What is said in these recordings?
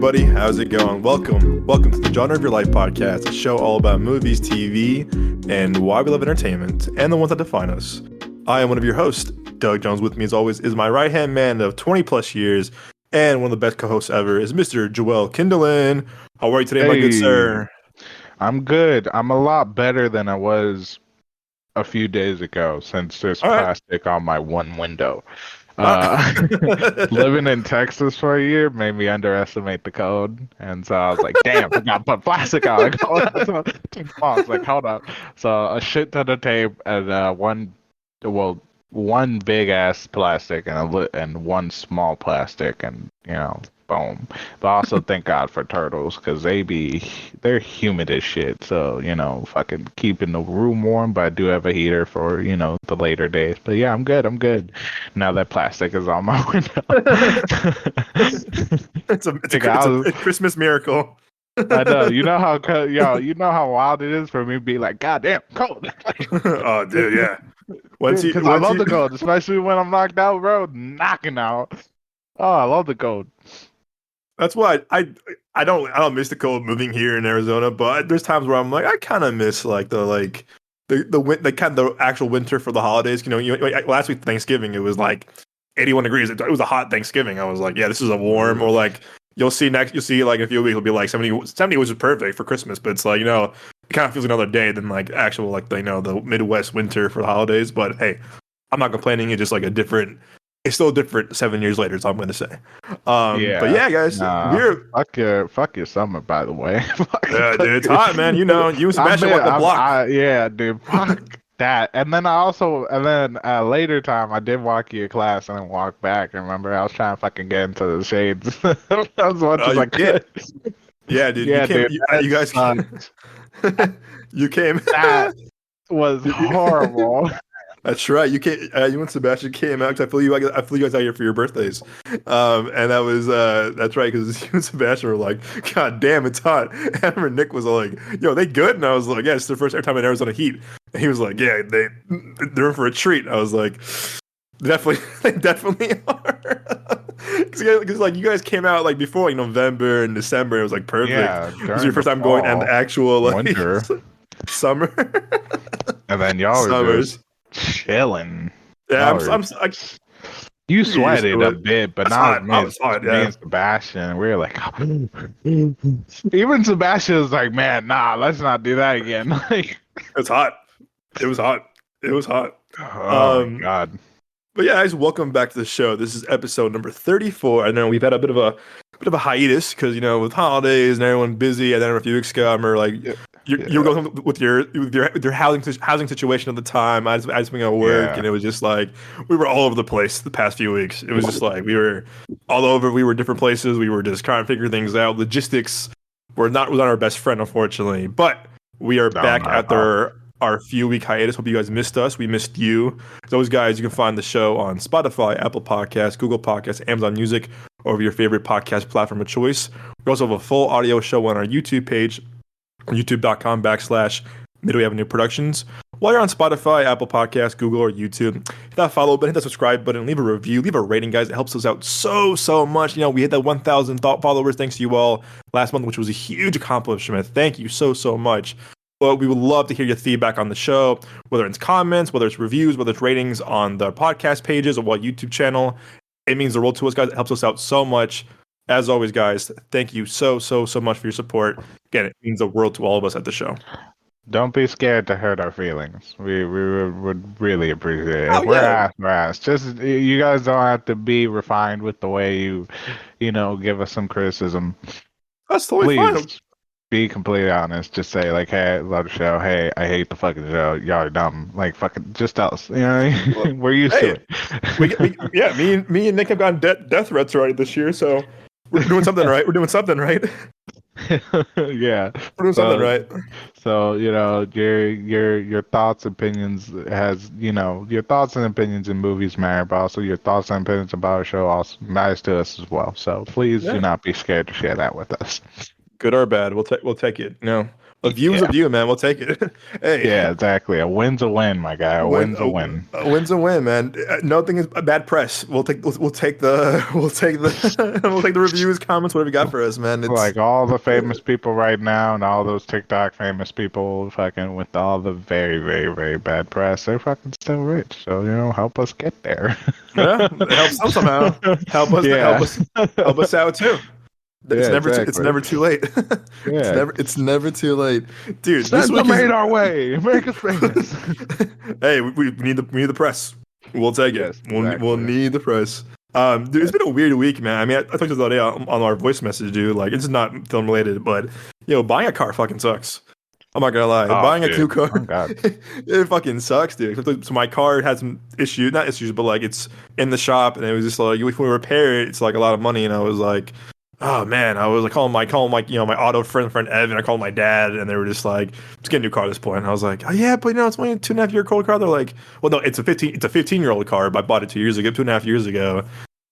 everybody. How's it going? Welcome to the Genre of Your Life podcast, a show all about movies, TV, and why we love entertainment, and the ones that define us. I am one of your hosts, Doug Jones. With me, as always, is my right-hand man of 20-plus years, and one of the best co-hosts ever is Mr. Joel Kindlin. How are you today, my good sir? I'm good. I'm a lot better than I was a few days ago since there's plastic on my one window. Living in Texas for a year made me underestimate the code, and so I was like, "Damn, I gotta put plastic on." I was like, "Hold up!" So a shit ton of tape and one big ass plastic and one small plastic, and boom. But also thank God for turtles, because they're humid as shit. So fucking keeping the room warm. But I do have a heater for the later days. But yeah, I'm good. Now that plastic is on my window. It's a Christmas miracle. I know. You know how wild it is for me to be like, God damn, cold. Oh, dude, yeah. Because I love the cold, especially when I'm knocked out, bro. Knocking out. Oh, I love the cold. That's why I don't miss the cold moving here in Arizona, but there's times where I'm like, I kind of miss the actual winter for the holidays. Last week Thanksgiving, it was like 81 degrees. It was a hot Thanksgiving. I was like, yeah, this is a warm. Or like you'll see like in a few weeks it'll be like 70, which is perfect for Christmas. But it's like, it kind of feels another day than like actual the Midwest winter for the holidays. But hey, I'm not complaining. It's just like it's still different 7 years later, is all I'm going to say. But yeah, guys, fuck your summer, by the way. Yeah, dude, it's hot, man. You and Sebastian walk the block. Yeah, dude, fuck that. And then later time, I did walk your class and then walk back. Remember, I was trying to fucking get into the shades as much as I could. Yeah, dude. Yeah, you guys you came. That was horrible. That's right. You and Sebastian came out because I flew you guys out here for your birthdays, and that was that's right, because you and Sebastian were like, God damn, it's hot. And I remember Nick was like, Yo, they good? And I was like, Yeah, it's their first ever time in Arizona heat. And he was like, Yeah, they're in for a treat. I was like, they definitely are. Because like you guys came out like before November and December. It was like perfect. Yeah, it was your first time going and the actual winter, summer, and then y'all were just chilling. Yeah, you sweated a bit, but not me and Sebastian. We were like, even Sebastian was like, man, nah, let's not do that again. It's hot. It was hot. Oh my God. But yeah, guys, welcome back to the show. This is episode number 34. I know we've had a bit of a hiatus because with holidays and everyone busy. And then a few weeks ago, I remember like you were going with your housing situation at the time. I was being at work, and it was just like we were all over the place the past few weeks. It was just like we were all over. We were different places. We were just trying to figure things out. Logistics was not our best friend, unfortunately. But we are back after our few-week hiatus. Hope you guys missed us. We missed you. Those guys, you can find the show on Spotify, Apple Podcasts, Google Podcasts, Amazon Music, or your favorite podcast platform of choice. We also have a full audio show on our YouTube page, youtube.com/Midway Avenue Productions. While you're on Spotify, Apple Podcasts, Google, or YouTube, hit that follow button, hit that subscribe button, leave a review, leave a rating, guys. It helps us out so much. We hit that 1,000 followers thanks to you all last month, which was a huge accomplishment. Thank you so much. But we would love to hear your feedback on the show, whether it's comments, whether it's reviews, whether it's ratings on the podcast pages or what YouTube channel. It means the world to us, guys. It helps us out so much. As always, much thank you so much for your support. Again, it means the world to all of us at the show. Don't be scared to hurt our feelings. We would really appreciate it. We're ass. Just you guys don't have to be refined with the way you give us some criticism. That's totally fine. Be completely honest. Just say like, "Hey, I love the show. Hey, I hate the fucking show. Y'all are dumb." Like, fucking, just tell us. We're used to it. Me and Nick have gotten death threats already this year, so we're doing something right. Yeah, we're doing something right. So your thoughts, opinions your thoughts and opinions in movies matter, but also your thoughts and opinions about our show also matters to us as well. So please do not be scared to share that with us. Good or bad, we'll take it. A view is a Yeah. view, man. We'll take it. Hey, Yeah, exactly. A win's a win, my guy. A win's a win. a win's a win, man. Nothing is a bad press. We'll take the we'll take the we'll take the reviews, comments, whatever you got for us, man. It's Like all the famous people right now and all those TikTok famous people fucking with all the very, very, very bad press, they're fucking still rich. So, help us get there. yeah, it helps them somehow. Yeah. Help us out too. It's Yeah, never exactly. it's never too late. Yeah. It's never too late, dude. This Send week them is made our way. Make us famous. hey, we need the press. We'll take it. Yes, We'll exactly. need the press. Dude, it's been a weird week, man. I mean, I talked about this the other day on our voice message, dude. Like, it's not film related, but buying a car fucking sucks. I'm not gonna lie. Oh, Buying a dude. new car, Oh, God. it fucking sucks, dude. So my car had some issues, not issues, but like it's in the shop, and it was just like if we repair it, it's like a lot of money, and I was like, oh man, I was like calling my my auto friend Evan. I called my dad, and they were just like, let's get a new car at this point. And I was like, oh yeah, but it's only a 2.5-year old car. They're like, well, no, it's a 15-year-old car. But I bought it 2 years ago, 2.5 years ago,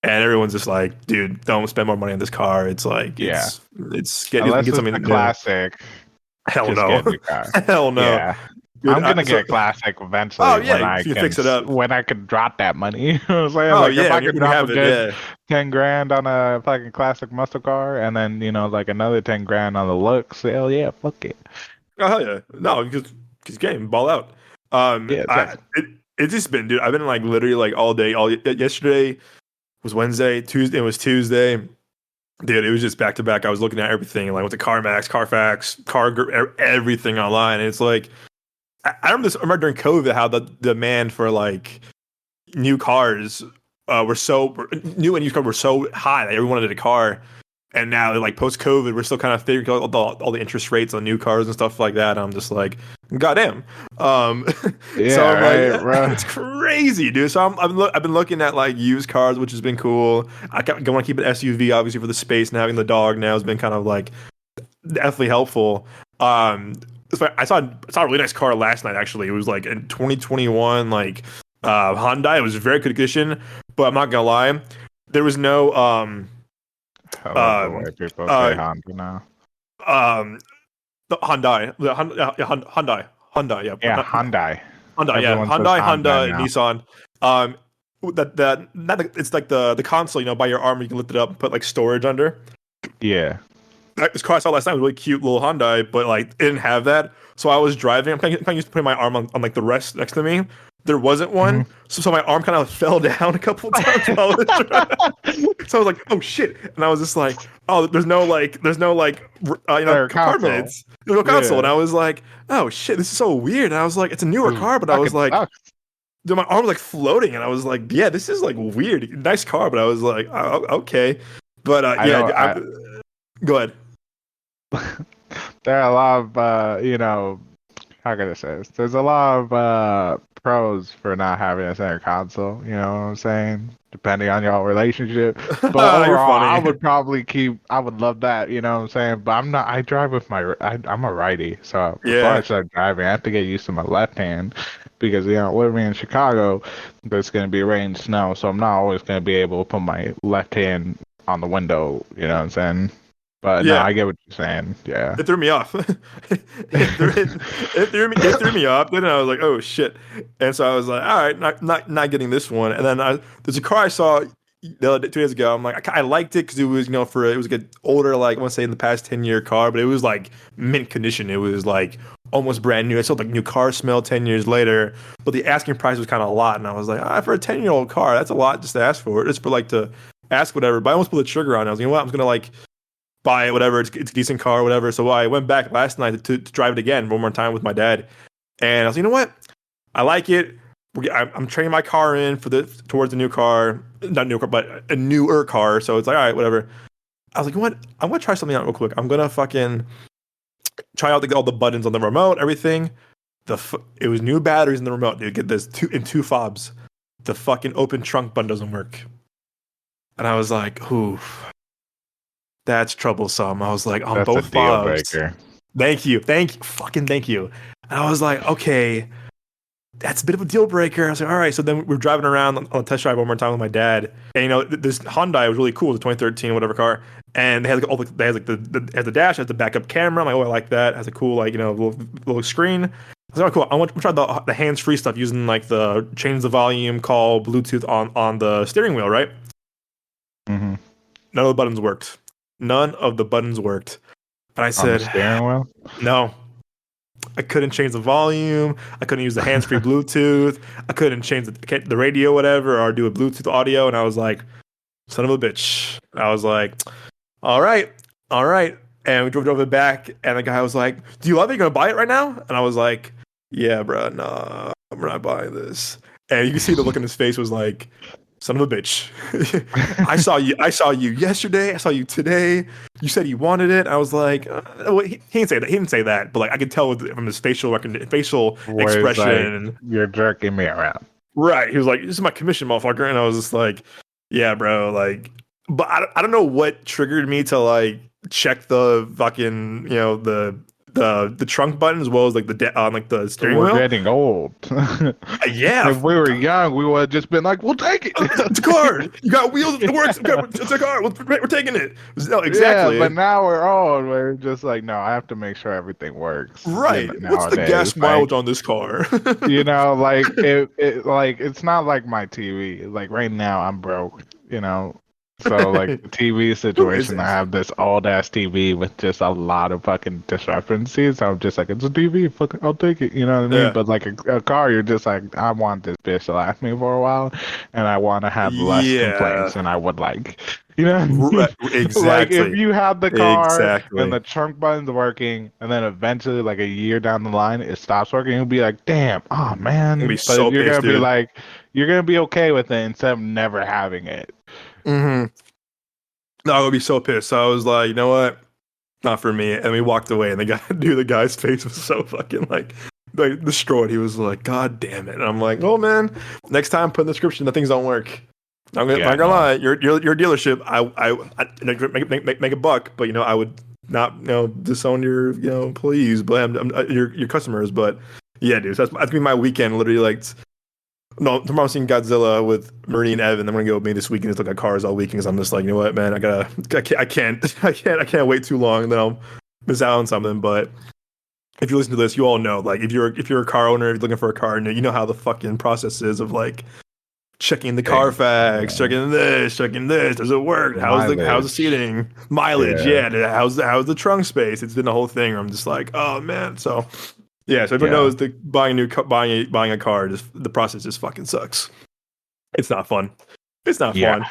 and everyone's just like, dude, don't spend more money on this car. It's like, it's get Unless something it's a classic. Hell just no, get a new car. hell no. Yeah. Dude, I'm gonna get classic eventually. Oh, yeah, when I you can can fix it up. When I can drop that money. I was saying, Oh like, yeah, if I when could you drop have a it, good yeah. 10 grand on a fucking classic muscle car, and then like another 10 grand on the looks, hell yeah, fuck it. Oh hell yeah, no, because game ball out. Yeah, exactly. It's just been, dude. I've been like literally like all day. Yesterday was Wednesday. Tuesday was Tuesday. Dude, it was just back to back. I was looking at everything, like with the CarMax, Carfax, everything online, and it's like I remember during COVID how the demand for like new cars new and used cars were so high that everyone wanted a car. And now, like post COVID, we're still kind of figuring out all the interest rates on new cars and stuff like that. I'm just like, goddamn. Yeah, So I'm right, like, bro. it's crazy, dude. So I've been looking at like used cars, which has been cool. I want to keep an SUV, obviously, for the space, and having the dog now has been kind of like definitely helpful. I saw a really nice car last night. Actually, it was like in 2021, like Hyundai. It was very good condition, but I'm not gonna lie, there was no I love the way people say Honda now. The Hyundai, Hyundai, yeah, Yeah, Hyundai. Hyundai, yeah, Everyone says Hyundai, Hyundai now. Nissan. It's like the console, by your arm, you can lift it up and put like storage under. Yeah. This car I saw last night was a really cute little Hyundai, but like it didn't have that. So I was driving. I'm kind of used to putting my arm on like the rest next to me. There wasn't one, so my arm kind of fell down a couple of times while I was driving. So I was like, "Oh shit!" And I was just like, "Oh, there's no compartments, there's no console." And I was like, "Oh shit, this is so weird." And I was like, "It's a newer car," but I was like, dude, my arm was like floating, and I was like, "Yeah, this is like weird. Nice car," but I was like, oh, "Okay." But go ahead. There are a lot of how can I say this? There's a lot of pros for not having a center console, you know what I'm saying? Depending on your relationship. But overall, I would love that, you know what I'm saying? But I drive with I'm a righty. So before I start driving, I have to get used to my left hand because, living in Chicago, there's going to be rain and snow. So I'm not always going to be able to put my left hand on the window, you know what I'm saying? But no, I get what you're saying. Yeah, it threw me off. it threw me off. Then I was like, "Oh shit!" And so I was like, "All right, not getting this one." And then there's a car I saw 2 days ago. I'm like, I liked it because it was it was like an older, like I want to say in the past 10-year car, but it was like mint condition. It was like almost brand new. I saw like new car smell 10 years later, but the asking price was kind of a lot, and I was like, for a 10-year-old car, that's a lot just to ask for. Just for like to ask whatever. But I almost pulled the trigger on it. I was like, you know what? I'm just gonna like buy it, whatever. It's a decent car, whatever. So I went back last night to drive it again one more time with my dad, and I was like, you know what? I like it. I'm trading my car in towards a new car, not a new car, but a newer car. So it's like, all right, whatever. I was like, you know what? I'm gonna try something out real quick. I'm gonna fucking try out all the buttons on the remote, everything. It was new batteries in the remote, dude. Get this, two fobs. The fucking open trunk button doesn't work, and I was like, oof. That's troublesome. I was like, on that's both a deal fobs. breaker. Thank you. Thank you. And I was like, okay, that's a bit of a deal breaker. I was like, all right. So then we're driving around on a test drive one more time with my dad, and this Hyundai was really cool, the 2013 whatever car, and they had like they had like it has the dash, it has the backup camera. I'm like, oh, I like that. It has a cool like little screen. I was like, oh, cool. I want to try the hands free stuff using like the change the volume, call, Bluetooth on the steering wheel, right? Mm-hmm. None of the buttons worked. None of the buttons worked. And I On the said, steering wheel? no. I couldn't change the volume. I couldn't use the hands-free Bluetooth. I couldn't change the radio, whatever, or do a Bluetooth audio. And I was like, son of a bitch. I was like, all right, all right. And we drove it back, and the guy was like, do you love it? You gonna buy it right now? And I was like, yeah, bro, nah, I'm not buying this. And you can see the look in his face was like, son of a bitch. I saw you yesterday. I saw you today. You said you wanted it. I was like, well, he didn't say that. He didn't say that, but like I could tell from his facial expression. Like, you're jerking me around. Right. He was like, this is my commission, motherfucker. And I was just like, yeah, bro. Like, but I don't know what triggered me to like check the fucking, the trunk button as well as like like the steering wheel. We're getting old. Yeah. If we were young, we would have just been like, "We'll take it. It's a car. You got wheels. It works. It's a car. We're taking it." No, exactly. Yeah, but now we're old. We're just like, no, I have to make sure everything works. Right. What's the gas mileage on this car? Like like it's not like my TV. Like right now, I'm broke. So like the TV situation, I have this old ass TV with just a lot of fucking discrepancies. I'm just like, it's a TV, fucking, I'll take it. You know what I mean? Yeah. But like a car, you're just like, I want this bitch to last me for a while, and I want to have less complaints than I would like. Right, exactly. Like if you have the car Exactly. and the trunk button's working, and then eventually, like a year down the line, it stops working, you'll be like, damn, oh man. You're gonna be But so you're pissed, gonna be dude. like, you're gonna be okay with it instead of never having it. Mm-hmm. No, I would be so pissed. So I was like, you know what? Not for me. And we walked away, and the guy's face was so fucking like destroyed. He was like, God damn it. And I'm like, oh man, next time put in the description that things don't work. I'm not gonna lie. Your dealership. I make a buck, but I would not disown your employees, but your customers. But yeah, dude, so that's gonna be my weekend. Literally, like, no, tomorrow I'm seeing Godzilla with Marie and Evan. I'm gonna go with me this weekend. Just look at cars all weekend. Because I'm just like, you know what, man, I can't wait too long. Then I'll miss out on something. But if you listen to this, you all know, like, if you're a car owner, if you're looking for a car, you know how the fucking process is of like checking the Carfax, checking this, does it work? How's the seating? Mileage, yeah. How's the trunk space? It's been the whole thing. I'm just like, oh man. So yeah, so everyone knows that buying a car, just the process just fucking sucks. It's not fun. It's not fun.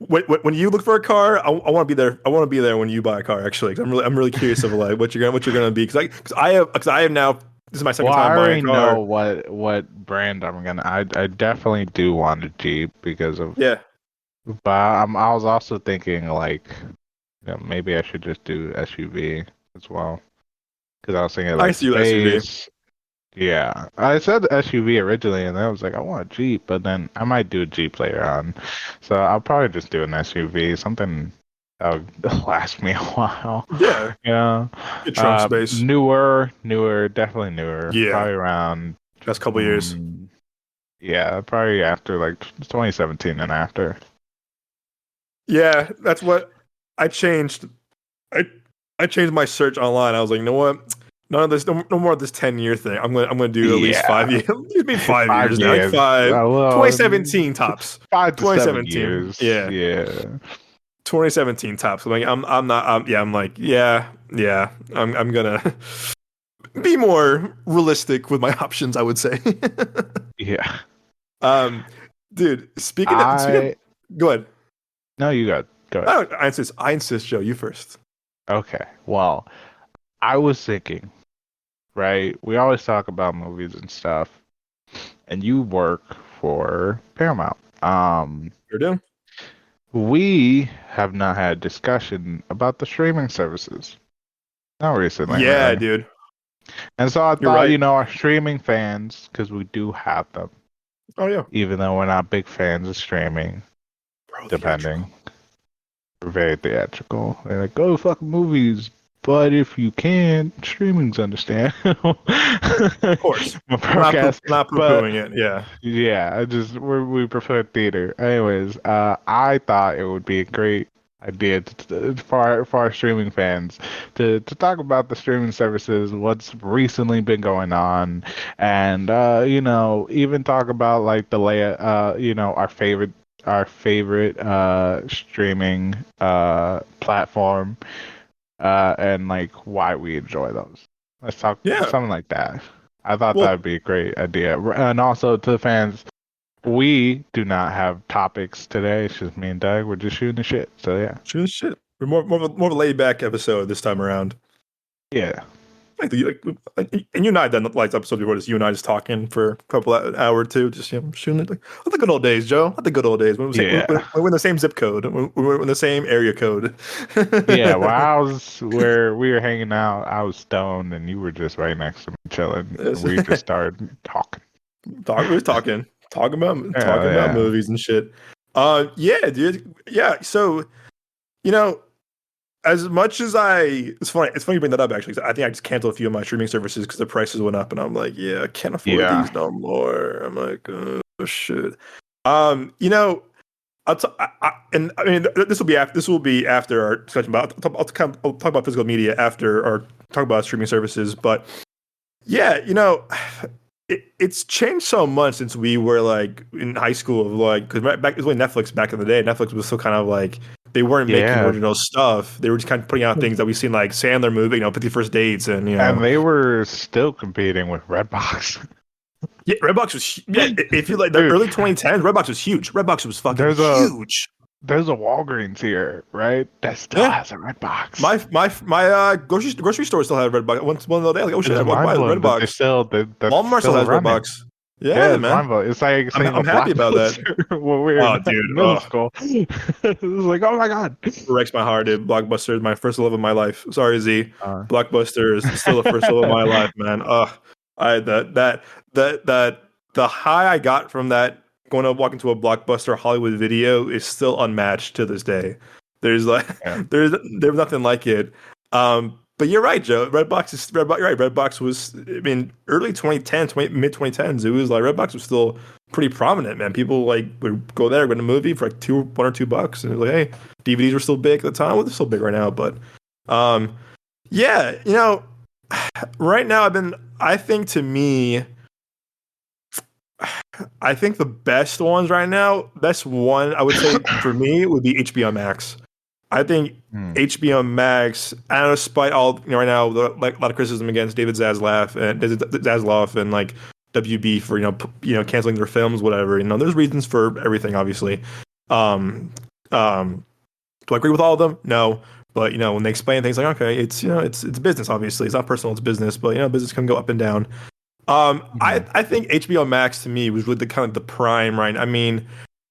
When you look for a car, I want to be there. I want to be there when you buy a car. Actually, 'cause I'm really curious of like what you're gonna be. Because I have now. This is my second time buying a car. I already know what brand I'm gonna. I definitely do want a Jeep because of But I was also thinking like, maybe I should just do SUV as well. Because I was thinking like SUV. Yeah, I said SUV originally, and then I was like, I want a Jeep, but then I might do a Jeep later on. So I'll probably just do an SUV, something that'll last me a while. Yeah. Yeah. Good trunk space. Newer, definitely newer. Yeah. Probably around last couple years. Yeah, probably after like 2017 and after. Yeah, that's what I changed. I changed my search online. I was like, you know what? None of this, no more of this 10-year thing. I'm gonna do at least 5 years. It's been 5 years now. Like 2017 tops. 5 to 7 years. Yeah. 2017 tops. I'm like, I'm gonna be more realistic with my options, I would say. Yeah. Dude, speaking of, go ahead. No, you go ahead. I insist, Joe, you first. Okay. Well, I was thinking, right? We always talk about movies and stuff, and you work for Paramount. You're doing. We have not had discussion about the streaming services. Not recently. Yeah, right? dude. And so I thought, our streaming fans, because we do have them. Oh, yeah. Even though we're not big fans of streaming, depending. We're very theatrical. They're like, go fucking movies, But if you can, streaming's understandable. Of course. My Not podcast, not but poo-pooing it. Yeah. yeah, we prefer theater. Anyways, I thought it would be a great idea for our streaming fans to talk about the streaming services, what's recently been going on, and even talk about like the our favorite streaming platform, and like why we enjoy those. Let's talk Yeah. something like that. I thought that Well, would be a great idea. And also to the fans, we do not have topics today. It's just me and Doug. We're just shooting the shit. So yeah. true shit. We're more of a laid back episode this time around. Yeah. And you and I done like episode before this. You and I just talking for a couple hour or two, just shooting it. Like the good old days, Joe. What the good old days when we're in the same zip code, we're in the same area code. Yeah. While where we were hanging out, I was stoned, and you were just right next to me chilling. We just started talking. We were talking about movies and shit. Yeah, dude. Yeah. So, as much as it's funny you bring that up actually. 'Cause I think I just canceled a few of my streaming services because the prices went up, and I'm like, yeah, I can't afford these no more. I'm like, oh shit. This will be after our discussion about. I'll talk about physical media after or talk about streaming services, but yeah, it's changed so much since we were like in high school. Like, because back it was only Netflix back in the day. Netflix was still kind of like they weren't making original stuff. They were just kind of putting out things that we've seen, like Sandler movie, 50 First Dates, and And they were still competing with Redbox. Yeah, Redbox was if you like the early 2010s, Redbox was huge. Redbox was fucking huge. There's a Walgreens here, right? That still has a Redbox. My grocery store still had Redbox. One of the day, like, oh shit, I walked by Redbox. Walmart still has Redbox. Yeah, man. It's like I'm happy about that. When we were in middle school, it was like, oh my god, it breaks my heart, dude. Blockbuster is my first love of my life. Sorry, Z. Blockbuster is still the first love of my life, man. The high I got from that going to walk into a Blockbuster Hollywood Video is still unmatched to this day. There's there's nothing like it. But you're right, Joe. Redbox. You're right. Redbox was, early 2010s, mid 2010s. It was like Redbox was still pretty prominent, man. People like would go there, go to a movie for like $1 or $2, and it was like, hey, DVDs were still big at the time. Well, they're still big right now, but yeah, right now I think the best ones right now, best one I would say for me would be HBO Max. I think HBO Max, I don't know, despite all right now, like a lot of criticism against David Zaslav and like WB for canceling their films, whatever. There's reasons for everything, obviously. Do I agree with all of them? No, but when they explain things like, okay, it's it's business, obviously, it's not personal, it's business, but business can go up and down. I think HBO Max to me was really the kind of the prime, right?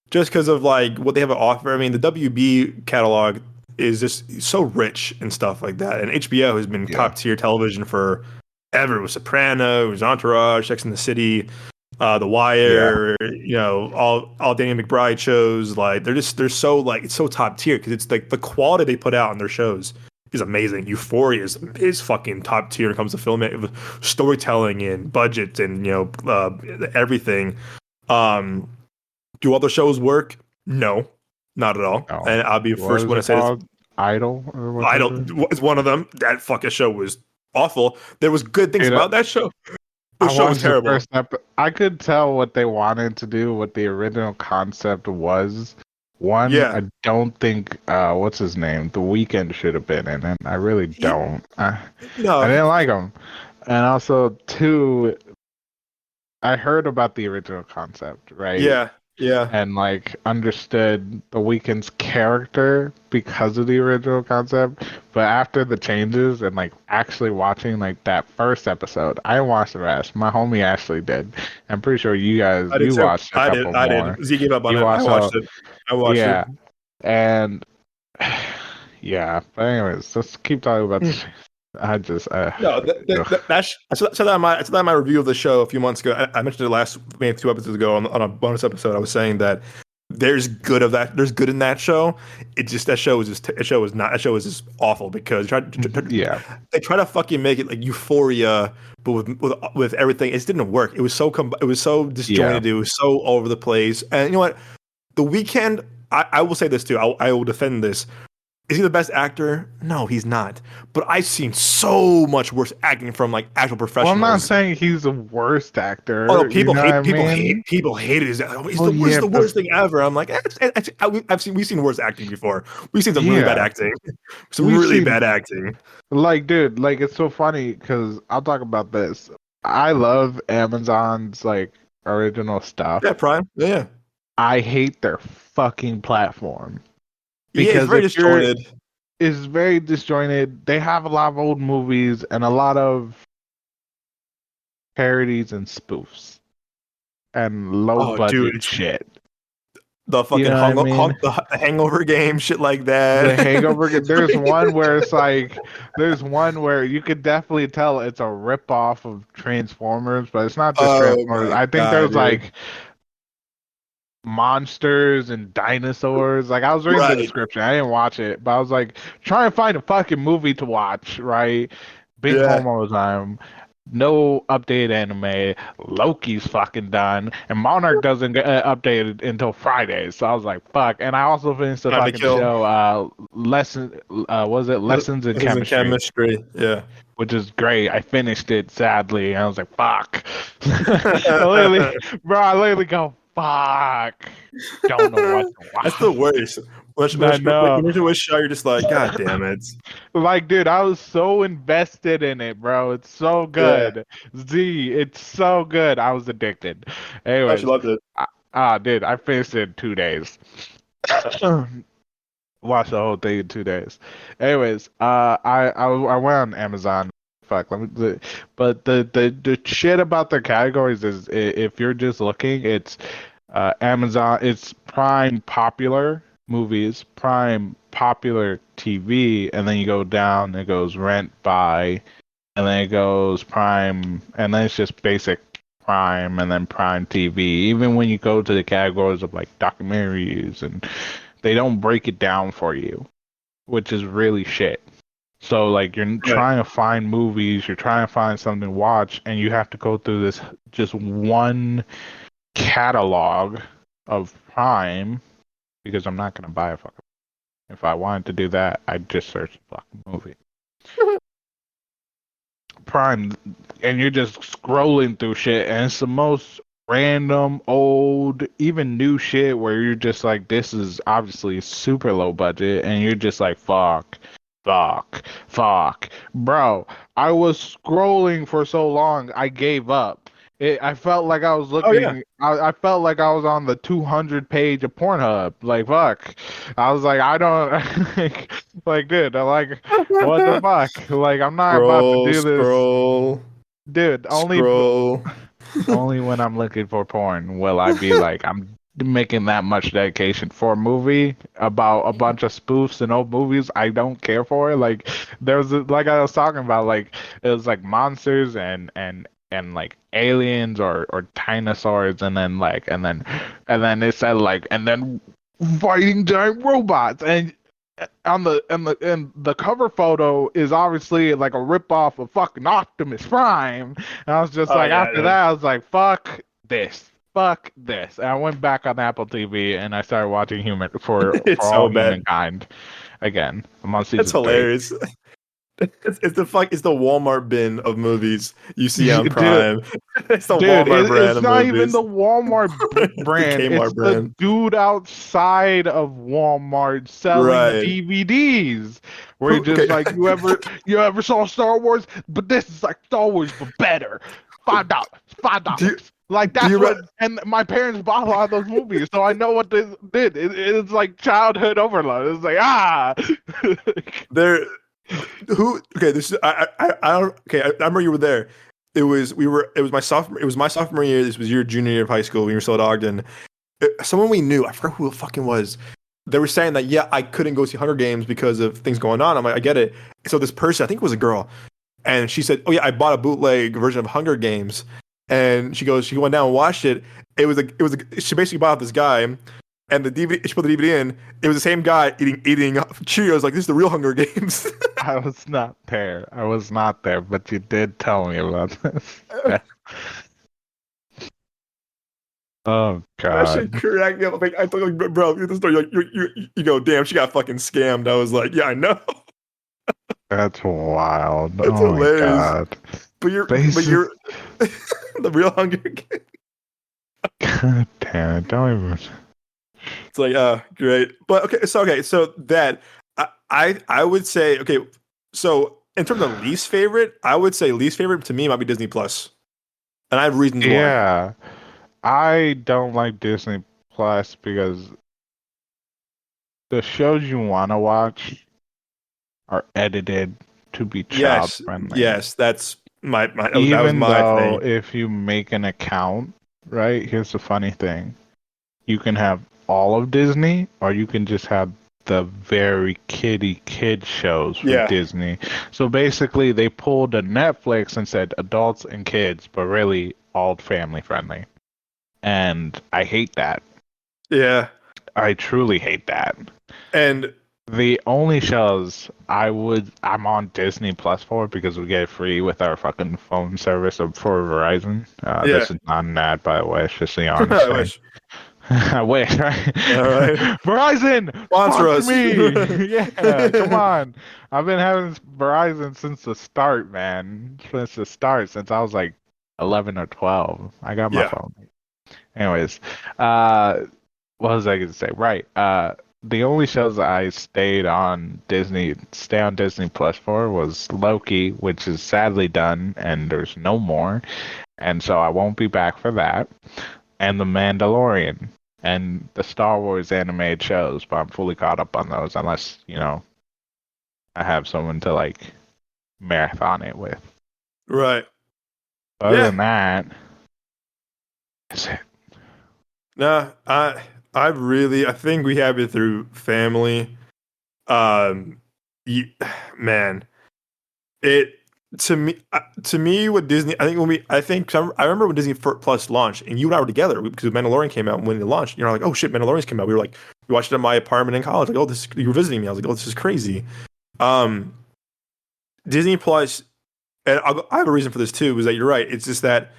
Just because of like what they have to offer. The WB catalog is just so rich and stuff like that. And HBO has been top tier television for ever. It was Sopranos, Entourage, Sex and the City, The Wire, all Danny McBride shows. Like they're so like it's so top tier because it's like the quality they put out on their shoys is amazing. Euphoria is fucking top tier when it comes to film storytelling and budget and everything. Do other shows work? No, not at all. No. And I'll be the first one to say this. Idol is one of them. That fucking show was awful. There was good things about that show. The show was terrible. I could tell what they wanted to do, what the original concept was. I don't think what's his name, The Weeknd should have been in it. I really don't. I didn't like him. And also, two, I heard about the original concept, right? Yeah. And like understood The Weeknd's character because of the original concept. But after the changes and like actually watching like that first episode, I didn't watch the rest. My homie Ashley did. I'm pretty sure you watched a couple more. I did. Z gave up on it. I watched it. And yeah. But anyways, let's keep talking about this. I said that in my review of the show a few months ago. I mentioned it maybe 2 episodes ago on a bonus episode. I was saying that there's good of that. There's good in that show. It just that show is just awful because Yeah, they try to fucking make it like Euphoria, but with everything. It just didn't work. It was so yeah. disjointed. It was so all over the place. And you know what? The Weeknd. I will say this too. I will defend this. Is he the best actor? No, he's not. But I've seen so much worse acting from like actual Well, I'm not professionals. saying he's the worst Oh no, actor. You know what I mean? people hated his. Oh, Well, this is yeah, the but worst thing ever. I'm like, we've seen worse acting before. We've seen some really bad yeah, acting, some we've really seen bad acting. like, dude, like it's so funny because I'll talk about this. I love Amazon's like original Yeah, stuff. Prime. Yeah, I hate their fucking platform yeah, it's because very if you're disjointed. it's very disjointed. They have a lot of old movies and a lot of parodies and spoofs and low Oh, dude, budget it's shit. the You fucking know what I mean? the Hangover game, shit like that. The Hangover. There's one where it's like, there's one where you could definitely tell it's a rip off of Transformers, but it's not just Oh Transformers. my I think god, there's dude. like monsters and dinosaurs. Like I was reading the Right. description. I didn't watch it, but I was like trying to find a fucking movie to watch, right? Being Yeah. home all the time. No updated anime. Loki's fucking done, and Monarch doesn't get updated until Fridays. So I was like, "Fuck!" And I also finished the Time to fucking kill. show. Was it Lessons in This is in Chemistry, chemistry. Yeah. which is great. I finished it sadly, and I was like, "Fuck!" I literally, bro, I literally go, "Fuck!" Don't know what to That's the watch. worst. I know. When you're to a show, you're just like, God damn it. Like, dude, I was so invested in it, bro. It's so Yeah. good. Z, it's so good. I was addicted. I actually Anyways, loved it. dude, I finished it in 2 days. Watched the whole thing in 2 days. Anyways, I went on Amazon. Fuck, but the shit about their categories is if you're just looking, it's Amazon, it's Prime Popular Movies, Prime Popular TV, and then you go down, it goes Rent, Buy, and then it goes Prime, and then it's just basic Prime, and then Prime TV. Even when you go to the categories of like documentaries, and they don't break it down for you, which is really shit. So like you're Right. trying to find movies, you're trying to find something to watch, and you have to go through this just one catalog of Prime because I'm not gonna buy a fucking. If I wanted to do that, I'd just search the fucking movie. Prime, and you're just scrolling through shit, and it's the most random, old, even new shit where you're just like, this is obviously super low budget, and you're just like, fuck, fuck, fuck. Bro, I was scrolling for so long, I gave up. I felt like I was Oh yeah. looking. I felt like I was on the 200 page of Pornhub. Like fuck, I was like, I don't like, dude. I like, what the fuck? Like, I'm not about to Scroll, do this, scroll, dude. scroll. Only when I'm looking for porn will I be like, I'm making that much dedication for a movie about a bunch of spoofs and old movies I don't care for. Like, like I was talking about, like it was like monsters and like aliens or dinosaurs, and then it said like, and then fighting giant robots, and the cover photo is obviously like a rip off of fucking Optimus Prime. And I was just Oh like, yeah, after yeah. that, I was like, fuck this. Fuck this. And I went back on Apple TV and I started watching Human for It's All so bad. Humankind again. I'm on That's season 3. hilarious. It's the Walmart bin of movies you see on Dude, Prime. It's the Dude, Walmart brand it's of not even movies. the Walmart It's the brand. It's Kmart the brand. dude outside of Walmart selling Right. DVDs. Where you're Okay. just like, you ever saw Star Wars? But this is like Star Wars but better. $5. $5. Do you Like do that's you what. And my parents bought a lot of those movies, so I know what this did. It's like childhood overload. It's like there who okay this is I don't okay I remember you were there. It was my sophomore year. This was your junior year of high school when you were still at Ogden. Someone we knew, I forgot who it fucking was. They were saying that yeah, I couldn't go see Hunger Games because of things going on. I'm like, I get it. So this person, I think it was a girl, and she said, "Oh yeah, I bought a bootleg version of Hunger Games." And she went down and watched it. She basically bought this guy, and the DVD, she put the DVD in. It was the same guy eating Cheerios. Like, this is the real Hunger Games. I was not there. I was not there, but you did tell me about this. Oh That shit God, cracked me up. Like, I thought, like, bro, this story, like, you go, damn, she got fucking scammed. I was like, yeah, I know. that's wild. It's Oh my hilarious. God. But you're the real Hunger Games. God damn it! Don't even. It's like, great. But so that I would say, okay, so in terms of least favorite, I would say least favorite to me might be Disney Plus, and I have reasons why. Yeah, I don't like Disney Plus because the shows you want to watch are edited to be child Yes, friendly. yes, that's that was Even my though thing. if you make an account, right? Here's the funny thing. You can have all of Disney or you can just have the very kid shows for Yeah, Disney. So basically they pulled a Netflix and said adults and kids, but really all family friendly. And I hate that. yeah, I truly hate that. and The only shows I'm on Disney Plus for because we get it free with our fucking phone service for Verizon. yeah. This is not an ad, by the way. It's just the honest I thing. wish. I wish, right? All right, Verizon, sponsor sponsor us. me. Yeah, come on. I've been having Verizon since the start, man. Since I was like 11 or 12. I got my Yeah, phone. Anyways, uh, what was I going to say? Right. The only shows I stay on Disney Plus for was Loki, which is sadly done, and there's no more, and so I won't be back for that. And The Mandalorian and the Star Wars animated shows, but I'm fully caught up on those unless, I have someone to like marathon it with. right. Other Yeah. than that, that's it. Nah, I think we have it through family. Um, you, man, it to me with Disney. I think when we I think 'cause I remember when Disney Plus launched, and you and I were together because Mandalorian came out when it launched. You're like, oh shit, Mandalorian's came out. We were like, we watched it in my apartment in college. Like, oh, this you were visiting me. I was like, oh, this is crazy. Um, Disney Plus, and I have a reason for this too. Is that you're right. It's just that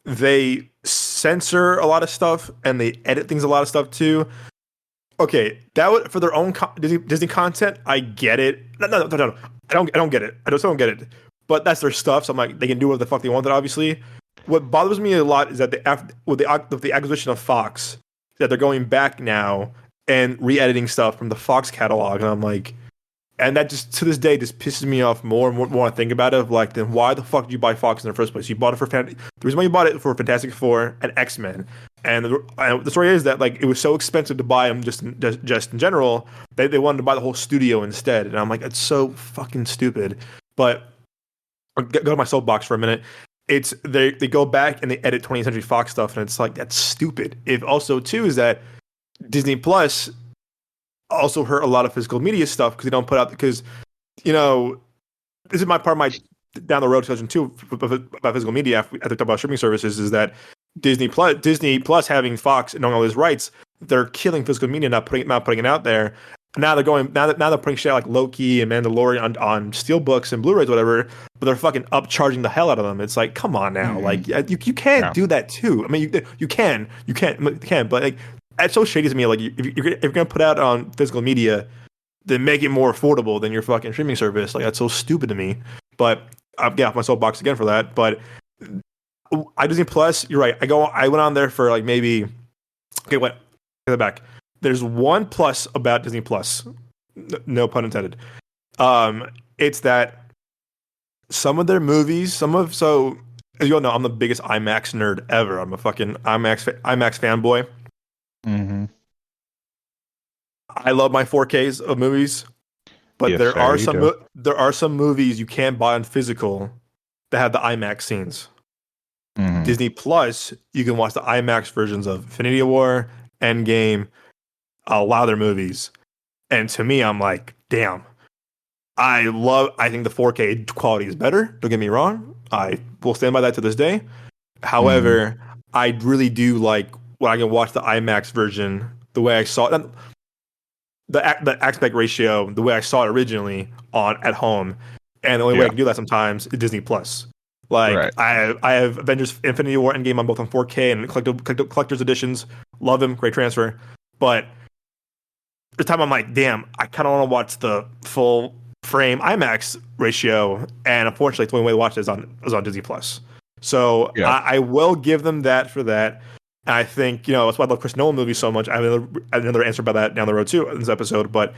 they censor a lot of stuff and they edit things a lot of stuff too. Okay, that would for their own Disney content. I get it. No. I don't get it. I just don't get it. But that's their stuff, so I'm like, they can do what the fuck they want. Obviously, what bothers me a lot is that with the acquisition of Fox, that they're going back now and re-editing stuff from the Fox catalog, and I'm like, and that just to this day just pisses me off more and more I think about it. Of like, then why the fuck did you buy Fox in the first place? You bought it for the reason why you bought it for Fantastic Four and X-Men. And the story is that like it was so expensive to buy them just in general. They wanted to buy the whole studio instead, and I'm like, it's so fucking stupid. But I'll go to my soapbox for a minute. It's they go back and they edit 20th Century Fox stuff, and it's like that's stupid. If also too is that Disney Plus also hurt a lot of physical media stuff because they don't put out because this is my part of my down the road discussion too about physical media after talk about streaming services is that Disney Plus having Fox and knowing all these rights, they're killing physical media, not putting it out there. Now they're putting shit like Loki and Mandalorian on steelbooks and Blu-rays, whatever, but they're fucking upcharging the hell out of them. It's like, come on now, like you can't Yeah. do that too. I mean, you can, but like it's so shady to me. Like if you're gonna put out on physical media, then make it more affordable than your fucking streaming service. Like that's so stupid to me. But I'm getting off my soapbox again for that. But I Disney Plus, you're right. I went on there for like maybe what? Get it back. There's one plus about Disney Plus, no pun intended. It's that some of their movies, so as you all know, I'm the biggest IMAX nerd ever. I'm a fucking IMAX fanboy. Mm-hmm. I love my 4Ks of movies, but Yes, sir, you do. there are some movies you can't buy on physical that have the IMAX scenes. Mm-hmm. Disney Plus, you can watch the IMAX versions of Infinity War, Endgame, a lot of their movies. And to me, I'm like, damn. I think the 4K quality is better. Don't get me wrong. I will stand by that to this day. Mm-hmm. However, I really do like when I can watch the IMAX version, the way I saw it, the aspect ratio, the way I saw it originally on at home, and the only way I Yeah. can do that sometimes is Disney Plus. Like Right. I have Avengers Infinity War Endgame on both on 4K and collector's editions. Love them, great transfer. But the time I'm like, damn, I kind of want to watch the full frame IMAX ratio, and unfortunately, the only way to watch it is on Disney Plus. So Yeah. I will give them that for that. And I think that's why I love Chris Nolan movies so much. I have another answer about that down the road too in this episode, but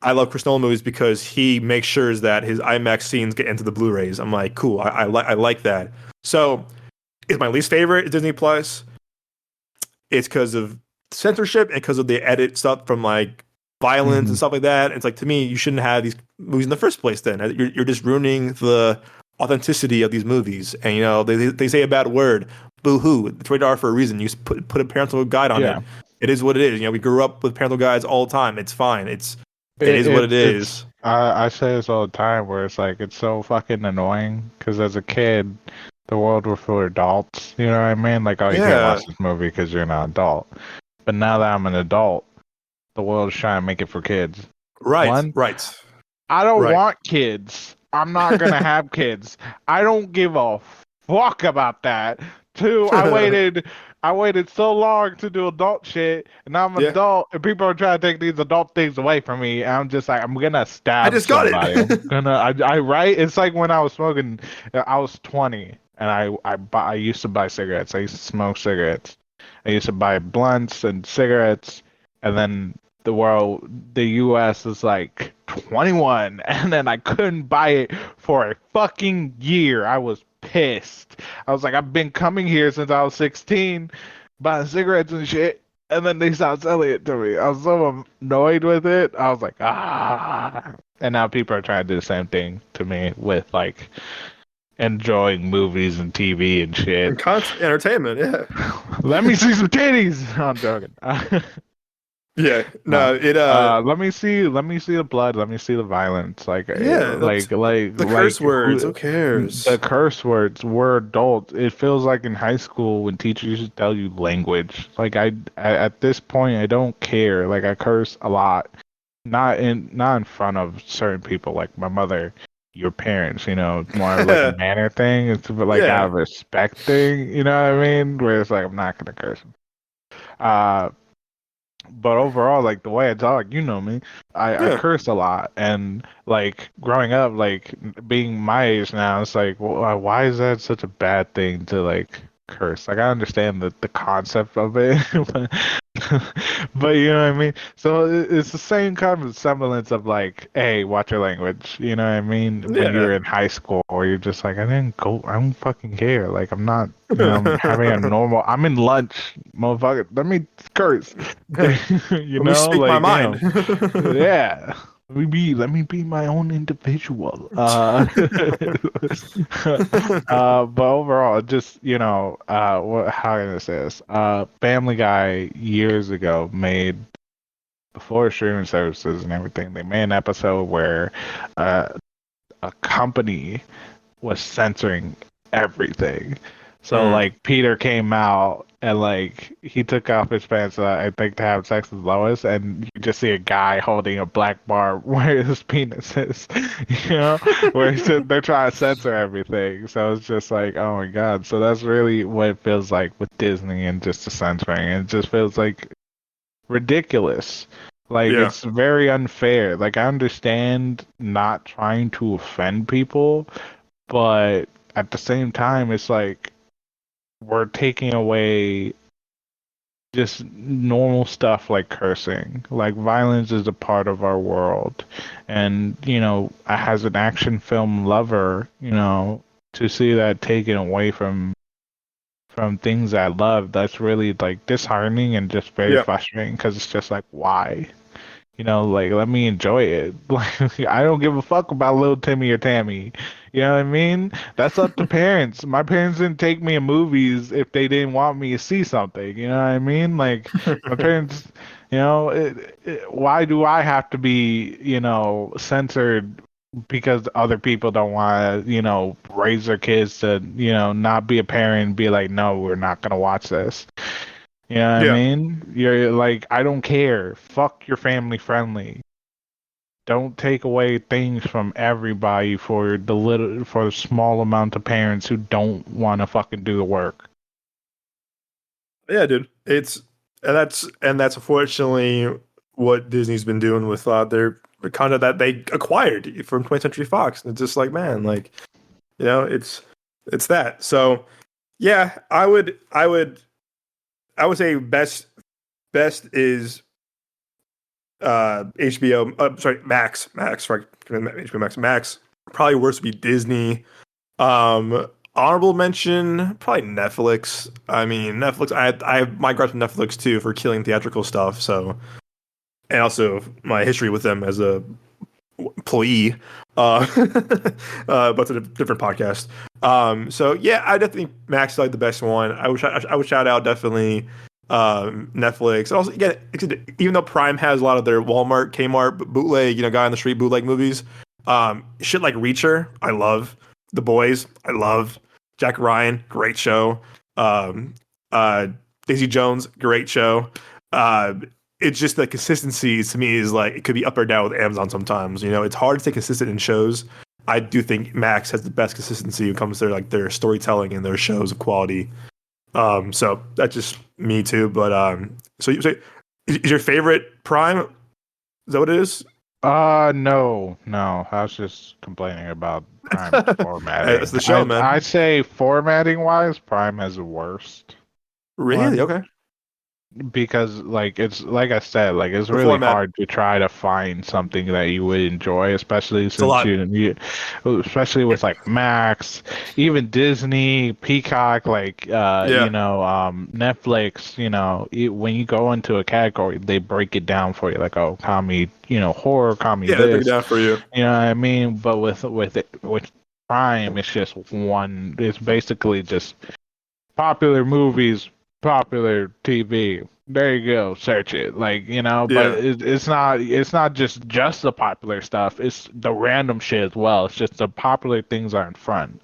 I love Chris Nolan movies because he makes sure that his IMAX scenes get into the Blu-rays. I'm like, cool, I like that. So it's my least favorite Disney Plus. It's because of censorship and because of the edit stuff from like violence and Mhm. stuff like that. It's like, to me, you shouldn't have these movies in the first place. Then you're just ruining the authenticity of these movies. And they say a bad word, boo hoo. It's rated R for a reason. You put a parental guide on it. Yeah. It is what it is. We grew up with parental guides all the time. It's fine. It It, is what it it's is. I say this all the time where it's like it's so fucking annoying because as a kid the world was for adults, you know what I mean? Like, oh, you can't Yeah. watch this movie because you're not an adult. But now that I'm an adult, the world's trying to make it for kids. Right. One, Right. I don't Right. want kids. I'm not gonna have kids. I don't give a fuck about that. Two, I waited so long to do adult shit, and now I'm an Yeah. adult, and people are trying to take these adult things away from me, and I'm just like, I'm gonna I stab just got somebody. I'm it. gonna, I right? It's like when I was smoking. I was 20, and I used to buy cigarettes. I used to smoke cigarettes. I used to buy blunts and cigarettes, and then the U.S. is like 21, and then I couldn't buy it for a fucking year. I was pissed. I was like, I've been coming here since I was 16, buying cigarettes and shit, and then they stopped selling it to me. I was so annoyed with it. I was like, ah. And now people are trying to do the same thing to me with like enjoying movies and TV and shit. And constant entertainment. Yeah. Let me see some titties. I'm joking. Yeah. No. No. It. Let me see. Let me see the blood. Let me see the violence. Yeah. The curse words. Who the cares? curse words. We're adults. It feels like in high school when teachers used to tell you language. Like I at this point, I don't care. Like I curse a lot. Not in front of certain people, like my mother, your parents. It's more of like a manner thing. It's like out Yeah. of respect thing. You know what I mean? Where it's like I'm not gonna curse. Uh, but overall, like the way I talk, you know me, I Yeah. curse a lot, and like growing up, like being my age now, it's like, why is that such a bad thing to like curse? Like I understand the concept of it, but, but you know what I mean. So it's the same kind of semblance of like, hey, watch your language. You know what I mean? When Yeah. you're in high school, or you're just like, I don't fucking care. Like I'm not. I'm having a normal. I'm in lunch, motherfucker. Let me curse. Let me speak my mind. Yeah. Let me be my own individual. But overall, just how can I say this? Family Guy years ago made before streaming services and everything. They made an episode where uh, a company was censoring everything. So Mm. like Peter came out and like he took off his pants, I think, to have sex with Lois, and you just see a guy holding a black bar where his penis is, where they're trying to censor everything. So it's just like, oh my god. So that's really what it feels like with Disney and just the censoring. It just feels like ridiculous. Like Yeah. it's very unfair. Like I understand not trying to offend people, but at the same time, it's like we're taking away just normal stuff like cursing. Like violence is a part of our world. And, as an action film lover, to see that taken away from things I love, that's really like disheartening and just very Yeah. frustrating because it's just like, why? Like let me enjoy it. Like I don't give a fuck about little Timmy or Tammy. You know what I mean? That's up to parents. My parents didn't take me to movies if they didn't want me to see something. You know what I mean? Like my parents, why do I have to be, censored because other people don't want to, raise their kids to, not be a parent and be like, no, we're not gonna watch this. You know what I Yeah. mean? You're like, I don't care. Fuck your family friendly. Don't take away things from everybody for the small amount of parents who don't want to fucking do the work. Yeah, dude. That's unfortunately what Disney's been doing with their content that they acquired from 20th Century Fox. And it's just like, man, like, it's that. So yeah, I would say best is HBO. Sorry, Max. Sorry, HBO Max. Probably worst would be Disney. Honorable mention, probably Netflix. I mean, Netflix. I have my gripes with Netflix too for killing theatrical stuff. So, and also my history with them as a employee. But it's a different podcast. So yeah, I definitely Max is like the best one. I would shout out definitely Netflix. Also, yeah, even though Prime has a lot of their Walmart, Kmart bootleg, guy on the street bootleg movies, shit like Reacher, I love. The Boys, I love. Jack Ryan, great show. Um, uh, Daisy Jones, great show. Uh, it's just the consistency to me is like it could be up or down with Amazon sometimes. It's hard to stay consistent in shows. I do think Max has the best consistency when it comes to their storytelling and their shows of quality. So that's just me too. But so you say is your favorite Prime? Is that what it is? No. I was just complaining about Prime's Hey, that's formatting. the show, man. I'd say formatting wise, Prime has the worst Really? one. Okay. Because like it's like I said, like it's The really format. hard to try to find something that you would enjoy, especially It's a since lot. especially with like Max, even Disney, Peacock, like Yeah. Netflix, when you go into a category, they break it down for you, like, oh, comedy, horror, comedy, Yeah, they break it this, down for you. you know what I mean? But with Prime, it's just one. It's basically just popular movies, popular TV. There you go, search it. Like, but Yeah. it's not just the popular stuff. It's the random shit as well. It's just the popular things are in front.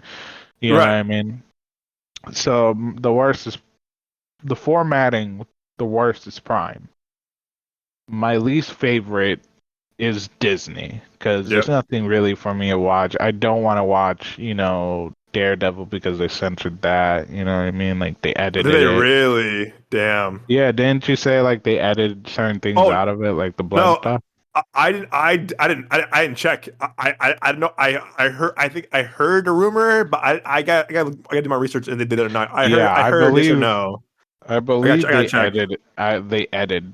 You know what Right. I mean? So the worst is the formatting. The worst is Prime. My least favorite is Disney because there's Yep. nothing really for me to watch. I don't want to watch, Daredevil because they censored that. You know what I mean? Like they Did edited they it. really? Damn. Yeah, didn't you say like they edited certain things Oh out of it, like the blood no, stuff? I didn't check. I don't know. I heard. I think I heard a rumor, but I got to do my research, and they did it or not. I heard. Yeah, I I heard yes or believe no. I I believe gotta they check. edited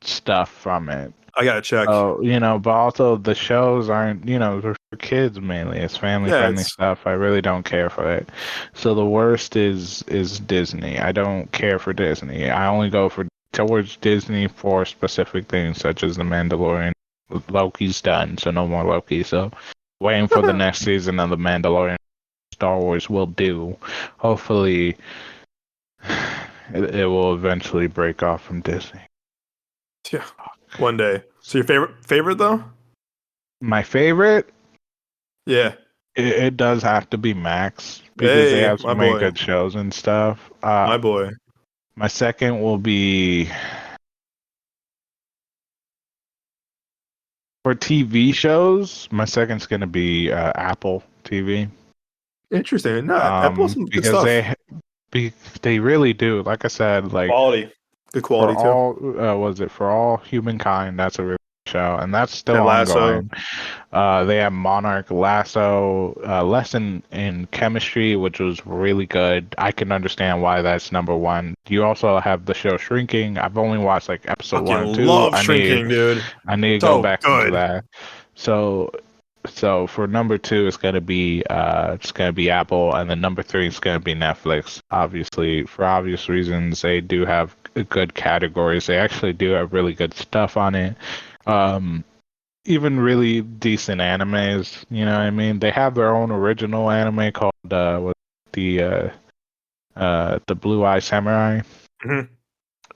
stuff from it. I gotta check. Oh, but also the shows aren't, they're for kids mainly. It's family Yeah, friendly it's stuff. I really don't care for it. So the worst is Disney. I don't care for Disney. I only go towards Disney for specific things such as The Mandalorian. Loki's done, so no more Loki. So waiting for the next season of The Mandalorian. Star Wars will do. Hopefully it will eventually break off from Disney. yeah. One day. So your favorite though? My favorite, Yeah. it does have to be Max because they Hey, have so my many boy, good shows and stuff. my boy. My second will be for TV shows. My second's gonna be Apple TV. Interesting. No, Apple's some good Because stuff. they really do. Like I said, like Quality, good for quality too. all was it for all humankind? That's a really good show, and that's still Ted Lasso. ongoing. They have Monarch, Lasso, Lesson in Chemistry, which was really good. I can understand why that's number one. You also have the show Shrinking. I've only watched like episode Fucking one or two. love Shrinking, dude. I need to go So back into good. that. So so for number two, it's gonna be Apple, and then number three is gonna be Netflix. Obviously, for obvious reasons, they do have good categories. They actually do have really good stuff on it. Um, Even really decent animes. You know what I mean? They have their own original anime called the the Blue Eye Samurai. Mhm.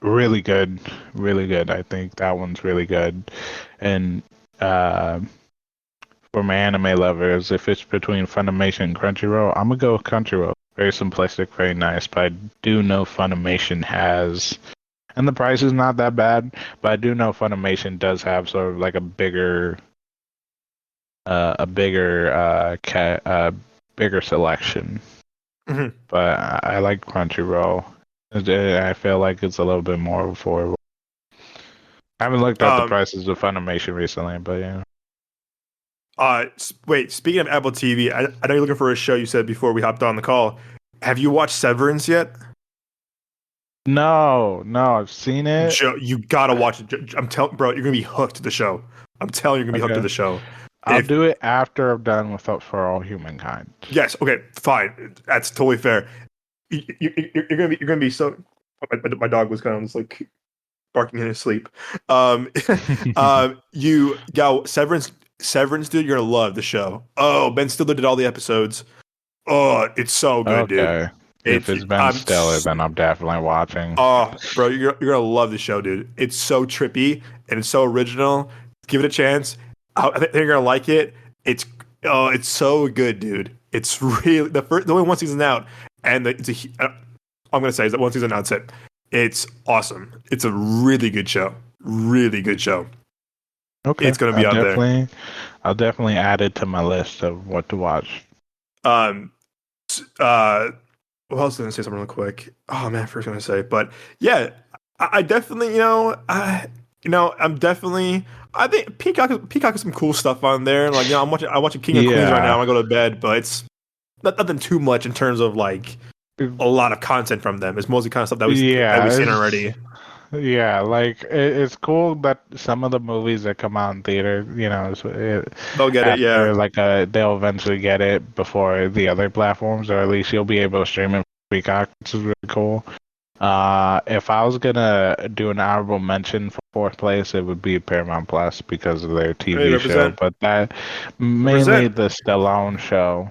Really good, really good. I think that one's really good. And uh, for my anime lovers, if it's between Funimation and Crunchyroll, I'm gonna go with Crunchyroll. Very simplistic, very nice. But I do know Funimation has, and the price is not that bad. But I do know Funimation does have sort of like bigger selection. Mhm. But I like Crunchyroll. I feel like it's a little bit more affordable. I haven't looked at the Um, prices of Funimation recently, but yeah. Wait. Speaking of Apple TV, I know you're looking for a show. You said before we hopped on the call. Have you watched Severance yet? No, no, I've seen it. Joe, you gotta watch it. I'm telling, bro, you're gonna be hooked to the show. I'm telling you, you're gonna be hooked to Okay. the show. I'll If do it after I'm done with For All Humankind. yes, okay, fine, that's totally fair. You're gonna be so. My dog was kind of just like barking in his sleep. Um, you got Severance. Severance, dude, you're gonna love the show. Oh, Ben Stiller did all the episodes. Oh, it's so good, dude. Okay. If It's it's Ben I'm Stiller, then I'm definitely watching. Oh, bro, you're gonna love the show, dude. It's so trippy and it's so original. Give it a chance. I think you're gonna like it. It's it's so good, dude. It's really the only one season out, and I'm gonna say is that one season out. That's it. It's awesome. It's a really good show. Really good show. Okay. It's gonna be out there. I'll definitely add it to my list of what to watch. Um, uh, Well, I was gonna say something real quick. Oh man, I was gonna say, but yeah, I definitely, I'm definitely. I think Peacock has some cool stuff on there. Like, I'm watching King of Queens right now. Yeah. I go to bed, but it's nothing too much in terms of like a lot of content from them. It's mostly kind of stuff that Yeah, we've seen already. yeah, like it's cool that some of the movies that come out in theater, They'll get it, yeah. after they'll eventually get it before the other platforms, or at least you'll be able to stream it from Peacock, which is really cool. If I was gonna do an honorable mention for fourth place, it would be Paramount Plus because of their Hey, TV show, represent, but that mainly represent. the Stallone show.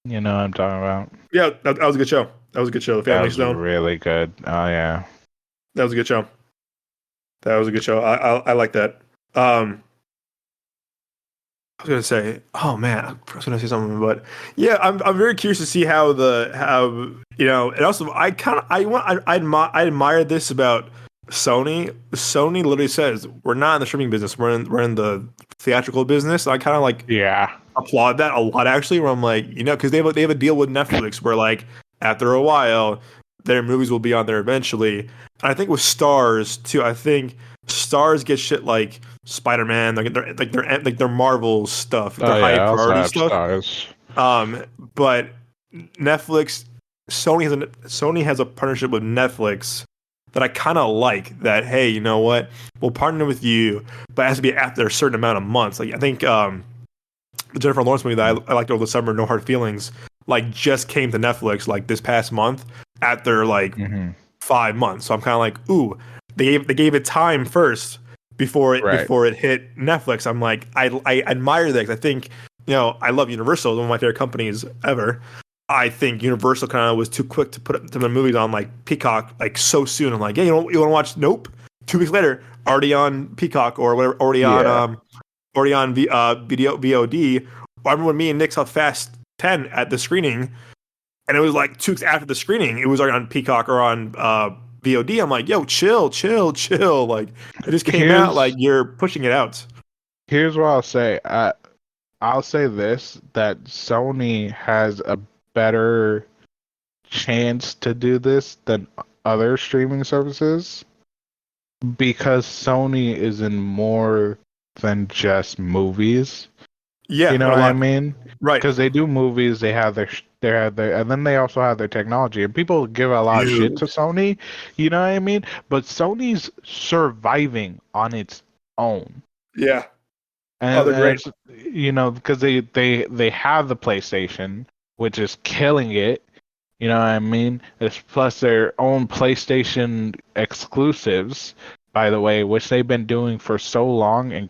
You know what I'm talking about? Yeah, that was a good show. That was a good show. The That Family was Stone. really good. Oh yeah. That was a good show. That was a good show. I like that. I was gonna say, oh man, I was gonna say something, but yeah, I'm very curious to see how and also I admire this about Sony. Sony literally says we're not in the streaming business, we're in the theatrical business. I kind of like Yeah. applaud that a lot actually. Where I'm like, because they have a deal with Netflix where like after a while their movies will be on there eventually. And I think with Stars too. I think Stars get shit like Spider-Man, like their Marvel stuff, their Oh high yeah, I also priority have stuff. stars. But Netflix, Sony has a partnership with Netflix that I kind of like. That hey, you know what? We'll partner with you, but it has to be after a certain amount of months. Like I think the Jennifer Lawrence movie that I liked over the summer, No Hard Feelings, like just came to Netflix like this past month after like Hmm. 5 months. So I'm kind of like, ooh, they gave it time first Right. before it hit Netflix. I'm like, I admire that 'cause I think I love Universal, one of my favorite companies ever. I think Universal kind of was too quick to put the movies on like Peacock like so soon. I'm like, yeah, you want to watch? Nope. 2 weeks later, already on Peacock or whatever, Yeah. already on video VOD. I remember when me and Nick saw Fast 10 at the screening, and it was like 2 weeks after the screening, it was already on Peacock or on VOD. I'm like, yo, chill, chill, chill. Like it just came out. Like Here's you're pushing it out. here's what I'll say. I'll say this, that Sony has a better chance to do this than other streaming services because Sony is in more than just movies. Yeah, You know and a what I lot. mean? Right. Because they do movies, and then they also have their technology. And people give a lot of shit to Dude. Sony, you know what I mean? But Sony's surviving on its own, Yeah. Oh, and, they're and great. it's because they have the PlayStation, which is killing it. You know what I mean? It's plus their own PlayStation exclusives, by the way, which they've been doing for so long and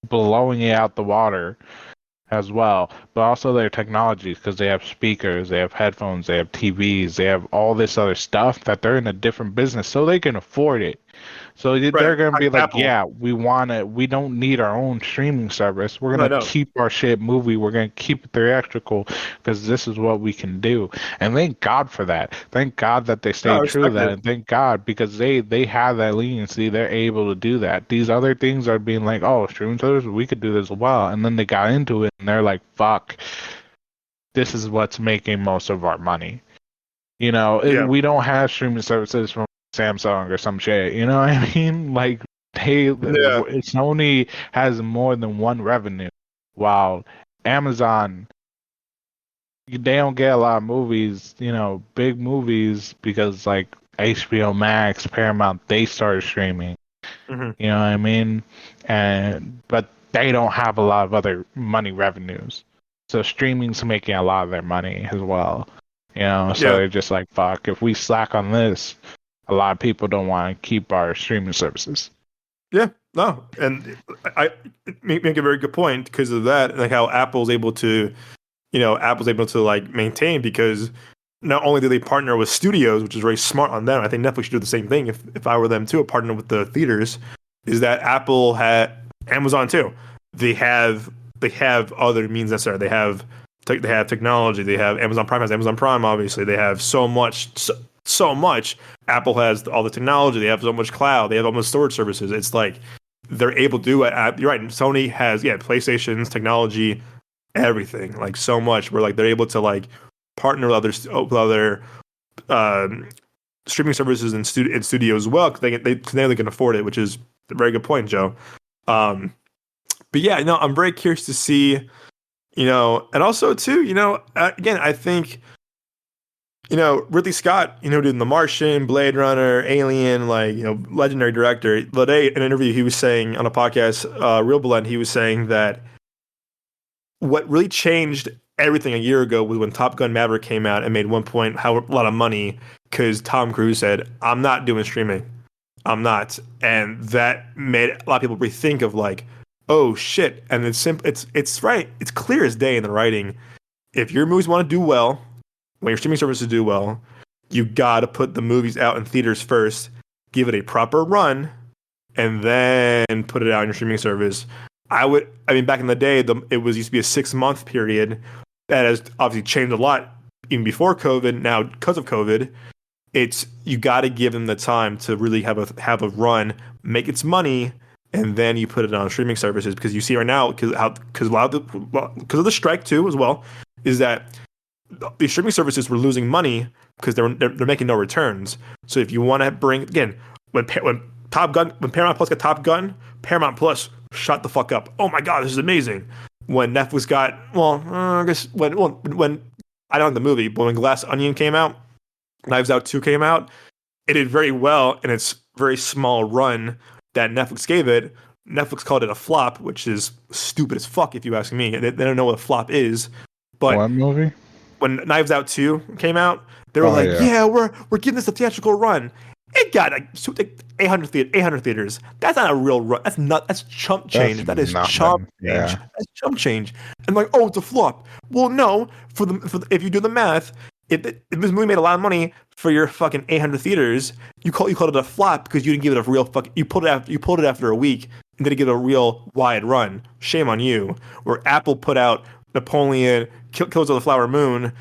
blowing it out the water as well, but also their technologies because they have speakers, they have headphones, they have TVs, they have all this other stuff that they're in a different business, so they can afford it. So they're Right. gonna be like, Apple. yeah, we don't need our own streaming service. We're No, I gonna don't. keep our shit movie. We're gonna keep it theatrical because this is what we can do. And thank God for that. Thank God that they No, I stayed true to respect that. it. And thank God because they have that leniency. They're able to do that. These other things are being like, oh, streaming service, we could do this as well. And then they got into it and they're like, fuck, this is what's making most of our money. Yeah. We don't have streaming services from Samsung or some shit. You know what I mean? Like, Yeah. Sony has more than one revenue, while Amazon, they don't get a lot of movies, big movies, because like HBO Max, Paramount, they started streaming. Hmm. You know what I mean? But they don't have a lot of other money revenues. So streaming's making a lot of their money as well. So Yeah. they're just like, fuck, if we slack on this, a lot of people don't want to keep our streaming services. Yeah. No. And I make a very good point because of that, like how Apple's able to, Apple's able to like maintain because not only do they partner with studios, which is very smart on them. I think Netflix should do the same thing if I were them too, partner with the theaters. Is that Apple had Amazon too? They have other means necessary. They have technology. They have Amazon Prime has Amazon Prime. Obviously, they have so much. Apple has all the technology. They have so much cloud. They have almost storage services. It's like they're able to do it. You're right. Sony has PlayStation's technology, everything like so much. Where like they're able to like partner with other streaming services and studio as well because they can afford it, which is a very good point, Joe. But yeah, I'm very curious to see, and also too, again, I think, Ridley Scott, did The Martian, Blade Runner, Alien, like, legendary director. Today, in an interview, he was saying on a podcast, Real Blend, he was saying that what really changed everything a year ago was when Top Gun Maverick came out and made a lot of money because Tom Cruise said, "I'm not doing streaming. I'm not," and that made a lot of people rethink of like, "Oh shit!" And it's simple. It's right. It's clear as day in the writing. If your movies want to do well, when your streaming services do well, you gotta put the movies out in theaters first, give it a proper run, and then put it out on your streaming service. I mean, back in the day, it was used to be a 6 month period. That has obviously changed a lot even before COVID. Now, because of COVID, it's you got to give them the time to really have a run, make its money, and then you put it on streaming services. Because you see right now, because of the strike too as well, is that the streaming services were losing money because they're making no returns. So if you want to bring again when Paramount Plus got Top Gun, Paramount Plus shut the fuck up. Oh my god, this is amazing. When Netflix got I guess when I don't like the movie, but when Glass Onion came out, Knives Out 2 came out, it did very well in its very small run that Netflix gave it. Netflix called it a flop, which is stupid as fuck if you ask me. They don't know what a flop is. But What movie? when Knives Out 2 came out, they were Oh like, yeah. "Yeah, we're giving this a theatrical run." It got like 800 theaters. That's not a real run. That's chump change. That is chump Nothing. change. Yeah. That's chump change. And like, oh, it's a flop. Well, no. If you do the math, if this movie made a lot of money for your fucking 800 theaters, you called it a flop because you didn't give it a real you pulled it after a week and didn't give it a real wide run. Shame on you. Where Apple put out Napoleon, Killers of the Flower Moon,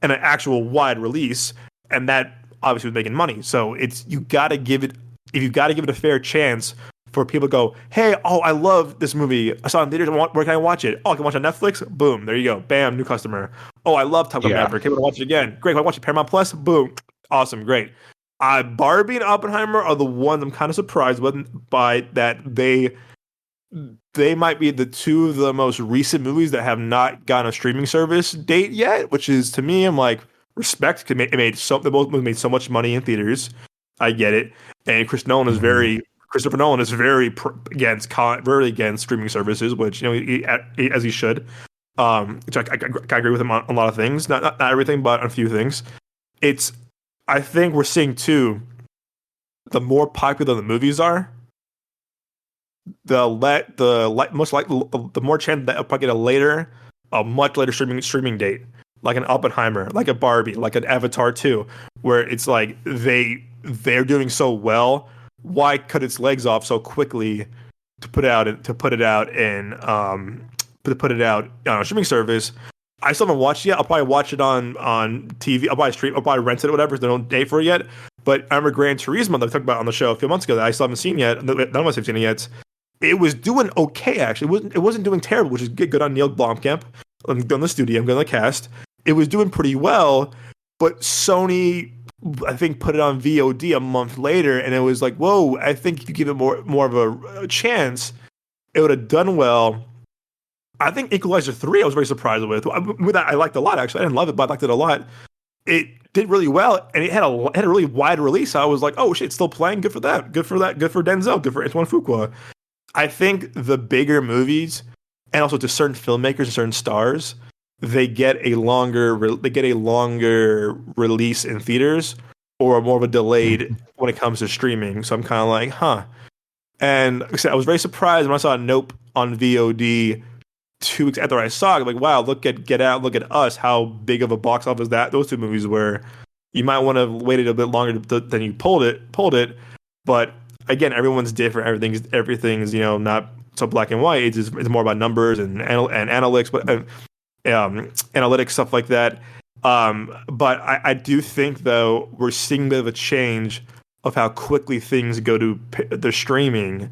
and an actual wide release, and that obviously was making money. So you got to give it a fair chance for people to go, "Hey, oh, I love this movie. I saw it in theaters. Where can I watch it? Oh, I can watch it on Netflix. Boom, there you go. Bam, new customer. Oh, I love Top Gun Yeah. Maverick. Can I watch it again? Great. Can I watch it Paramount Plus? Boom, awesome, great." Barbie and Oppenheimer are the ones I'm kind of surprised by that they might be the two of the most recent movies that have not gotten a streaming service date yet, which is to me, I'm like, respect. They both made so much money in theaters. I get it. And Christopher Nolan is very against streaming services, which as he should. Which I agree with him on a lot of things, not everything, but on a few things. I think we're seeing too. The more popular the movies are, the more chance that I'll probably get a much later streaming date, like an Oppenheimer, like a Barbie, like an Avatar 2, where it's like they're doing so well why cut its legs off so quickly to put it out on a streaming service. I still haven't watched it yet. I'll probably watch it on TV. I'll probably rent it or whatever. They don't pay for it yet. But I remember Gran Turismo that we talked about on the show a few months ago that I still haven't seen yet. None of us have seen it yet. It was doing okay actually. It wasn't doing terrible, which is good on Neil Blomkamp. I'm going the studio. I'm going the cast. It was doing pretty well, but Sony, I think, put it on VOD a month later, and it was like, whoa! I think if you give it more of a chance, it would have done well. I think Equalizer 3 I was very surprised with. With that, I liked it a lot, actually. I didn't love it, but I liked it a lot. It did really well, and it had a really wide release. I was like, oh shit, it's still playing. Good for that. Good for that. Good for Denzel. Good for Antoine Fuqua. I think the bigger movies, and also to certain filmmakers and certain stars, they get a longer release in theaters or more of a delayed when it comes to streaming. So I'm kind of like, huh. And like I said, I was very surprised when I saw Nope on VOD 2 weeks after I saw it. I'm like, wow, look at Get Out, look at Us, how big of a box office those two movies were. You might want to have waited a bit longer than you pulled it. But again, everyone's different. Everything's not so black and white. It's more about numbers and analytics, but analytics stuff like that. But I do think though we're seeing a bit of a change of how quickly things go to the streaming,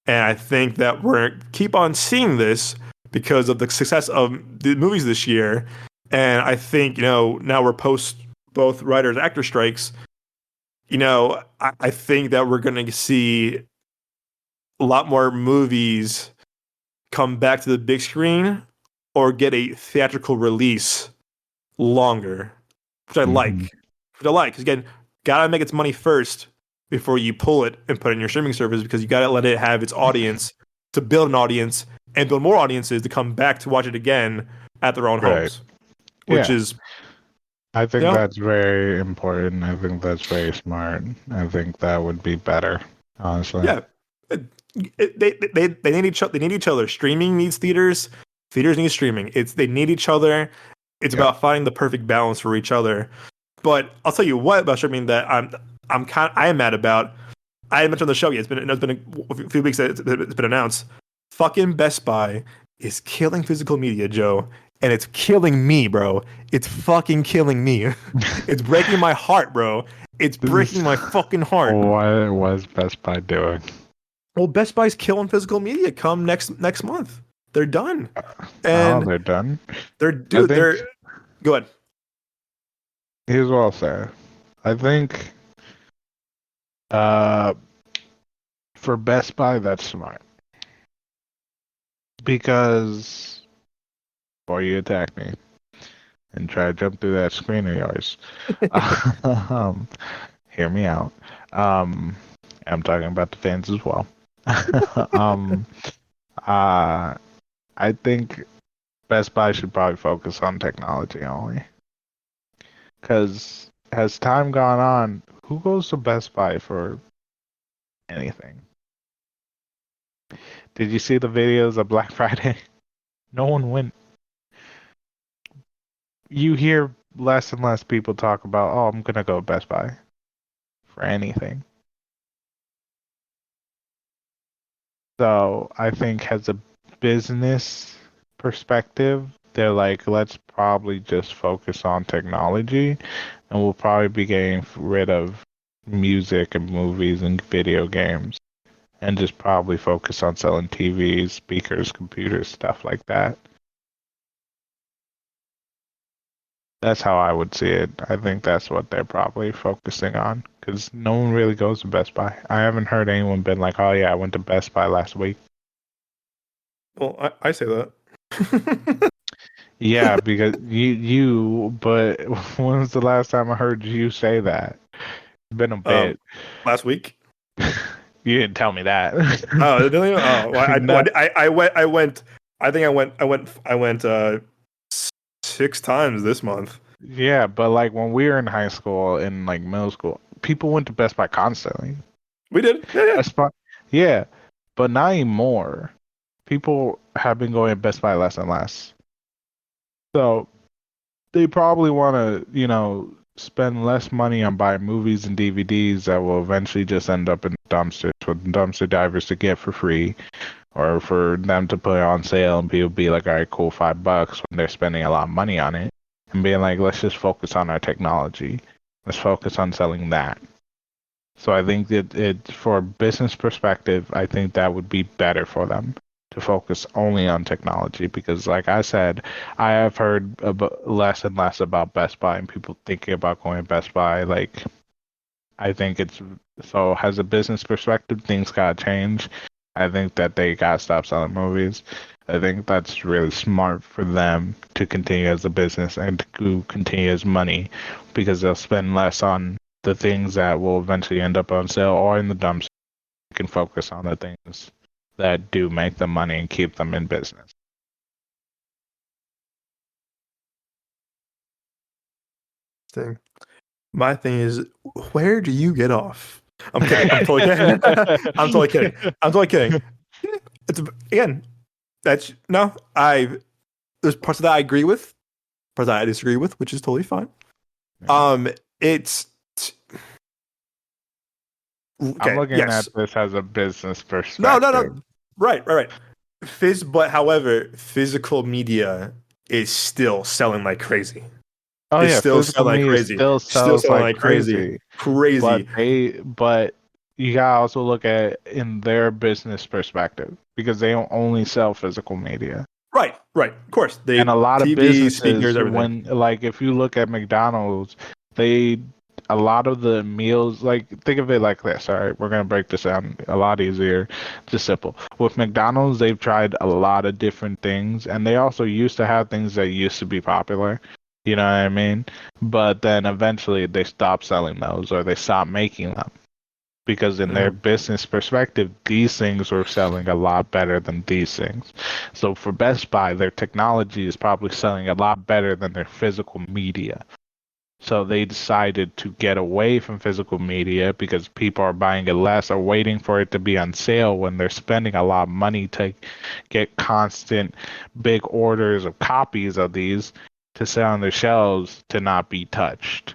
and I think that we're keep on seeing this because of the success of the movies this year. And I think now we're post both writers actor strikes. I think that we're going to see a lot more movies come back to the big screen or get a theatrical release longer, which I like. Because again, gotta make its money first before you pull it and put it in your streaming service, because you gotta let it have its audience to build an audience and build more audiences to come back to watch it again at their own homes. Which is, I think that's very important. I think that's very smart. I think that would be better, honestly. Yeah. They need each other. They need each other. Streaming needs theaters. Theaters need streaming. They need each other. It's about finding the perfect balance for each other. But I'll tell you what about streaming that I am mad about. I haven't mentioned on the show yet. It's been a few weeks that it's been announced. Fucking Best Buy is killing physical media, Joe, and it's killing me, bro. It's fucking killing me. It's breaking my heart, bro. It's breaking my fucking heart. What was Best Buy doing? Well, Best Buy's killing physical media come next month. They're done. And they're done? They're go ahead. Here's what I'll say. I think for Best Buy, that's smart. Because before you attack me and try to jump through that screen of yours, hear me out. I'm talking about the fans as well. I think Best Buy should probably focus on technology only. Because as time gone on, who goes to Best Buy for anything? Did you see the videos of Black Friday? No one went. You hear less and less people talk about, oh, I'm going to go to Best Buy for anything. So I think as a business perspective, they're like, let's probably just focus on technology, and we'll probably be getting rid of music and movies and video games, and just probably focus on selling TVs, speakers, computers, stuff like that. That's how I would see it. I think that's what they're probably focusing on, because no one really goes to Best Buy. I haven't heard anyone been like, oh yeah, I went to Best Buy last week. Well, I say that. Yeah, because but when was the last time I heard you say that? It's been a bit. Last week. You didn't tell me that. Oh, really? Oh, well, I went. I think I went 6 times this month. Yeah, but like when we were in high school and like middle school, people went to Best Buy constantly. We did. Yeah, but not anymore. People have been going to Best Buy less and less. So they probably want to, spend less money on buying movies and DVDs that will eventually just end up in dumpsters for dumpster divers to get for free, or for them to put it on sale and people be like, all right, cool, $5 when they're spending a lot of money on it, and being like, let's just focus on our technology. Let's focus on selling that. So I think that for a business perspective, I think that would be better for them to focus only on technology, because like I said, I have heard less and less about Best Buy and people thinking about going to Best Buy. Like, I think as a business perspective, things gotta change. I think that they gotta stop selling movies. I think that's really smart for them to continue as a business and to continue as money, because they'll spend less on the things that will eventually end up on sale or in the dumpster. They can focus on the things that do make them money and keep them in business. My thing is, where do you get off? I'm kidding. I'm totally kidding. I'm totally kidding. I'm totally kidding. It's again, that's no. There's parts of that I agree with, parts that I disagree with, which is totally fine. Yeah. It's okay, I'm looking yes. at this as a business perspective. No. Right. But however, physical media is still selling like crazy. Oh It's yeah, still physical selling like media crazy. still Still sells selling like like crazy. but Crazy. you gotta also look at it in their business perspective, because they don't only sell physical media. Right. Of course. They And a lot of TV, businesses, speakers, everything. when like if you look at McDonald's, they a lot of the meals, like think of it like this. All right, we're gonna break this down a lot easier, just simple. With McDonald's, they've tried a lot of different things, and they also used to have things that used to be popular. You know what I mean? But then eventually they stopped selling those, or they stopped making them, because in their business perspective, these things were selling a lot better than these things. So for Best Buy, their technology is probably selling a lot better than their physical media. So they decided to get away from physical media because people are buying it less or waiting for it to be on sale when they're spending a lot of money to get constant big orders of copies of these to sell on their shelves to not be touched.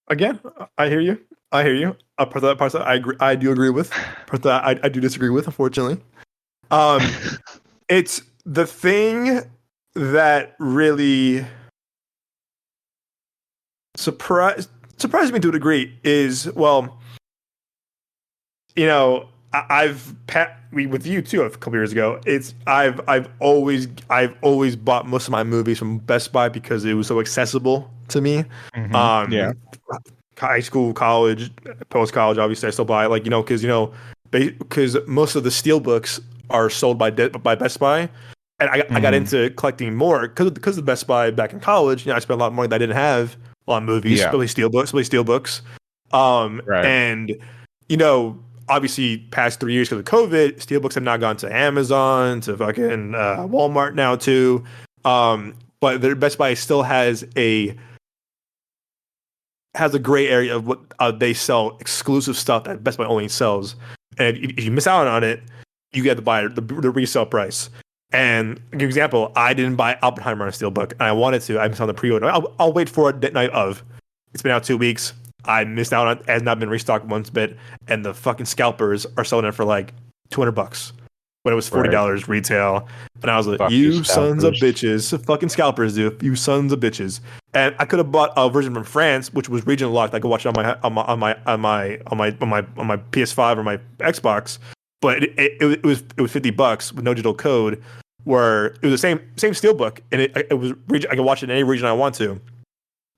Again, I hear you. Part that I agree. I do agree with. Part that I do disagree with. Unfortunately, it's the thing that really surprised me to a degree is, well, you know, I've with you too a couple years ago. It's I've always bought most of my movies from Best Buy because it was so accessible to me. Yeah. High school, college, post college, obviously I still buy, like, because most of the steel books are sold by Best Buy, and I got into collecting more because of Best Buy back in college. I spent a lot of money that I didn't have on movies, Yeah. especially steel books. Right. And obviously, past 3 years because of COVID, steelbooks have now gone to Amazon, to fucking Walmart now too. But their Best Buy still has a gray area of what they sell exclusive stuff that Best Buy only sells, and if you miss out on it, you get to buy the resale price. And give you an example, I didn't buy Oppenheimer on a steelbook, and I wanted to. I missed on the pre-order. I'll wait for it that night of. It's been out 2 weeks. I missed out on it. It has not been restocked once bit, and the fucking scalpers are selling it for like $200 when it was $40 retail. And I was like, Fuck you sons of scalpers. bitches, fucking scalpers, dude, you sons of bitches. And I could have bought a version from France, which was region locked. I could watch it on my PS5 or my Xbox, but it was $50 with no digital code. Where it was the same steelbook, and it was I could watch it in any region I want to,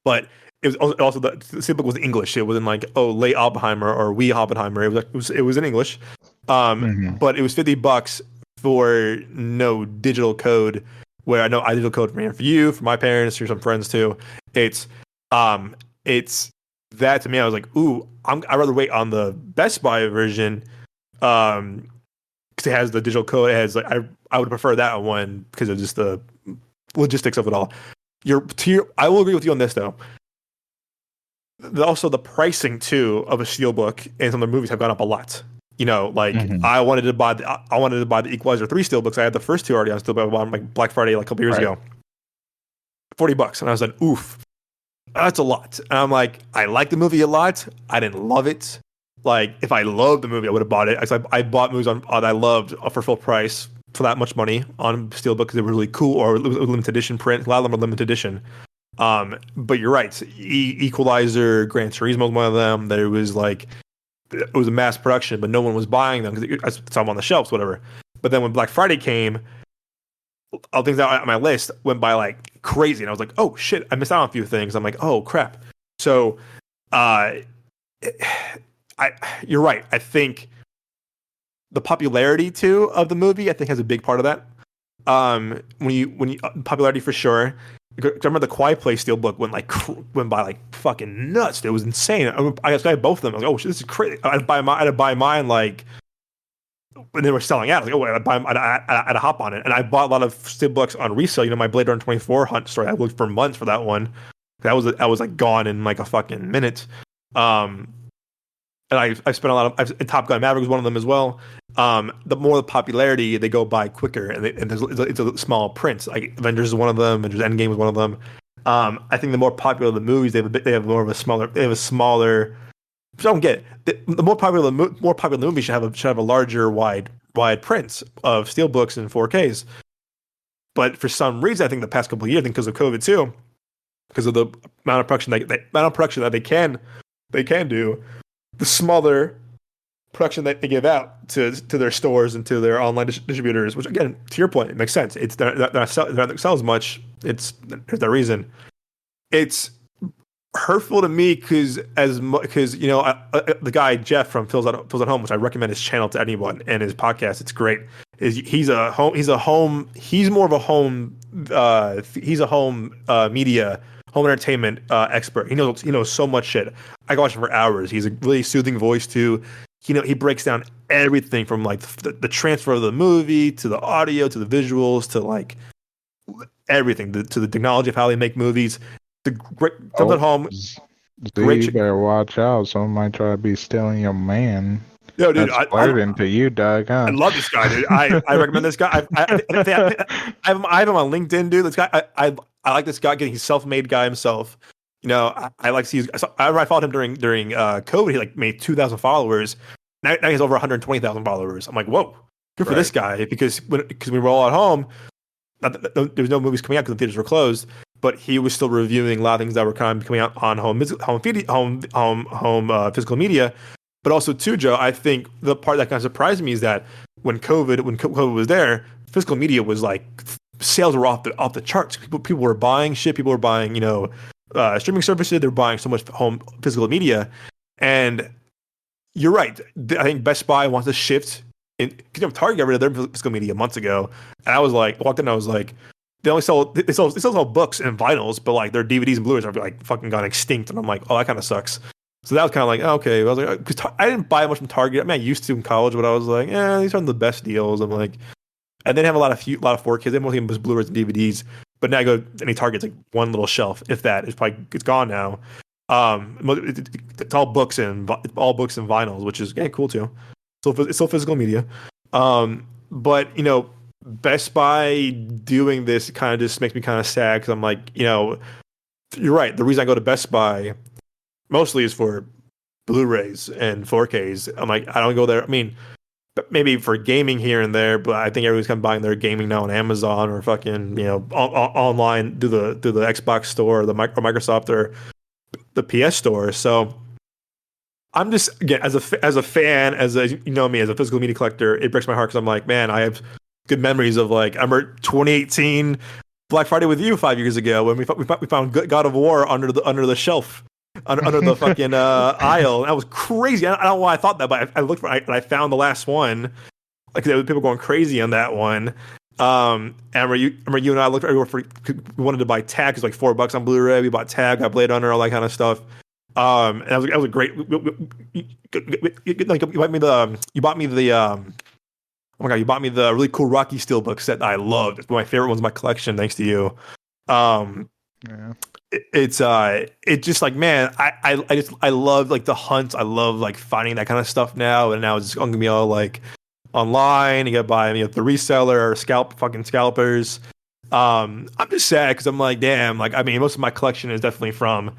but it was also the steelbook was English. It wasn't like, oh, late Oppenheimer or we Oppenheimer. It was in English, but it was $50 for no digital code. Where I know I digital code for you, for my parents, for some friends too. It's that to me. I was like, ooh, I'd rather wait on the Best Buy version, because it has the digital code. It has, like, I would prefer that one because of just the logistics of it all. I will agree with you on this though. Also, the pricing too of a steelbook and some of the movies have gone up a lot. I wanted to buy the Equalizer 3 steelbooks. I had the first two already on steelbook on like Black Friday like a couple years ago. $40. And I was like, oof, that's a lot. And I'm like, I like the movie a lot. I didn't love it. Like, if I loved the movie, I would have bought it. I bought movies on I loved for full price for that much money on Steelbook because they were really cool, or it was a limited edition print. A lot of them are limited edition. But you're right. Equalizer, Gran Turismo was one of them. There was like, it was a mass production, but no one was buying them because it's on the shelves, whatever. But then when Black Friday came, all things that on my list went by like crazy, and I was like, "Oh shit, I missed out on a few things." I'm like, "Oh crap." So, you're right. I think the popularity too of the movie, I think, has a big part of that. When you popularity for sure. I remember the Quiet Place Steelbook went by like fucking nuts. It was insane. I had both of them. I was like, "Oh shit, this is crazy." I had to buy mine like when they were selling out. I was like, "Oh, I had to hop on it." And I bought a lot of Steelbooks on resale. You know, my Blade Runner 24 hunt story. I looked for months for that one. I was like gone in like a fucking minute. And I spent a lot of Top Gun Maverick was one of them as well. The more the popularity, they go by quicker, and it's a small print. Like Avengers is one of them. Avengers Endgame was one of them. I think the more popular the movies, they have more of a smaller. They have a smaller. I don't get it. The more popular the movie should have a larger wide prints of steelbooks and 4Ks. But for some reason, I think the past couple of years, I think because of COVID too, because of the amount of production that they can do, the smaller production that they give out to their stores and to their online distributors, which again, to your point, it makes sense. It's they're not sell as much. There's the reason. It's hurtful to me because you know the guy Jeff from Phil's at Home, which I recommend his channel to anyone and his podcast. It's great. He's more of a home media, home entertainment expert. He knows so much shit. I can watch him for hours. He's a really soothing voice too. He breaks down everything from like the transfer of the movie to the audio to the visuals to like everything to the technology of how they make movies. The great comes at home. You better watch out. Someone might try to be stealing your man. Yo, dude, that's flirting to you, Doug. Huh? I love this guy, dude. I recommend this guy. I have him on LinkedIn, dude. This guy, I like this guy. He's a self-made guy himself. You know, I like to see. I followed him during COVID. He like made 2,000 followers. Now he has over 120,000 followers. I'm like, whoa, good for this guy because when we were all at home, there was no movies coming out because the theaters were closed. But he was still reviewing a lot of things that were kind of coming out on home physical media. But also too, Joe, I think the part that kind of surprised me is that when COVID was there, physical media was like sales were off the charts. People were buying shit. People were buying streaming services. They're buying so much home physical media. And you're right. I think Best Buy wants to shift. Target got rid of their physical media months ago, and I was like, walked in, and I was like, they still sell books and vinyls, but like their DVDs and Blu-rays are like fucking gone extinct. And I'm like, oh, that kind of sucks. So that was kind of like, oh, okay. I was like, because I didn't buy much from Target. I mean, I used to in college, but I was like, these aren't the best deals. I'm like, and they have a lot of 4Ks. They have mostly just Blu-rays and DVDs. But now I go to any Target, it's like one little shelf, if that. It's gone now. It's all books and vinyls, which is cool too. So it's still physical media. But Best Buy doing this kind of just makes me kind of sad because I'm like, you're right. The reason I go to Best Buy mostly is for Blu-rays and 4Ks. I'm like, I don't go there. I mean, maybe for gaming here and there, but I think everyone's kind of buying their gaming now on Amazon or fucking online through the Xbox store or or Microsoft or the PS store. So I'm just, again, as a fan, as a physical media collector, it breaks my heart because I'm like, man, I have good memories of like, I remember 2018 Black Friday with you 5 years ago when we found God of War under the shelf, under the fucking aisle. That was crazy. I don't know why I thought that, but I looked for it and I found the last one. Like there were people going crazy on that one. And I remember you and I looked everywhere we wanted to buy Tag. It was like $4 on Blu-ray. We bought Tag, got Blade Runner, all that kind of stuff. And that was a great. You bought me the oh my god, you bought me the really cool Rocky Steelbook set that I loved. It's one of my favorite ones in my collection, thanks to you. It's just like, man, I love like the hunts. I love like finding that kind of stuff now, and now it's just gonna be all like online. You gotta buy the reseller or scalpers. I'm just sad because I'm like, damn, like I mean, most of my collection is definitely from.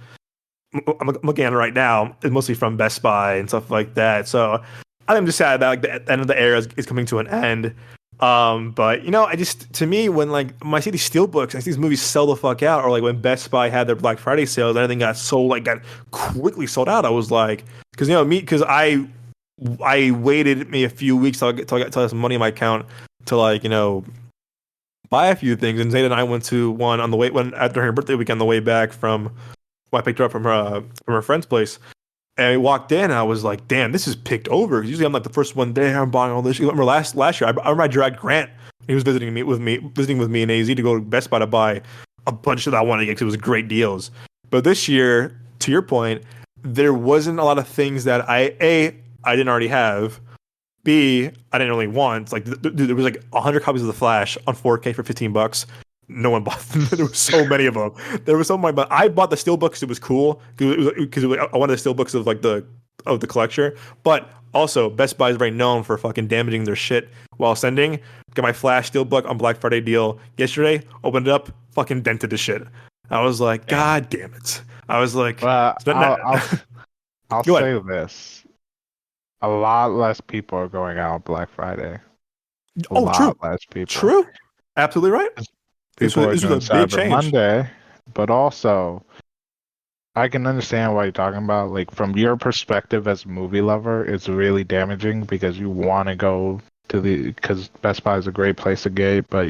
I'm looking at it right now. It's mostly from Best Buy and stuff like that. So I'm just sad that like the end of the era is coming to an end. But you know, I just to me when like when I see these steelbooks, I see these movies sell the fuck out, or like when Best Buy had their Black Friday sales, everything got quickly sold out. I was like, because you know me, because I waited maybe a few weeks till I got some money in my account to like buy a few things. And Zayda and I went to one on the way when after her birthday weekend, on the way back from I picked her up from her friend's place. And I walked in, and I was like, "Damn, this is picked over." 'Cause usually, I'm like the first one there. I'm buying all this. You remember last year? I remember I dragged Grant. He was visiting with me in AZ to go to Best Buy to buy a bunch that I wanted to get because it was great deals. But this year, to your point, there wasn't a lot of things that I didn't already have. B, I didn't really want. Like, dude, there was like 100 copies of The Flash on 4K for $15. No one bought them. There were so many of them. There was so many, but I bought the steelbook because it was cool. Because I wanted the steelbooks of like the collection. But also, Best Buy is very known for fucking damaging their shit while sending. Got my Flash steelbook on Black Friday deal yesterday. Opened it up, fucking dented the shit. I was like, Damn. God damn it. I was like, Well, I'll Go say ahead. this: a lot less people are going out on Black Friday. A Oh, true, lot less people. true, absolutely right. People are This was doing a big Cyber change. Monday, but also I can understand what you're talking about. Like from your perspective as a movie lover, it's really damaging because you want to go to because Best Buy is a great place to get, but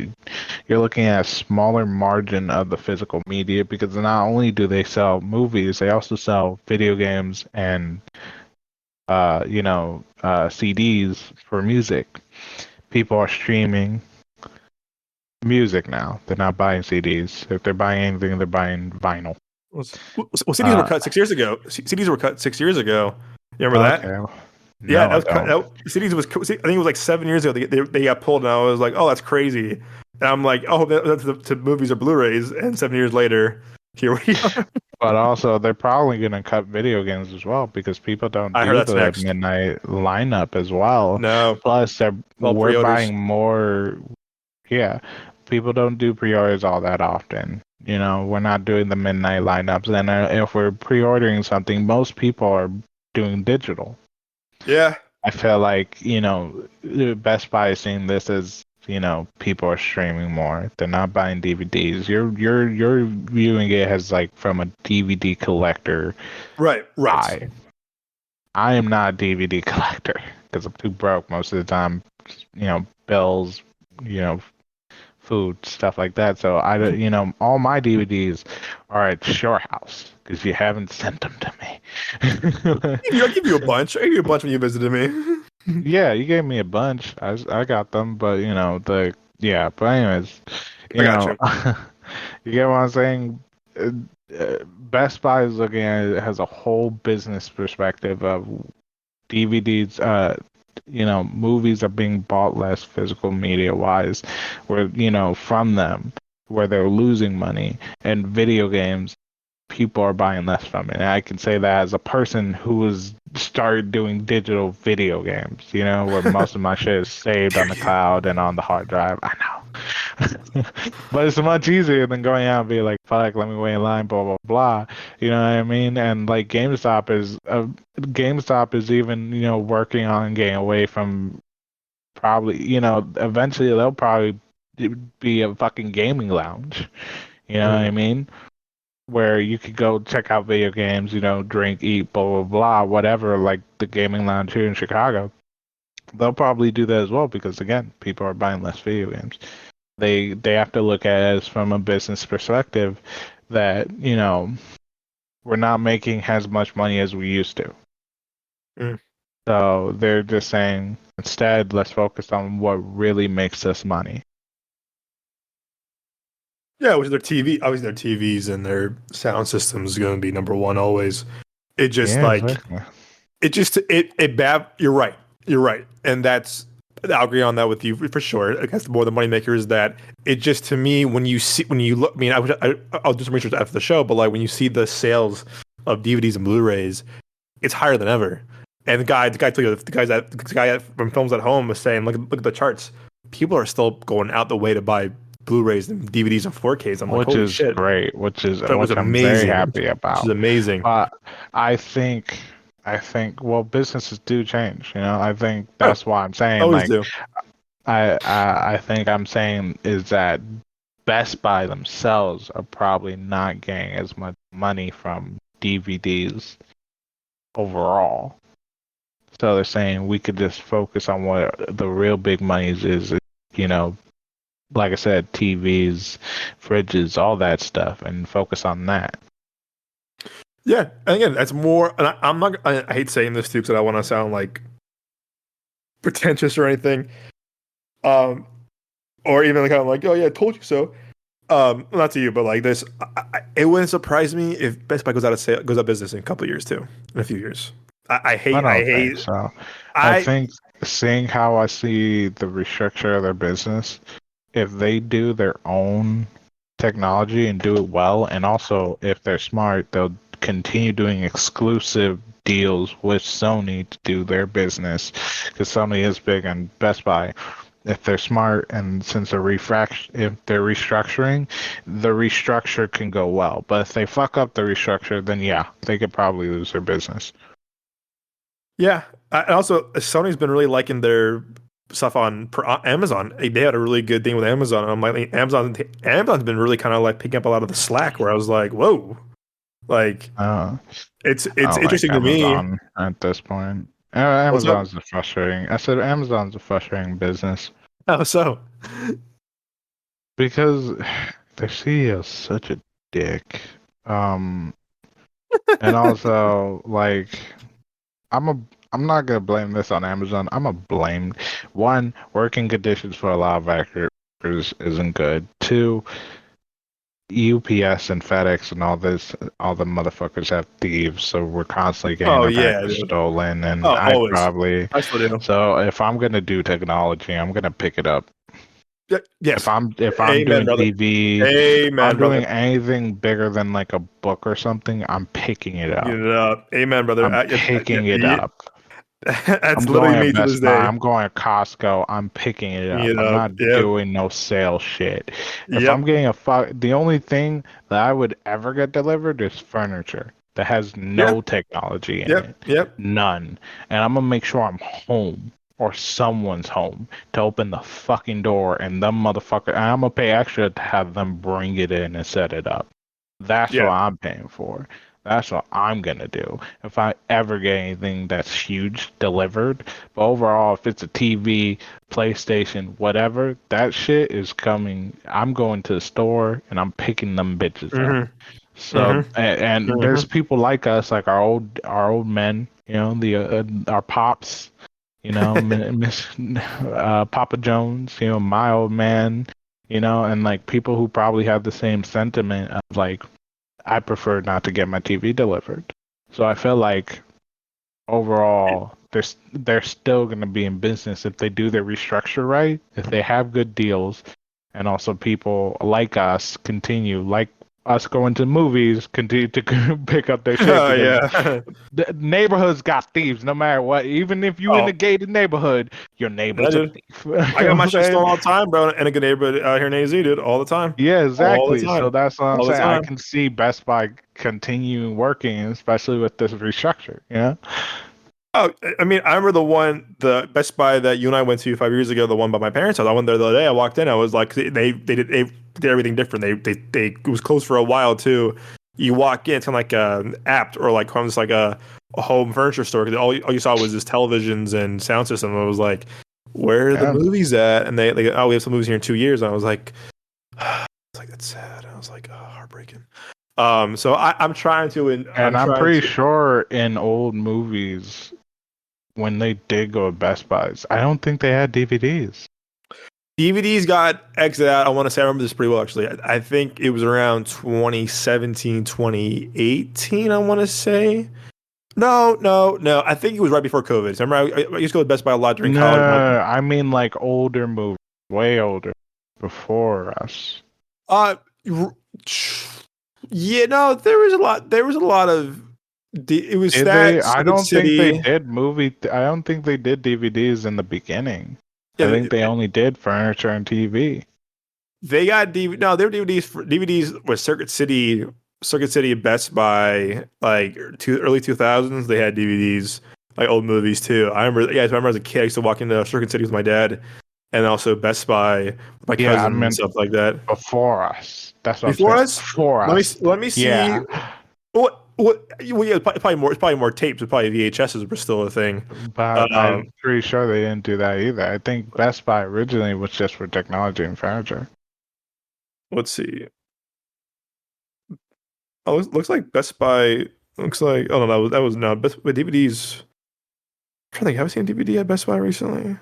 you're looking at a smaller margin of the physical media because not only do they sell movies, they also sell video games and CDs for music. People are streaming music now. They're not buying CDs. If they're buying anything, they're buying vinyl. CDs were cut 6 years ago. CDs were cut 6 years ago. You remember that? Okay. Yeah, No, that I was cut. don't. CDs was. I think it was like 7 years ago. They got pulled, and I was like, "Oh, that's crazy." And I'm like, "Oh, that's to movies or Blu-rays." And 7 years later, here we are. But also, they're probably going to cut video games as well because people don't I heard do that's the next. midnight lineup as well. No, Plus, all we're pre-orders. buying more. Yeah, people don't do pre-orders all that often. We're not doing the midnight lineups. And if we're pre-ordering something, most people are doing digital. Yeah, I feel like, Best Buy is seeing this as, people are streaming more. They're not buying DVDs. You're viewing it as like from a DVD collector right. eye. I am not a DVD collector because I'm too broke most of the time. Bills, you know, food, stuff like that. So all my DVDs are at Shore House because you haven't sent them to me. I'll give you a bunch. I give you a bunch when you visited me. Yeah, you gave me a bunch. I got them, but But anyways, I you got know, you. you get what I'm saying. Best Buy is looking at it as a whole business perspective of DVDs. Movies are being bought less physical media wise, where from them where they're losing money, and video games people are buying less from it. And I can say that as a person who has started doing digital video games, where most of my shit is saved on the Period. cloud and on the hard drive. I know. But it's much easier than going out and be like, fuck, let me wait in line, blah, blah, blah. You know what I mean? And like GameStop is even, working on getting away from probably, eventually they'll probably be a fucking gaming lounge. You know what I Mm. mean? Where you could go check out video games, drink, eat, blah, blah, blah, whatever, like the gaming lounge here in Chicago. They'll probably do that as well because, again, people are buying less video games. They have to look at it as from a business perspective that, we're not making as much money as we used to. Mm. So they're just saying, instead, let's focus on what really makes us money. Yeah, which their TV, obviously their TVs and their sound systems is going to be number one always. It just Yeah, like exactly. it bad. You're right, and I'll agree on that with you for sure. I guess the more the moneymaker is that it just to me when you look. I mean, I'll do some research after the show, but like when you see the sales of DVDs and Blu-rays, it's higher than ever. And the guy from Films at Home was saying, look at the charts. People are still going out the way to buy Blu-rays and DVDs and 4Ks. I'm like, which holy is shit, great, which that was I'm very amazing. happy This is about. amazing. But I think well, businesses do change. I think Oh, that's why I'm saying always like do. I think I'm saying is that Best Buy themselves are probably not getting as much money from DVDs overall. So they're saying we could just focus on what the real big monies is, you know, like I said, TVs, fridges, all that stuff, and focus on that. Yeah, and again, that's more. And I'm not. I hate saying this too because I don't want to sound like pretentious or anything. Um, or even like I'm like, oh yeah, I told you so. Not to you, but like this, it wouldn't surprise me if Best Buy goes out of business in a couple of years too, in a few years. I I don't think hate, so. I I. think seeing how I see the restructure of their business, if they do their own technology and do it well, and also if they're smart, they'll continue doing exclusive deals with Sony to do their business because Sony is big on Best Buy. If they're smart and since if they're restructuring, the restructure can go well. But if they fuck up the restructure, then yeah, they could probably lose their business. Yeah, and also Sony's been really liking their stuff on Amazon. They had a really good thing with Amazon. And I'm like, Amazon's been really kind of like picking up a lot of the slack. Where I was like, whoa, like Uh, I it's don't like interesting to me. Amazon at this point. What's up? Amazon's a frustrating. I said Amazon's a frustrating business How so? because their CEO is such a dick. Um, and also like I'm a I'm not gonna blame this on Amazon. I'm a blame one, working conditions for a lot of workers isn't good. Two, UPS and FedEx and all the motherfuckers have thieves, so we're constantly getting Oh our yeah, packages dude. stolen. And Oh, I always. probably I still do. so if I'm gonna do technology, I'm gonna pick it up. Yes. If I'm Amen, doing brother. TV, if I'm Amen, brother. doing anything bigger than like a book or something, I'm picking it Get up. it up. Amen, brother. I'm picking it up. That's I'm literally going to me to Best this Buy. day. I'm going to Costco. I'm picking it Get up. it I'm up. not Yep. doing no sale shit. If I'm Yep. getting the only thing that I would ever get delivered is furniture that has Yep. no technology in Yep. it. Yep. None. And I'm gonna make sure I'm home or someone's home to open the fucking door and them motherfucker. And I'm gonna pay extra to have them bring it in and set it up. That's what Yeah. I'm paying for. That's what I'm gonna do. If I ever get anything that's huge delivered, but overall, if it's a TV, PlayStation, whatever, that shit is coming. I'm going to the store and I'm picking them bitches up. Mm-hmm. So, Mm-hmm. and there's Mm-hmm. people like us, like our old men, the our pops, Miss Papa Jones, my old man, and like people who probably have the same sentiment of like I prefer not to get my TV delivered. So I feel like overall, they're still going to be in business if they do their restructure right, if they have good deals, and also people like us continue, like us going to movies, continue to pick up their shit Oh because yeah. the neighborhood's got thieves no matter what. Even if you in a Oh, gated neighborhood, your yeah, neighbor's a dude. thief. You I know got what my I'm shit saying? stolen all the time, bro, in a good neighborhood out here in AZ, dude, all the time. Yeah, All the exactly. So time. that's what I'm All the saying. I time. can see Best Buy continuing working, especially with this restructure. Oh, I mean, I remember the Best Buy that you and I went to 5 years ago, the one by my parents' house. I went there the other day. I walked in. I was like, they did everything different. They it was closed for a while too. You walk in, it's kind of like an apt or like almost like a home furniture store because all you saw was just televisions and sound system. I was like, where are the Yeah. movies at? And they go, oh, we have some movies here in 2 years. And I was like, that's sad. I was like, oh, heartbreaking. So I'm trying to, and I'm And I'm trying pretty to. sure in old movies, when they did go to Best Buys, I don't think they had DVDs. DVDs got exited out. I want to say I remember this pretty well actually. I think it was around 2017, 2018. I want to say. No, no, no. I think it was right before COVID. So I remember I used to go to Best Buy a lot during college. No, I mean like older movies, way older, before us. Uh, r- yeah, no, there was a lot. There was a lot of. It was Did that they? I Second don't think they City. did I don't think they did DVDs in the beginning. Yeah, I think they only did furniture and TV. They got DVD. No, they were DVDs with Circuit City, Best Buy, like early 2000s. They had DVDs, like old movies too. I remember. Yeah, I remember as a kid, I used to walk into Circuit City with my dad, and also Best Buy with my Yeah, I cousin and meant stuff like that. before us. That's what I'm Before saying. us, Before us. let me see. Yeah. What? Well, yeah, it's probably more tapes. It's probably VHSs were still a thing. But Um, I'm pretty sure they didn't do that either. I think Best Buy originally was just for technology and furniture. let's see. Oh, it looks like Best Buy. Looks like oh no, that was not Best Buy DVDs. I'm trying to think. Have I seen DVD at Best Buy recently?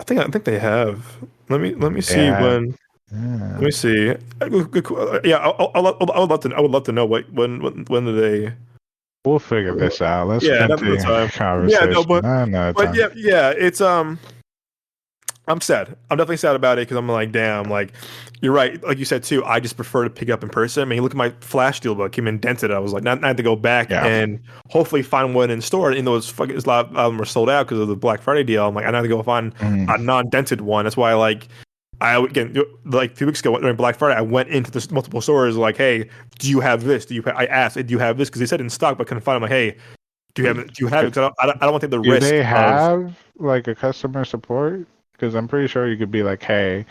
I think they have. Let me see Yeah. when. Let Yeah. me see. Yeah, I would love to know when did they? We'll figure this out. Let's Yeah, another continue the time. Yeah, no, conversation. Another but time. yeah, it's I'm sad. I'm definitely sad about it because I'm like, damn, like you're right. Like you said too, I just prefer to pick it up in person. I mean, look at my Flash Steelbook, came indented. I was like, not I had to go back Yeah. and hopefully find one in store. Even though it's a lot of them were sold out because of the Black Friday deal. I'm like, I had to go find a non-dented one. That's why again like 2 weeks ago during Black Friday, I went into the multiple stores like, hey, do you have this? I asked, do you have this? Because they said in stock, but couldn't find. I'm like, hey, do you have it? Do you have it? 'Cause I don't want to take the Do risk they of. have like a customer support? Because I'm pretty sure you could be like, hey,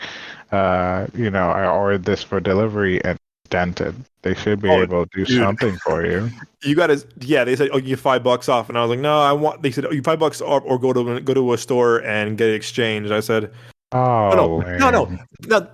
I ordered this for delivery and it's dented. They should be Oh, able to do dude. something for you. You got to, yeah. They said, "Oh, you get $5 off," and I was like, "No, I want." They said, "Oh, you $5 off, or go to a store and get it exchanged." I said, "Oh Oh, lame.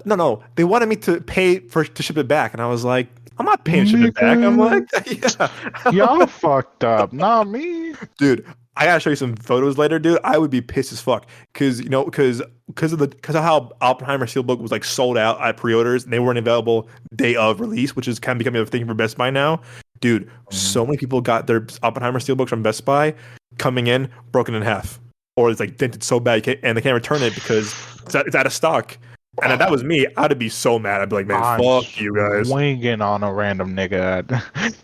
no." They wanted me to pay to ship it back, and I was like, "I'm not paying to ship it back." I'm Nigga, like, "Yeah, y'all fucked up, not me. dude." I gotta show you some photos later, dude. I would be pissed as fuck because because of how Oppenheimer Steelbook was like sold out at pre-orders and they weren't available day of release, which is kind of becoming a thing for Best Buy now. Dude, so many people got their Oppenheimer Steelbooks from Best Buy coming in broken in half, or it's like dented so bad and they can't return it because it's out of stock. And if that was me, I'd be so mad. I'd be like, man, I'm fuck you guys, swinging on a random nigga.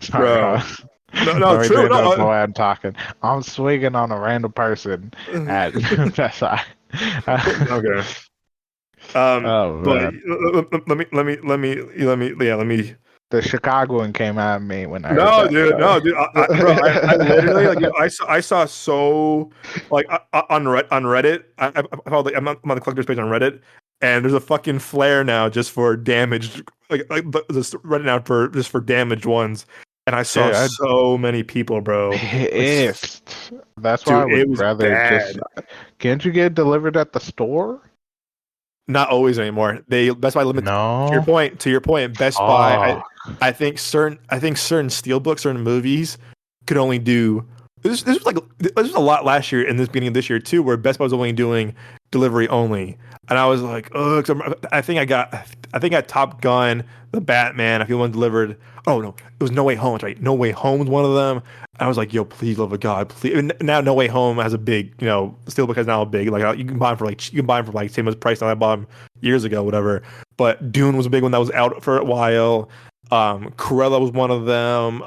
Sorry, bro. No, sorry to true. interrupt the No, way I'm talking. I'm swinging on a random person at Best Buy. okay. Oh But man, let me. the Chicagoan came at me when I heard No, that. dude, no, dude. Bro, I literally like I saw so like on Reddit. I found, like I'm on the collector's page on Reddit, and there's a fucking flare now just for damaged just Reddit now for just for damaged ones, and I saw Dude, so many people, bro. Like, pissed. That's why I dude, it would was rather just. bad. Can't you get it delivered at the store? Not always anymore. They Best Buy limits No. to your point. Best Buy, Oh, I think certain steelbooks, certain movies could only do. This was a lot last year and this beginning of this year too, where Best Buy was only doing delivery only, and I was like, oh, I think I got Top Gun, the Batman. I feel one delivered. Oh no, it was No Way Home. That's right, No Way Home was one of them. I was like, yo, please, love of God, please. And now No Way Home has a big, Steelbook has now a big, like you can buy them for like same as price that I bought them years ago, whatever. But Dune was a big one that was out for a while. Cruella was one of them.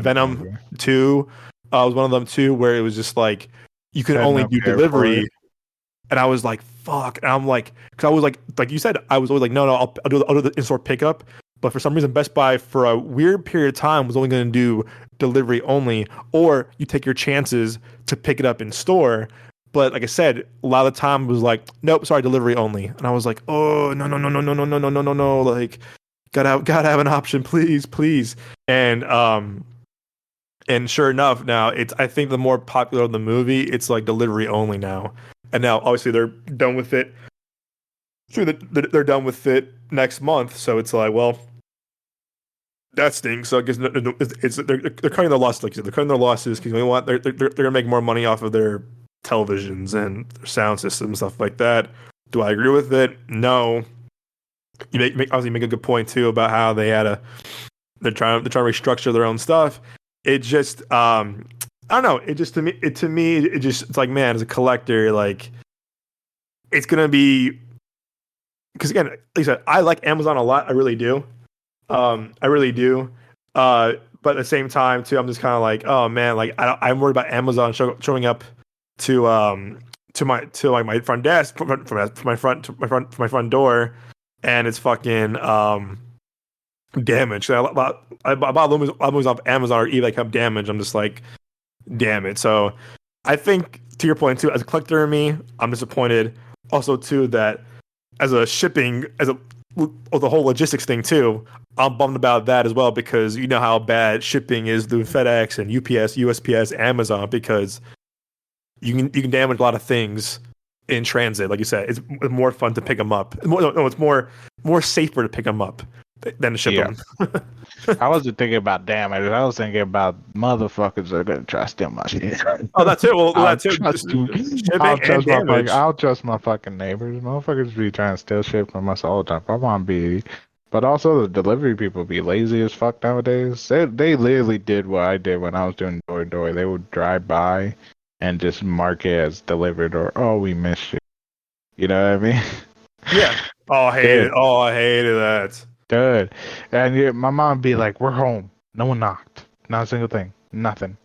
Venom 2 was one of them too, where it was just like you could had only no do care for it. delivery, and I was like, fuck. And I'm like, because I was like you said, I was always like, no, I'll do the in-store pickup. But for some reason, Best Buy for a weird period of time was only going to do delivery only, or you take your chances to pick it up in store. But like I said, a lot of the time it was like, nope, sorry, delivery only. And I was like, oh no, like gotta have an option, please, please. And sure enough, now it's I think the more popular the movie, it's like delivery only now. And now obviously they're done with it. They're done with it next month, so it's like, well, that stinks. So I guess they're cutting their losses. Like you said, they're cutting their losses because you know what? They're gonna make more money off of their televisions and their sound systems, stuff like that. Do I agree with it? No. You obviously make a good point too about how they're trying to restructure their own stuff. It just I don't know. It just to me it's like, man, as a collector, like it's gonna be because again, like I said, I like Amazon a lot. I really do. I really do. But at the same time, too, I'm just kind of like, oh man, like I'm worried about Amazon showing up to my front desk from my front door, and it's fucking damaged. I bought movies off Amazon or eBay, come damaged. I'm just like, damn it. So I think to your point too, as a collector of me, I'm disappointed. Also too that as a shipping the whole logistics thing too, I'm bummed about that as well because you know how bad shipping is through FedEx and UPS, USPS, Amazon because you can damage a lot of things in transit. Like you said, it's more fun to pick them up. It's more safer to pick them up than to ship them. I wasn't thinking about damage. I was thinking about motherfuckers are gonna try to steal my shit. Oh, that's it. Well, I'll that's it. I'll trust my fucking neighbors. Motherfuckers be trying to steal shit from us all the time. My mom be, but also the delivery people be lazy as fuck nowadays. They literally did what I did when I was doing door to door. They would drive by and just mark it as delivered or we missed you. You know what I mean? Yeah. Oh, I hated it. Oh, I hated that. Dude. And my mom would be like, "We're home. No one knocked. Not a single thing. Nothing.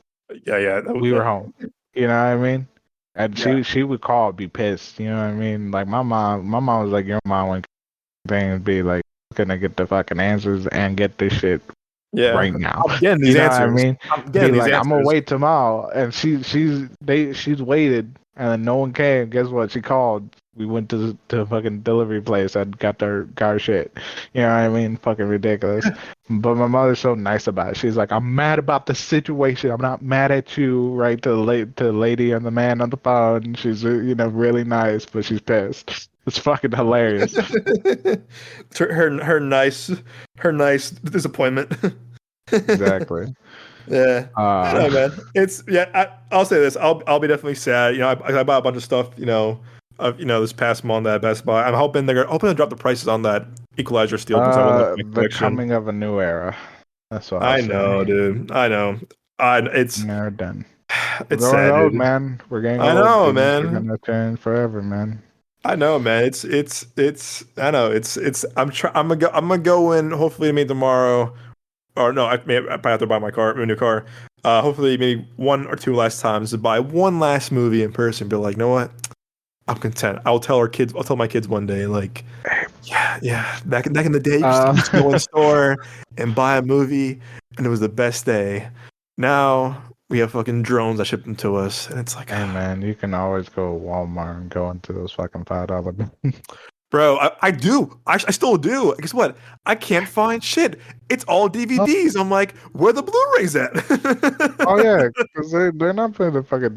Yeah. We were home." You know what I mean? And she would call, be pissed. You know what I mean? Like my mom was like your mom when things be like, "Gonna get the fucking answers and get this shit right now." I'm getting these answers. What I mean? I'm getting these answers. I'm gonna wait tomorrow, and she's waited, and then no one came. Guess what? She called. We went to the fucking delivery place and got our shit. You know what I mean? Fucking ridiculous. But my mother's so nice about it. She's like, "I'm mad about the situation. I'm not mad at you." Right to the lady and the man on the phone. She's really nice, but she's pissed. It's fucking hilarious. her nice disappointment. Exactly. Yeah. I know, man. I'll say this. I'll be definitely sad. I bought a bunch of stuff. This past month at Best Buy. I'm hoping they're to drop the prices on that Equalizer steel because I want the coming of a new era. That's what I know, dude. I know. It's never done. It's we're sad, old, dude. man. We're getting old. I know, man. We're gonna turn forever, man. I know, man. It's. I know. I'm gonna go in. Hopefully, maybe tomorrow. Or no, I probably have to buy my new car. Hopefully, maybe one or two last times to buy one last movie in person. Be like, you know what? I'm content. I'll tell my kids one day, like, yeah. Back in the day, you used to go in the store and buy a movie, and it was the best day. Now we have fucking drones that ship them to us, and it's like, hey man, you can always go to Walmart and go into those fucking $5. Bro, I do. I still do. Guess what? I can't find shit. It's all DVDs. I'm like, where the Blu-rays at? Oh yeah, because they're not putting the fucking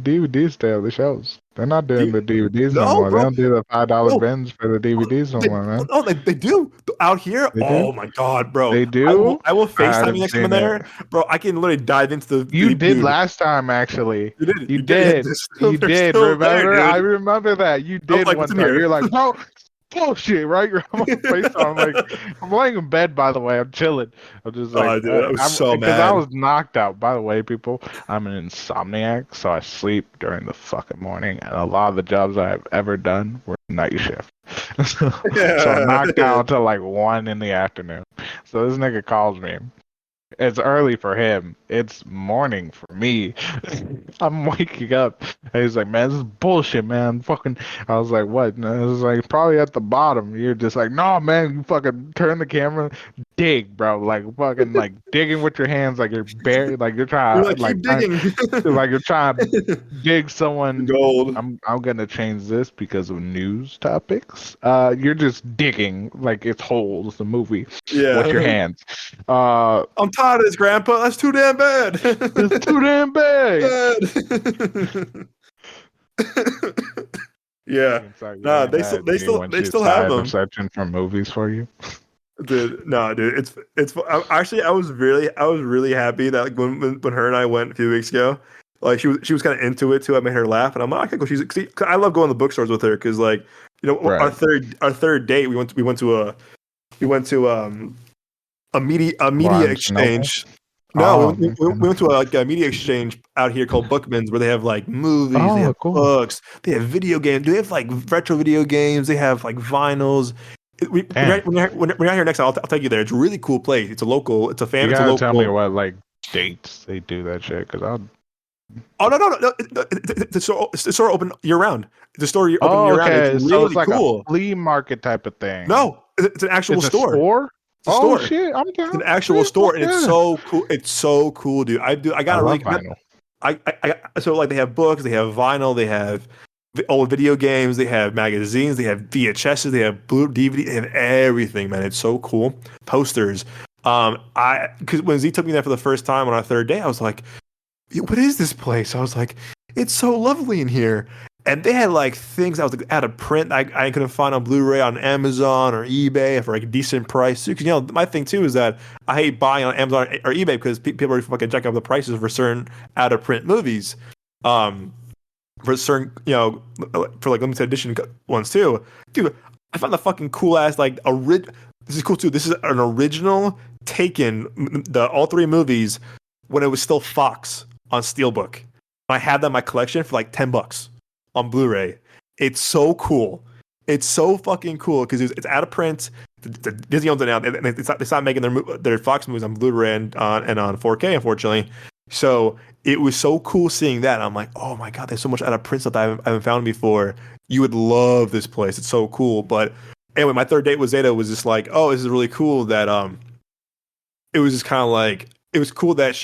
DVDs there, the shows. They're not doing the DVDs no more. Bro. They don't do the $5 bins for the DVDs no more, man. No, they do. Out here? Oh my god, bro. They do? I will FaceTime you next time there. Bro, I can literally dive into the You did last time, actually. You did. You did. You did. Remember? I remember that. You did one time. You're like, bro, bullshit, right? You're on my FaceTime. I'm laying in bed, by the way. I'm chilling. I'm just like, dude, I was so mad. Because I was knocked out. By the way, people, I'm an insomniac, so I sleep during the fucking morning. And a lot of the jobs I've ever done were night shift. So I'm knocked out until like 1 in the afternoon. So this nigga calls me. It's early for him. It's morning for me. I'm waking up. And he's like, man, this is bullshit, man. Fucking. I was like, what? And I was like, probably at the bottom. You're just like, no, man. You fucking turn the camera, dig, bro. Like fucking, like digging with your hands, like you're buried, like you're trying, keep digging, like you're trying to dig someone. Gold. I'm gonna change this because of news topics. You're just digging like it's holes. The movie. Yeah. With your hands. I'm tired of this, Grandpa. That's too damn bad. It's too damn bad. Yeah. Nah, they still have them. Searching for movies for you. Dude, it's actually I was really happy that like when her and I went a few weeks ago, like she was kind of into it too. I made her laugh, and I'm like, okay, cool. I love going to bookstores with her because like right. our third date we went to a media exchange. No, we went to a media exchange out here called Bookman's where they have like movies, they have books, they have video games. Do they have like retro video games? They have like vinyls. When you're out here next, I'll take you there. It's a really cool place. It's a local. It's a fan. You gotta tell me what like dates they do that shit because Oh no! The store open year round. The store open Oh, year round. It's okay. So it's really like a cool. flea market type of thing. No, it's an actual It's a store. store? It's a Oh store. shit, I'm It's an down. actual Shit, store, fuck and it's yeah. so cool. It's so cool, dude. I I got a really love vinyl. so like they have books, they have vinyl, they have old video games, they have magazines, they have VHSs, they have blue DVD, they have everything, man. It's so cool. Posters. I because when Z took me there for the first time on our third day, I was like, what is this place? I was like, it's so lovely in here. And they had like things I was like out of print I couldn't find on Blu-ray on Amazon or eBay for like a decent price. Because my thing too is that I hate buying on Amazon or eBay because people are fucking jacking up the prices for certain out of print movies. Um, for certain for like limited edition ones too. Dude, I found the fucking cool ass this is cool too. This is an original taken the all three movies when it was still Fox on Steelbook. I had that in my collection for like $10 on Blu-ray. It's so cool. It's so fucking cool because it's out of print. Disney owns it now. They stopped making their Fox movies on Blu-ray and on 4K, unfortunately. So it was so cool seeing that. I'm like, oh my god, there's so much out of print stuff that I haven't found before. You would love this place. It's so cool. But anyway, my third date with Zeta was just like, oh, this is really cool that it was just kind of like it was cool that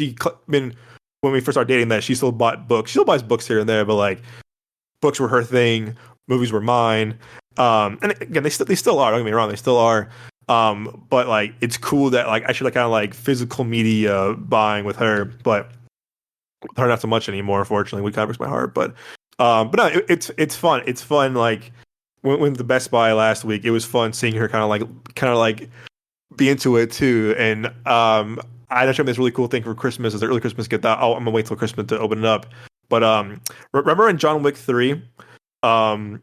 when we first started dating that she still bought books. She still buys books here and there, but like books were her thing, movies were mine. And again, they still are. Don't get me wrong, they still are. But like it's cool that like I should like kind of like physical media buying with her, but with her not so much anymore. Unfortunately, we kind of breaks my heart. But no, it's fun. It's fun. Like when the Best Buy last week, it was fun seeing her kind of like be into it too. And I know this really cool thing for Christmas as an early Christmas gift. I'm gonna wait till Christmas to open it up. But remember in John Wick 3, at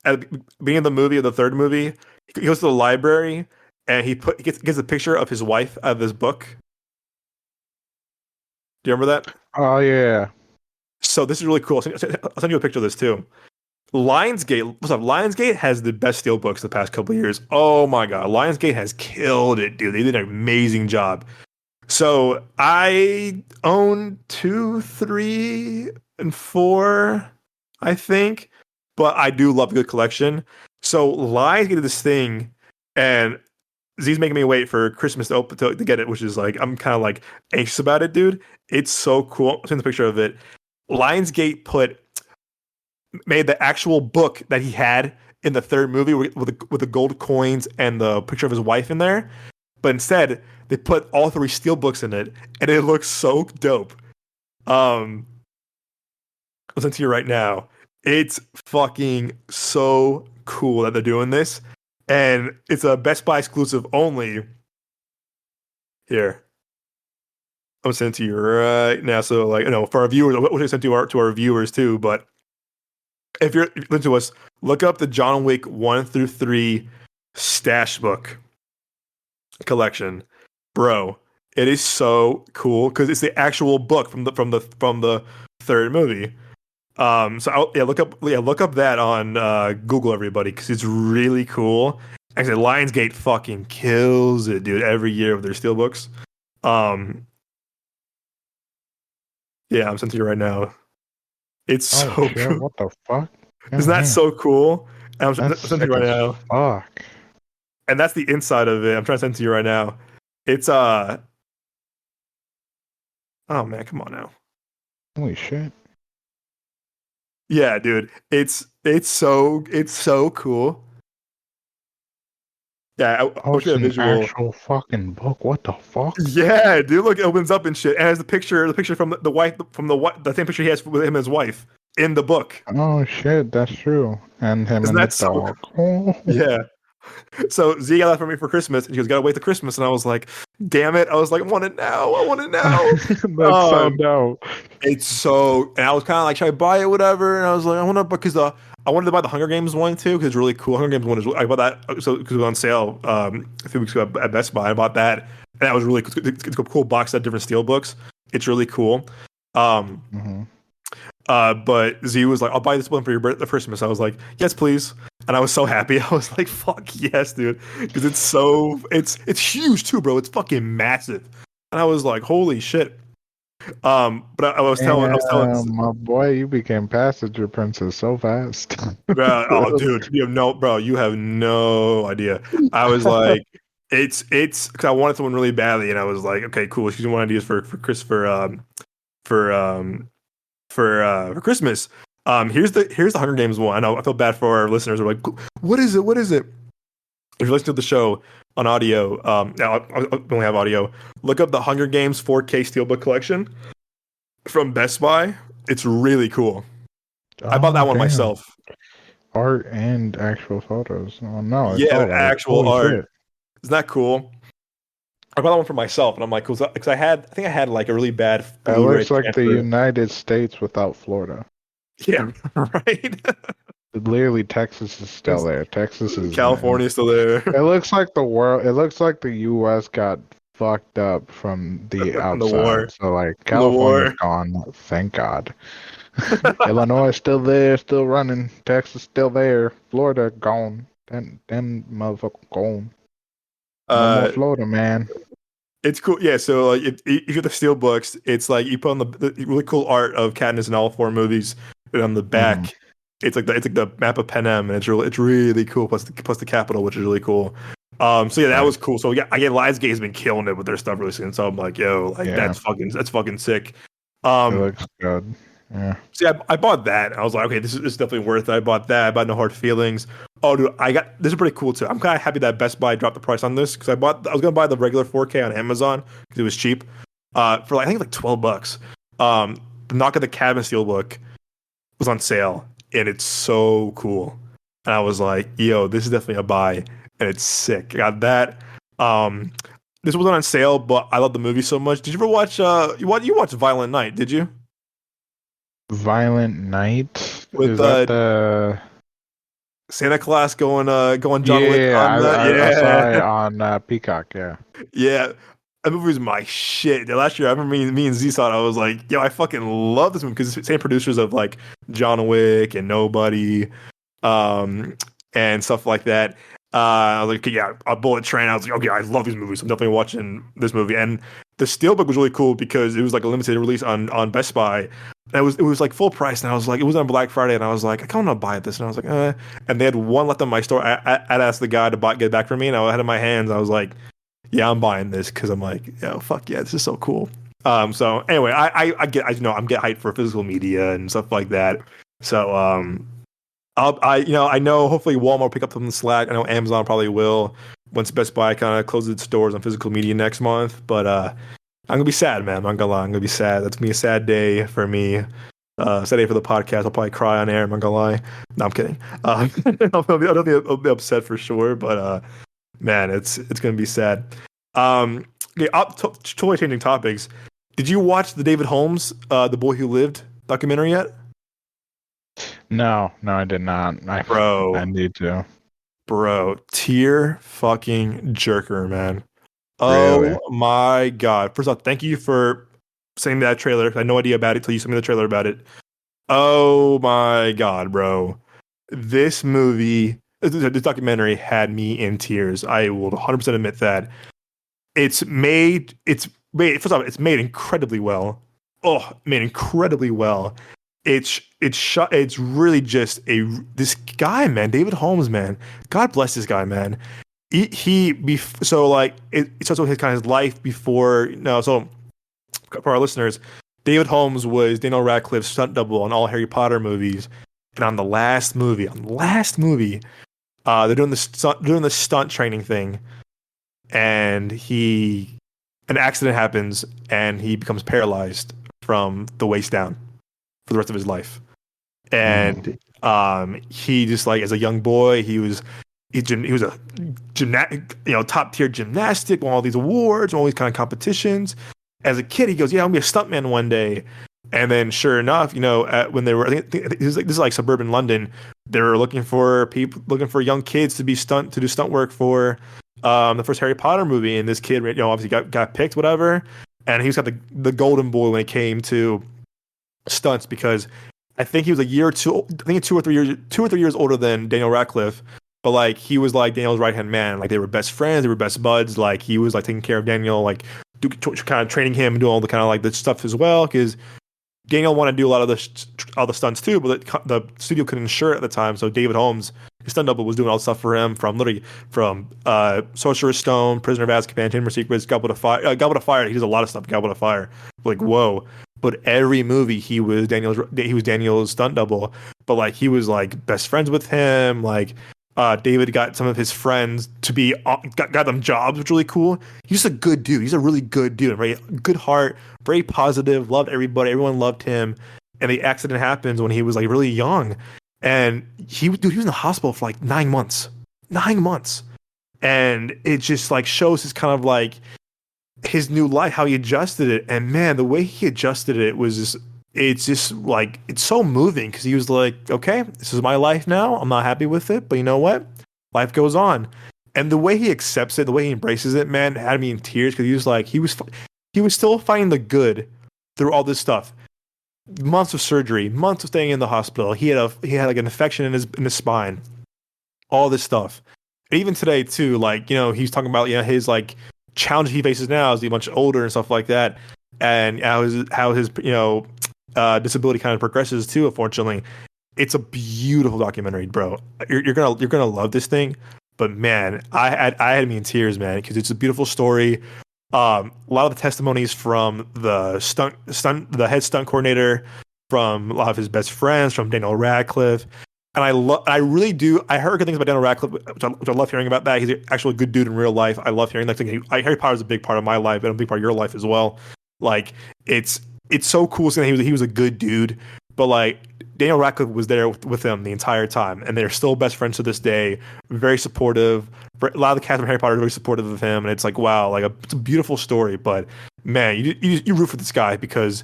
the beginning of the movie, of the third movie, he goes to the library and he gets a picture of his wife out of his book. Do you remember that? Oh yeah. So this is really cool. I'll send you a picture of this too. Lionsgate, what's up? Lionsgate has the best steelbooks the past couple of years. Oh my god, Lionsgate has killed it, dude. They did an amazing job. So I own 2, 3, and 4, I think, but I do love a good collection. So Lionsgate did this thing, and Z's making me wait for Christmas to get it, which is like I'm kind of like anxious about it, dude. It's so cool. I'll send the picture of it. Lionsgate made the actual book that he had in the third movie with the gold coins and the picture of his wife in there, but instead they put all 3 steel books in it, and it looks so dope. I'll send to you right now. It's fucking so cool that they're doing this, and it's a Best Buy exclusive only. Here, I'm sending to you right now. So, like, for our viewers, we'll send to our viewers too. But if you're listening to us, look up the John Wick 1 through 3 stash book collection, bro. It is so cool because it's the actual book from the third movie. Look up that on Google, everybody, because it's really cool. Actually, Lionsgate fucking kills it, dude. Every year with their steelbooks. Yeah, I'm sending you right now. It's so Oh shit, cool. what the fuck? Isn't that so cool? I'm That's sending sick you right as now. fuck. And that's the inside of it. I'm trying to send it to you right now. It's oh man, come on now. Holy shit. Yeah, dude. It's so cool. Yeah, I Oh, wish we it's had a an visual. actual fucking book. What the fuck? Yeah, dude. Look, it opens up and shit. And it has the picture from the wife, the same picture he has with him and his wife in the book. Oh shit, that's true. And him Isn't and the that so? dog. Oh. Yeah. So Z got that for me for Christmas, and she goes, "Gotta wait till Christmas." And I was like, "Damn it!" I was like, "I want it now! I want it now!" That's so dope. It's so, and I was kind of like, "Should I buy it?" Whatever. And I was like, "I want to," because I wanted to buy the Hunger Games one too because it's really cool. Hunger Games one is I bought that so because it was on sale a few weeks ago at Best Buy. I bought that, and that was really it's a cool box set, different steel books. It's really cool. Mm-hmm. But Z was like, "I'll buy this one for your birthday, Christmas." I was like, "Yes, please." And I was so happy. I was like, "Fuck yes, dude!" Because it's huge too, bro. It's fucking massive. And I was like, "Holy shit!" But I was telling, My boy, you became passenger princess so fast. bro, oh, dude, you have no idea. I was like, it's because I wanted someone really badly, and I was like, okay, cool. She's one ideas for for Christmas. Here's the Hunger Games one. I know I feel bad for our listeners. Are like, what is it? What is it? If you're listening to the show on audio, I only have audio. Look up the Hunger Games 4K Steelbook collection from Best Buy. It's really cool. I bought Oh, that one damn. myself. Art and actual photos. Oh, no, it's Yeah, all art. actual Holy art. shit. Isn't that cool? I bought that one for myself, and I'm like, because I think I had like a really bad It Blu-ray looks like the transfer. United States without Florida. Yeah, right. Literally, Texas is still there. Texas is. California's still there It looks like the world. It looks like the U.S. got fucked up from the from the outside. war. So like From the California's war. gone. Thank God. Illinois is still there, still running. Texas still there. Florida gone. Then motherfucker gone. No more uh, Florida, man. It's cool. Yeah, so like if you get the steel books, it's like you put on the really cool art of Katniss in all four movies, and on the Mm-hmm. back, it's like the map of Panem, and it's really cool. Plus the capital, which is really cool. So yeah, that Right. was cool. So yeah, I get Lionsgate has been killing it with their stuff really soon. So I'm like, yo, like Yeah. that's fucking sick. It Um, looks good. Yeah. See, I bought that. I was like, okay, this is definitely worth it. I bought that. I bought No Hard Feelings. Oh, dude, this is pretty cool too. I'm kind of happy that Best Buy dropped the price on this because I was gonna buy the regular 4K on Amazon because it was cheap, for like I think like $12. The Knock at the Cabin Steelbook was on sale and it's so cool. And I was like, yo, this is definitely a buy and it's sick. I got that. Um, this wasn't on sale, but I love the movie so much. Did you ever watch you watched Violent Night? Did you? Violent Night? With Is that the? Santa Claus going John Wick Yeah, on that. I saw it Yeah, on Peacock. Yeah. yeah. That movie was my shit. Last year, I remember me and Z saw it. I was like, yo, I fucking love this movie because it's the same producers of like John Wick and Nobody, um, and stuff like that. I was like, okay, yeah, a Bullet Train. I was like, okay, I love these movies. I'm definitely watching this movie. And the Steelbook was really cool because it was like a limited release on Best Buy. And it was like full price, and I was like, it was on Black Friday, and I was like, I kind of want to buy this, and I was like, and they had one left on my store. I'd asked the guy to get it back for me, and I had it in my hands. I was like, yeah, I'm buying this because I'm like, yo, fuck yeah, this is so cool. So anyway, I'm get hyped for physical media and stuff like that. So I know hopefully Walmart will pick up some of the slack. I know Amazon probably will once Best Buy kind of closes its doors on physical media next month. But I'm gonna be sad, man. I'm not gonna lie. I'm gonna be sad. That's gonna be a sad day for me. Sad day for the podcast. I'll probably cry on air. I'm not gonna lie. No, I'm kidding. I'll be upset for sure. But man, it's gonna be sad. Okay, totally changing topics. Did you watch the David Holmes, The Boy Who Lived documentary yet? No, I did not. I Bro, need to. tear fucking jerker, man. Really? Oh my god. First off, thank you for saying that trailer. I had no idea about it till you sent me the trailer about it. Oh my god, bro. This documentary had me in tears. I will 100% admit that. First off, it's made incredibly well. Oh, made incredibly well. It's shot. It's really just this guy, man, David Holmes, man. God bless this guy, man. So like it starts with his kind of his life before. No, so for our listeners, David Holmes was Daniel Radcliffe's stunt double on all Harry Potter movies, and on the last movie, they're doing the stunt training thing, and an accident happens, and he becomes paralyzed from the waist down for the rest of his life. And he just like as a young boy, he was a top tier gymnastic, won all these awards, all these kind of competitions. As a kid, he goes, "Yeah, I'll be a stuntman one day." And then, sure enough, when they were, I think this is like suburban London, they were looking for young kids to do stunt work for the first Harry Potter movie. And this kid, obviously got picked, whatever. And he was got the golden boy when it came to stunts because I think he was a year or two, I think 2 or 3 years older than Daniel Radcliffe. But like he was like Daniel's right hand man. Like they were best friends, they were best buds. Like he was like taking care of Daniel like kind of training him and doing all the kind of like the stuff as well, because Daniel wanted to do a lot of all the stunts too, but the studio couldn't insure it at the time. So David Holmes, his stunt double, was doing all the stuff for him from Sorcerer's Stone, Prisoner of Azkaban, Chamber of Secrets, Goblet of Fire. Goblet of Fire. He does a lot of stuff. Goblet of Fire. Like whoa. But every movie he was Daniel's stunt double. But like he was like best friends with him. Like David got some of his friends to be got them jobs, which was really cool. He's just a good dude. He's a really good dude, right? Good heart, very positive, loved everybody. Everyone loved him. And the accident happens when he was like really young, and he was in the hospital for like 9 months. 9 months, and it just like shows his kind of like his new life, how he adjusted it. And man, the way he adjusted it was just, it's just like, it's so moving, because he was like, okay, this is my life now. I'm not happy with it, but you know what? Life goes on. And the way he accepts it, the way he embraces it, man, had me in tears, because he was like, he was still finding the good through all this stuff. Months of surgery, months of staying in the hospital. He had like an infection in his spine. All this stuff. And even today too, like, you know, he's talking about, you know, his like challenge he faces now as he's much older and stuff like that, and how his you know disability kind of progresses too. Unfortunately, it's a beautiful documentary, bro. You're gonna love this thing. But man, I had me in tears, man, because it's a beautiful story. A lot of the testimonies from the head stunt coordinator, from a lot of his best friends, from Daniel Radcliffe. And I really do. I heard good things about Daniel Radcliffe, which I love hearing about that. He's actually a good dude in real life. I love hearing that thing. Harry Potter is a big part of my life, and a big part of your life as well. Like it's so cool seeing that he was a good dude. But like Daniel Radcliffe was there with him the entire time, and they're still best friends to this day. Very supportive. A lot of the cast of Harry Potter are very supportive of him, and it's like wow, like it's a beautiful story. But man, you root for this guy, because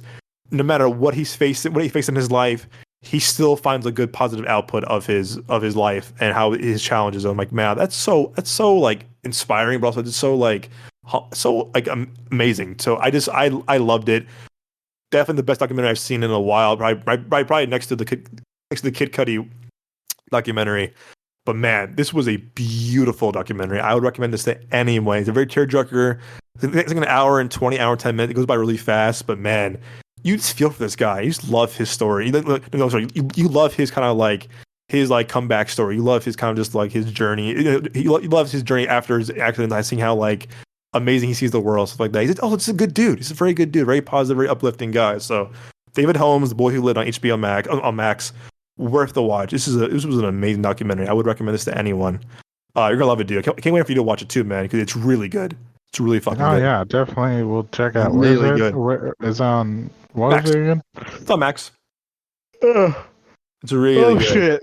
no matter what he faced in his life, he still finds a good positive output of his life and how his challenges are. I'm like, man, that's so like inspiring, but also just so like amazing. So I loved it. Definitely the best documentary I've seen in a while. Probably next to the Kid Cudi documentary. But man, this was a beautiful documentary. I would recommend this to anyone. It's a very tearjerker. It's like an hour and 10 minutes. It goes by really fast, but man, you just feel for this guy. You just love his story. You love his kind of like his like comeback story. You love his kind of just like his journey. He loves his journey after his accident. I seeing how like amazing he sees the world, stuff like that. He's just a good dude. He's a very good dude, very positive, very uplifting guy. So David Holmes, The Boy Who Lived on HBO Max, worth the watch. This was an amazing documentary. I would recommend this to anyone. You're gonna love it, dude. I can't wait for you to watch it too, man, because it's really good. It's really fucking good. Oh yeah, definitely. We'll check out. Really good. Where is on? What Max. is it again? It's on Max. It's really good. Shit!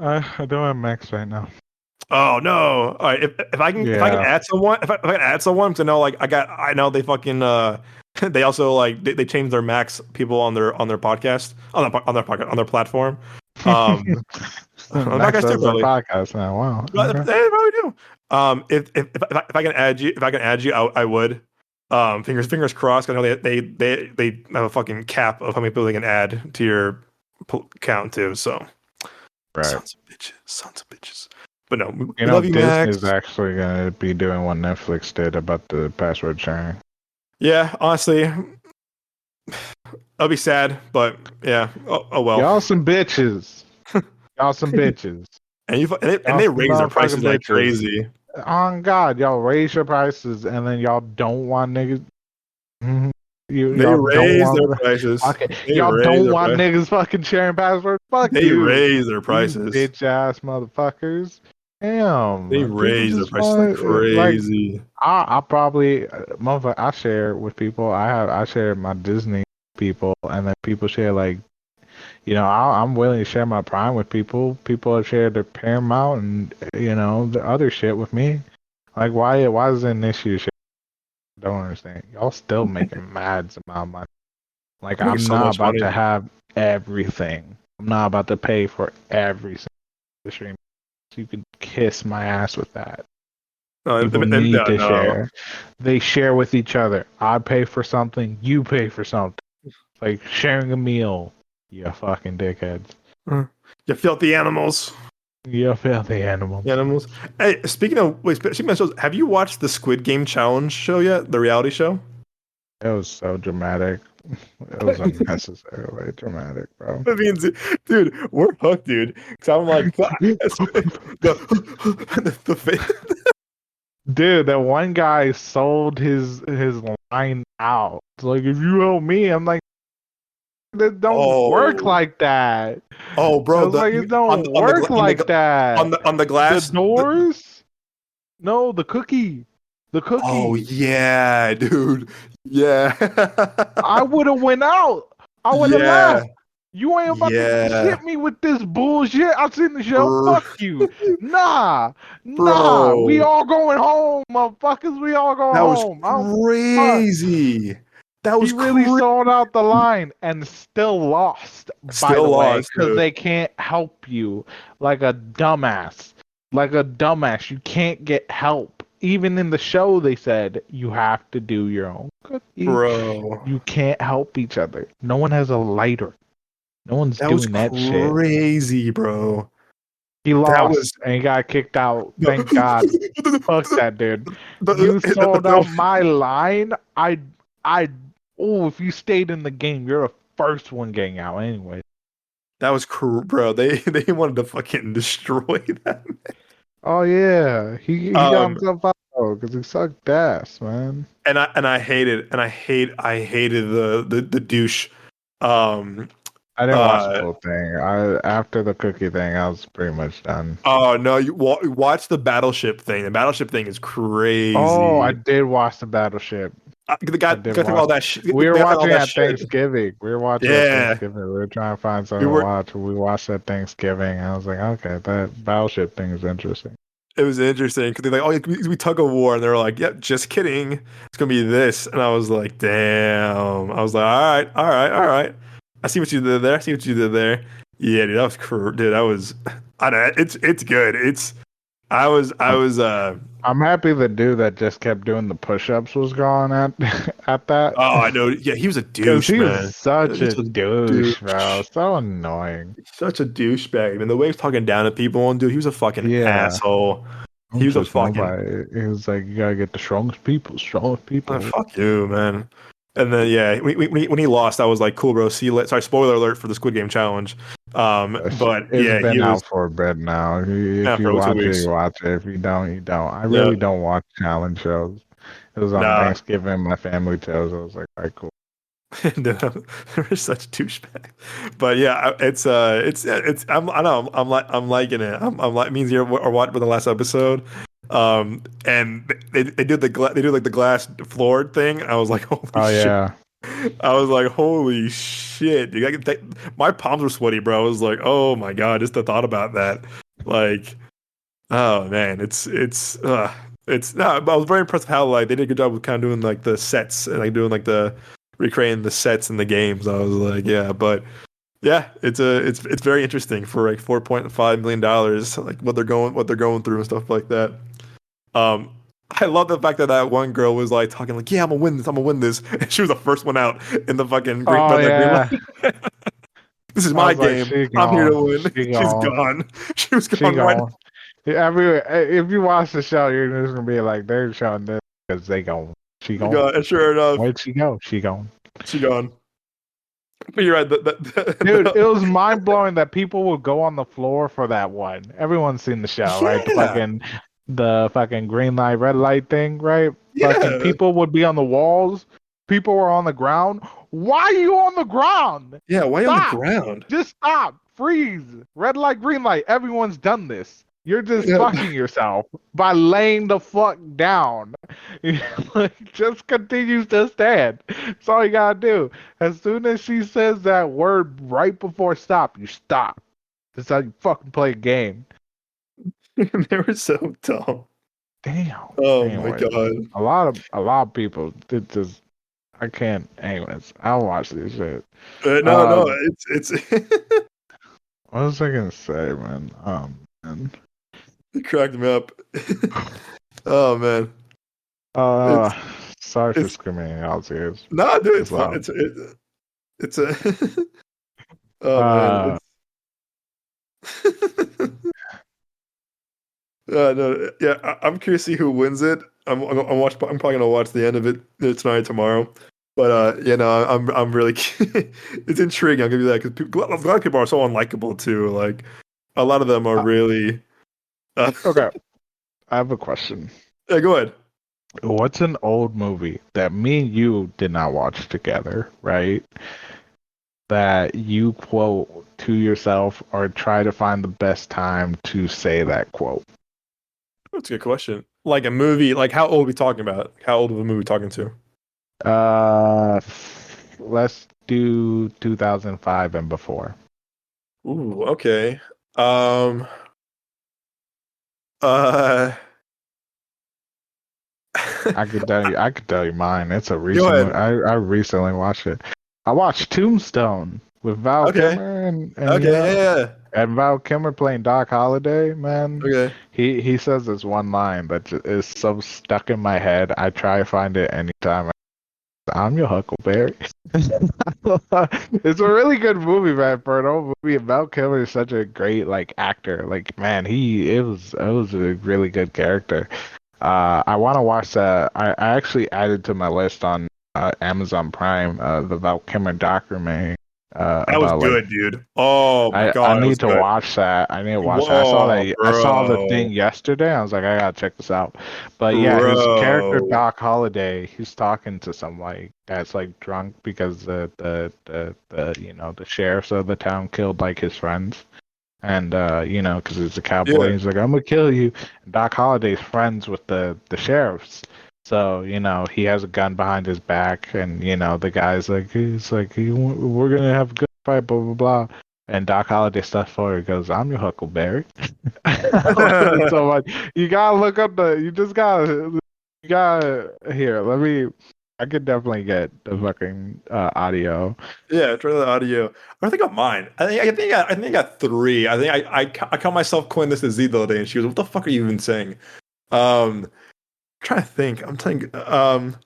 I don't have Max right now. Oh no! All right, if I can add someone, if I can add someone to know, like I know they fucking they also like they changed their Max people on their podcast on their platform. Max does their podcast now. Wow. Okay. They probably do. If I can add you, I would. Fingers crossed. I know they have a fucking cap of how many people they can add to your account too. So, right. Sons of bitches. But no, we love you, Disney Max. is actually gonna be doing what Netflix did about the password sharing. Yeah, honestly, I'll be sad, but yeah. Oh well. Y'all some bitches. Y'all some bitches. And they raise their prices like crazy. On God, y'all raise your prices, and then y'all don't want niggas. They raise their prices. Okay, y'all don't want niggas fucking sharing passwords. Fuck you. They raise their prices. Bitch ass motherfuckers. Damn. They raise their prices like crazy. Like, I probably, motherfucker, I share with people. I share my Disney people, and then people share like, you know, I'm willing to share my Prime with people. People have shared their Paramount and, you know, the other shit with me. Like, why is it an issue? I don't understand. Y'all still making mad amount of money. Like, I'm not about to have everything. I'm not about to pay for every single stream. So you can kiss my ass with that. People need to share. They share with each other. I pay for something. You pay for something. Like sharing a meal. You fucking dickheads. You filthy animals. You filthy animals. Hey, speaking of shows, have you watched the Squid Game Challenge show yet? The reality show? It was so dramatic. It was unnecessarily dramatic, bro. I mean, dude, we're hooked, dude. Because I'm like, the face. Dude, that one guy sold his line out. It's like, if you help me, I'm like, it don't work Oh, like that. oh, I bro, was like, it don't on the work like that. on the The glass. doors? No, the cookie. The Oh cookie. yeah, dude. Yeah. I would have went out. I would have Yeah. left. You ain't about to Yeah. hit me with this bullshit. I've seen the show. Bro. Fuck you. Nah. Nah. We Bro. all going home, motherfuckers. We all going That was home. I don't fuck. crazy. That He was really crazy. sold out the line and still lost, by Still the way, lost, because dude. they can't help you like a dumbass. Like a dumbass. You can't get help. Even in the show, they said you have to do your own cookie. Bro. You can't help each other. No one has a lighter. No one's That was doing that shit. crazy, bro. He That was lost and he got kicked out. the Thank God. Fuck that, dude. You sold out the, my line. I. Oh, if you stayed in the game, you're the first one getting out anyway. that was bro. They wanted to fucking destroy that. Oh yeah, he got Um, himself out because he sucked ass, man. and I hated I hated the douche. Um, I didn't watch the uh, full thing. I after the cookie thing, I was pretty much done. oh no, you watch the battleship thing. The battleship thing is Oh, I crazy. did watch the battleship. I The did guy through watch. all that shit. We The were guy through all watching that at shit. Thanksgiving. We were watching at Yeah, Thanksgiving. We were trying to find we something to were. watch. We watched at Thanksgiving. I was like, okay, that battleship thing is interesting. It was interesting because they're like, oh, we tug of war, and they're like, yep, just kidding. It's gonna be this, and I was like, damn. I was like, all right, all right, all right. I see what you did there. I see what you did there. Yeah, dude, that was dude. That was. I know it's good. It's. I I'm, was. I'm happy the dude that just kept doing the push-ups was gone at at that. Oh, I know. Yeah, he was a Because douche, he man. was such He's a a douche, bro. douche. So annoying. Such a douchebag. Man, the way he's talking down to people, and dude, he was a fucking Yeah. asshole. He Don't was a trust fucking nobody. He was like, you gotta get the strongest people. Strongest people. fuck you, man. And then yeah, when he lost, I was like, cool, bro. See you later. Sorry, spoiler alert for the Squid Game challenge. But It's yeah, been he was out for a bit now. yeah If you for two watch it, weeks. you watch it. If you don't, you don't. I Yeah, really don't watch challenge shows. It was on nah. Thanksgiving. My family chose. I was like, all right, cool. They're such douchebags. But yeah, it's I know I'm liking it. I'm like means you are watching the last episode. And they do they do like the glass floored thing. I was like, holy Oh shit. yeah. I was like, holy shit, dude. My palms were sweaty, bro. I was like, oh my god, just the thought about that. Like, oh man, it's no, but I was very impressed with how like they did a good job with kind of doing like the sets and like doing like the recreating the sets in the games. I was like, yeah, but yeah, it's very interesting for like $4.5 million, like what they're going through and stuff like that. Um, I love the fact that that one girl was like talking like, yeah, I'm gonna win this, I'm gonna win this, and she was the first one out in the fucking Oh green yeah. light. This is I my was like, game. she I'm here to gone. win. She She's gone. gone. She was She gone right. gone. Every if you watch the show, you're just gonna be like, they're showing this because they gone. She gone. Gone. And sure enough, Where'd she go? She gone. she gone. But you're right. Dude, it was mind blowing that people would go on the floor for that one. Everyone's seen the show, right? Yeah, The fucking green light, red light thing, right? Fucking yeah, people would be on the walls. People were on the ground. Why are you on the ground? yeah. Why on the Stop. ground? Just stop. Freeze. Red light, green light. Everyone's done this. You're just Yeah. fucking yourself by laying the fuck down. Like, just continues to stand. That's all you gotta do. As soon as she says that word right before stop, you stop. That's how you fucking play a game. They were so dumb. Damn. Oh my Anyways, god. a lot of people it just I can't. Anyways, I'll watch this shit. No, no. Um, It's what was I gonna say, man? Man. it cracked me up. Oh man. Uh, It's sorry for it's screaming out ears no, dude. as It's fine. well. It's a. Oh man. Uh, It's. No, yeah, I'm curious to see who wins it. I'm probably gonna watch the end of it tonight, tomorrow. But I'm really it's intriguing. I'll give you that because a lot of people are so unlikable too. Like a lot of them are Uh, really. okay, I have a question. Yeah, go ahead. What's an old movie that me and you did not watch together, right? That you quote to yourself or try to find the best time to say that quote? That's a good question. Like a movie, like how old are we talking about? How old of a movie we talking to? Uh, let's do 2005 and before. Ooh, okay. Um, uh, I could tell you mine. It's a go recent. ahead. I recently watched it. I watched Tombstone with Val Okay. Kilmer and Okay. yeah, Yeah. and Val Kilmer playing Doc Holliday. Man, Yeah. Okay. he says this one line that is so stuck in my head. I try to find it anytime. I'm your Huckleberry. It's a really good movie, man. For an old movie, and Val Kilmer is such a great like actor. Like, man, it was a really good character. I want to watch that. I actually added to my list on Amazon Prime the Val Kilmer documentary That was about like good, dude. Oh my I God, that was need to good. watch that. I need to watch that. Whoa, I saw the bro. thing yesterday. I was like, I gotta check this out. But yeah, his character Bro. Doc Holliday, he's talking to some like that's like drunk because the the sheriffs of the town killed like his friends. And because he's a cowboy, Yeah. he's like, "I'm gonna kill you." And Doc Holliday's friends with the sheriffs, so he has a gun behind his back, and the guy's like, he's like, "We're gonna have a good fight," blah blah blah. And Doc Holliday steps forward and goes, "I'm your Huckleberry." I love it so much. You gotta look up you gotta here. Let me. I could definitely get the fucking audio. Yeah, try the audio. I think I got mine. I think I got three. I think I caught myself coining this to Z the other day, and she goes, "What the fuck are you even saying?" I'm trying to think. I'm thinking. It's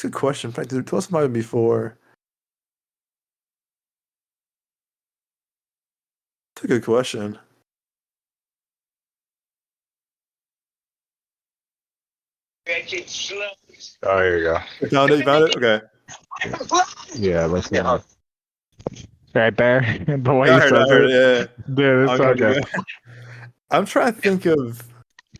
a good question. In fact, tell us about it before. It's a good question. Oh, here you go. You found it. You found it. Okay. Yeah, let's go. Right there, the way Yeah, he I says heard it, it. dude, it's Yeah. so Okay. good. I'm trying to think of.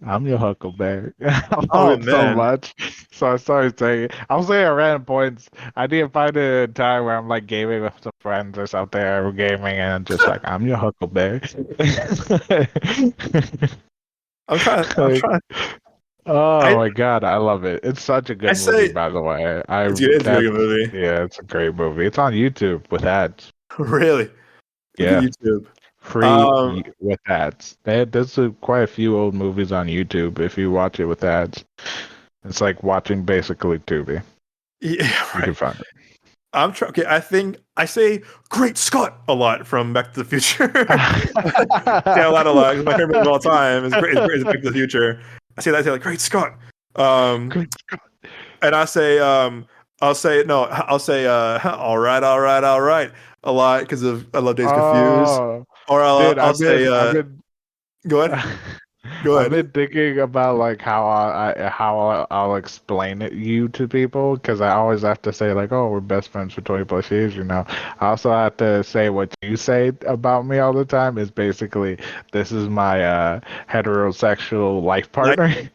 I'm your Huckleberry. I love Oh it so man. much. So I started saying it. I was saying at random points. I didn't find a time where I'm like gaming with some friends or something, or gaming, and I'm just like, I'm your Huckleberry. I'm trying. I'm Like, trying. oh I my God, I love it. It's such a I good movie, say by the way. I it's good. It's a really that's good movie. yeah, it's a great movie. It's on YouTube with ads. Really. Look at Yeah. YouTube. Free Um. with ads. There's quite a few old movies on YouTube if you watch it with ads. It's like watching basically Tubi. Yeah. You Right. can find it. I'm trying. Okay. I think I say "Great Scott" a lot from Back to the Future. Say a lot. A lot. It's my favorite movie of all time. It's great. It's great. It's Back to the Future. I say that. I say like "Great Scott." Um. Great. And I say I'll say no. I'll say all right. All right. All right. A lot because of I love Days Confused. Oh, Or dude, I'll say I've been go ahead. Go I've ahead. been thinking about like how I'll explain it you to people because I always have to say like, oh, we're best friends for 20 plus years, I also have to say what you say about me all the time is basically this is my heterosexual life Like, partner.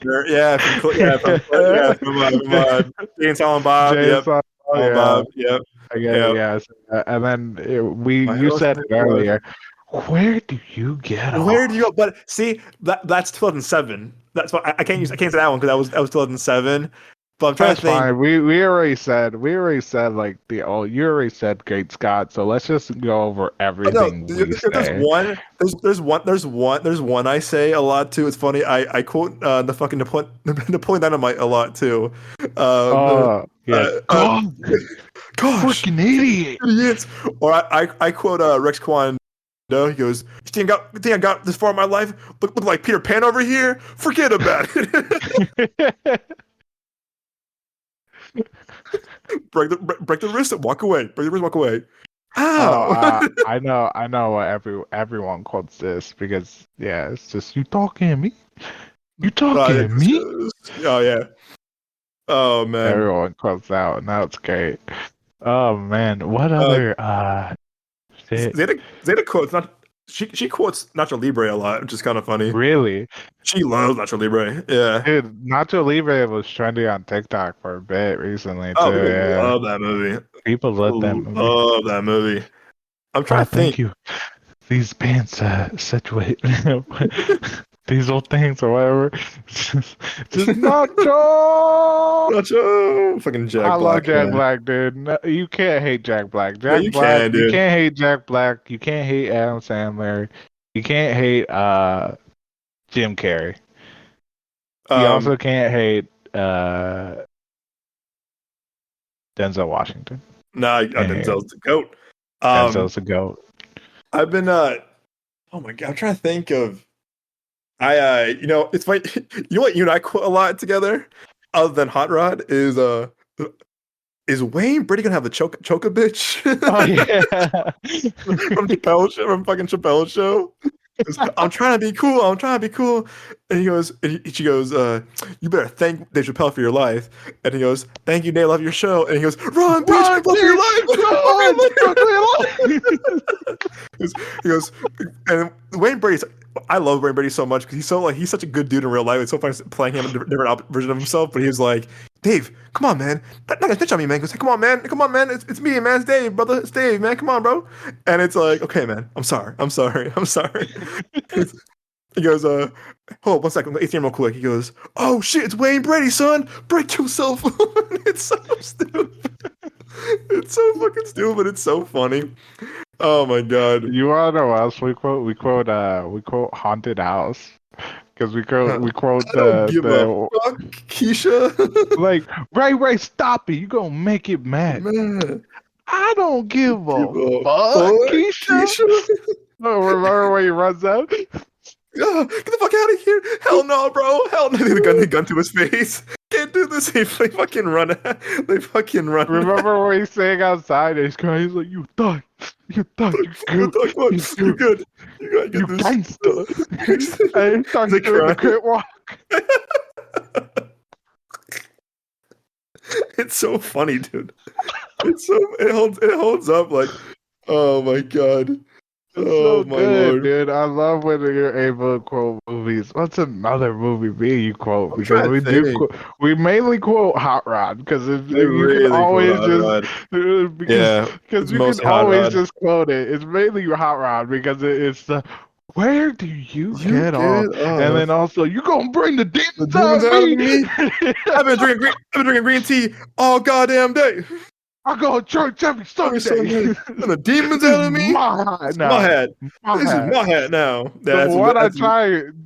from Jane Silent Bob. Yep. James, oh Silent yeah, Bob. Yep. I get it. Yep. Yes, and then My you said heterosexual it earlier. Where do you get Where do you go? off? But see, that's 2007. That's why I can't say that one because that was 2007. But I'm trying That's to think. fine. We already said like the oh you already said Great Scott, so let's just go over Oh, no, everything we there's say. one. There's one I say a lot too. It's funny. I quote the fucking Napoleon Dynamite a lot too. Um, Oh yeah, uh, uh, God, gosh, freaking idiot. idiots. Or I quote Rex Kwon. No, he goes. You think I got this far in my life? Look like Peter Pan over here. Forget about it. Break the wrist and walk away. Break the wrist, walk away. Oh, Ow. I know what everyone quotes this because yeah, it's just you talking to me, you talking to me. Oh yeah. Oh man. Everyone quotes out, and that's great. Oh man, what Uh, other shit? Zeta quotes not. She quotes Nacho Libre a lot, which is kind of funny. Really? She loves Nacho Libre. Yeah. Dude, Nacho Libre was trendy on TikTok for a bit recently Oh, too. people Yeah, love that movie. people love that People movie. love that movie. I'm trying Oh, to think. thank you. These pants situate these old things or whatever. Just Nacho. Nacho, fucking I Jack love Black. Jack Yeah, Black, dude. No, you can't hate Jack Black. yeah, Jack you Black, can, you dude. can't hate Jack Black. You can't hate Adam Sandler. You can't hate Jim Carrey. You Um, also can't hate Denzel Washington. nah, Can't hate him. Denzel's the goat. Denzel's a goat. I've been oh my god, I'm trying to think of. It's funny. You know what? You and I quote a lot together, other than Hot Rod, is Wayne Brady gonna have the choke a bitch Oh yeah. from Chappelle show, from fucking Chappelle show? I'm trying to be cool. I'm trying to be cool. And he goes, she goes, you better thank Dave Chappelle for your life. And he goes, thank you, Dave, love your show. And he goes, run, bitch, Run, run for your bitch! life. Run! Run for your He goes, and Wayne Brady's, I love Wayne Brady so much because he's such a good dude in real life. It's so fun playing him a different version of himself. But he was like, Dave, come on, man, not gonna snitch on me, man. He goes, hey, come on, man, it's me, man, it's Dave, brother, it's Dave, man, come on, bro. And it's like, okay, man, I'm sorry. He goes, hold on 1 second, ATM real quick. He goes, oh shit, it's Wayne Brady, son. Break yourself. It's so stupid. It's so fucking stupid. It's so funny. Oh my god. You wanna know what else we quote? We quote Haunted House. Because we quote I don't give a the fuck, Keisha. like Ray, stop it. You gonna make it mad. Man, I don't give give a a fuck, fuck, Keisha. Keisha. Oh, remember when he runs out? Get the fuck out of here. Hell no, bro. Hell no. The gun to his face. Can't do this. They fucking run. They fucking run. Remember when he's saying outside and he's crying, he's like, you thought, you You're good, you're good. You gotta get you this. gangster. And he starts They doing the cry. crit walk. It's so funny, dude. It holds up like, oh my god. It's Oh so my good, lord. dude. I love when you're able to quote movies. What's another movie me and you quote? I'm Because trying we to do, think. we mainly quote Hot Rod because They you can really quote always Hot just Rod. Yeah, because it's you can mostly Hot always Rod. just quote it. It's mainly Hot Rod because it's the where do you You get off? get And off. then also you gonna bring the The demons demons out of out of me. me. I've been drinking green tea all goddamn day. I go to church every Every Sunday. Sunday. And the demons This out is of me. my hat It's my now. hat. My This is hat. my hat now. The That's one that's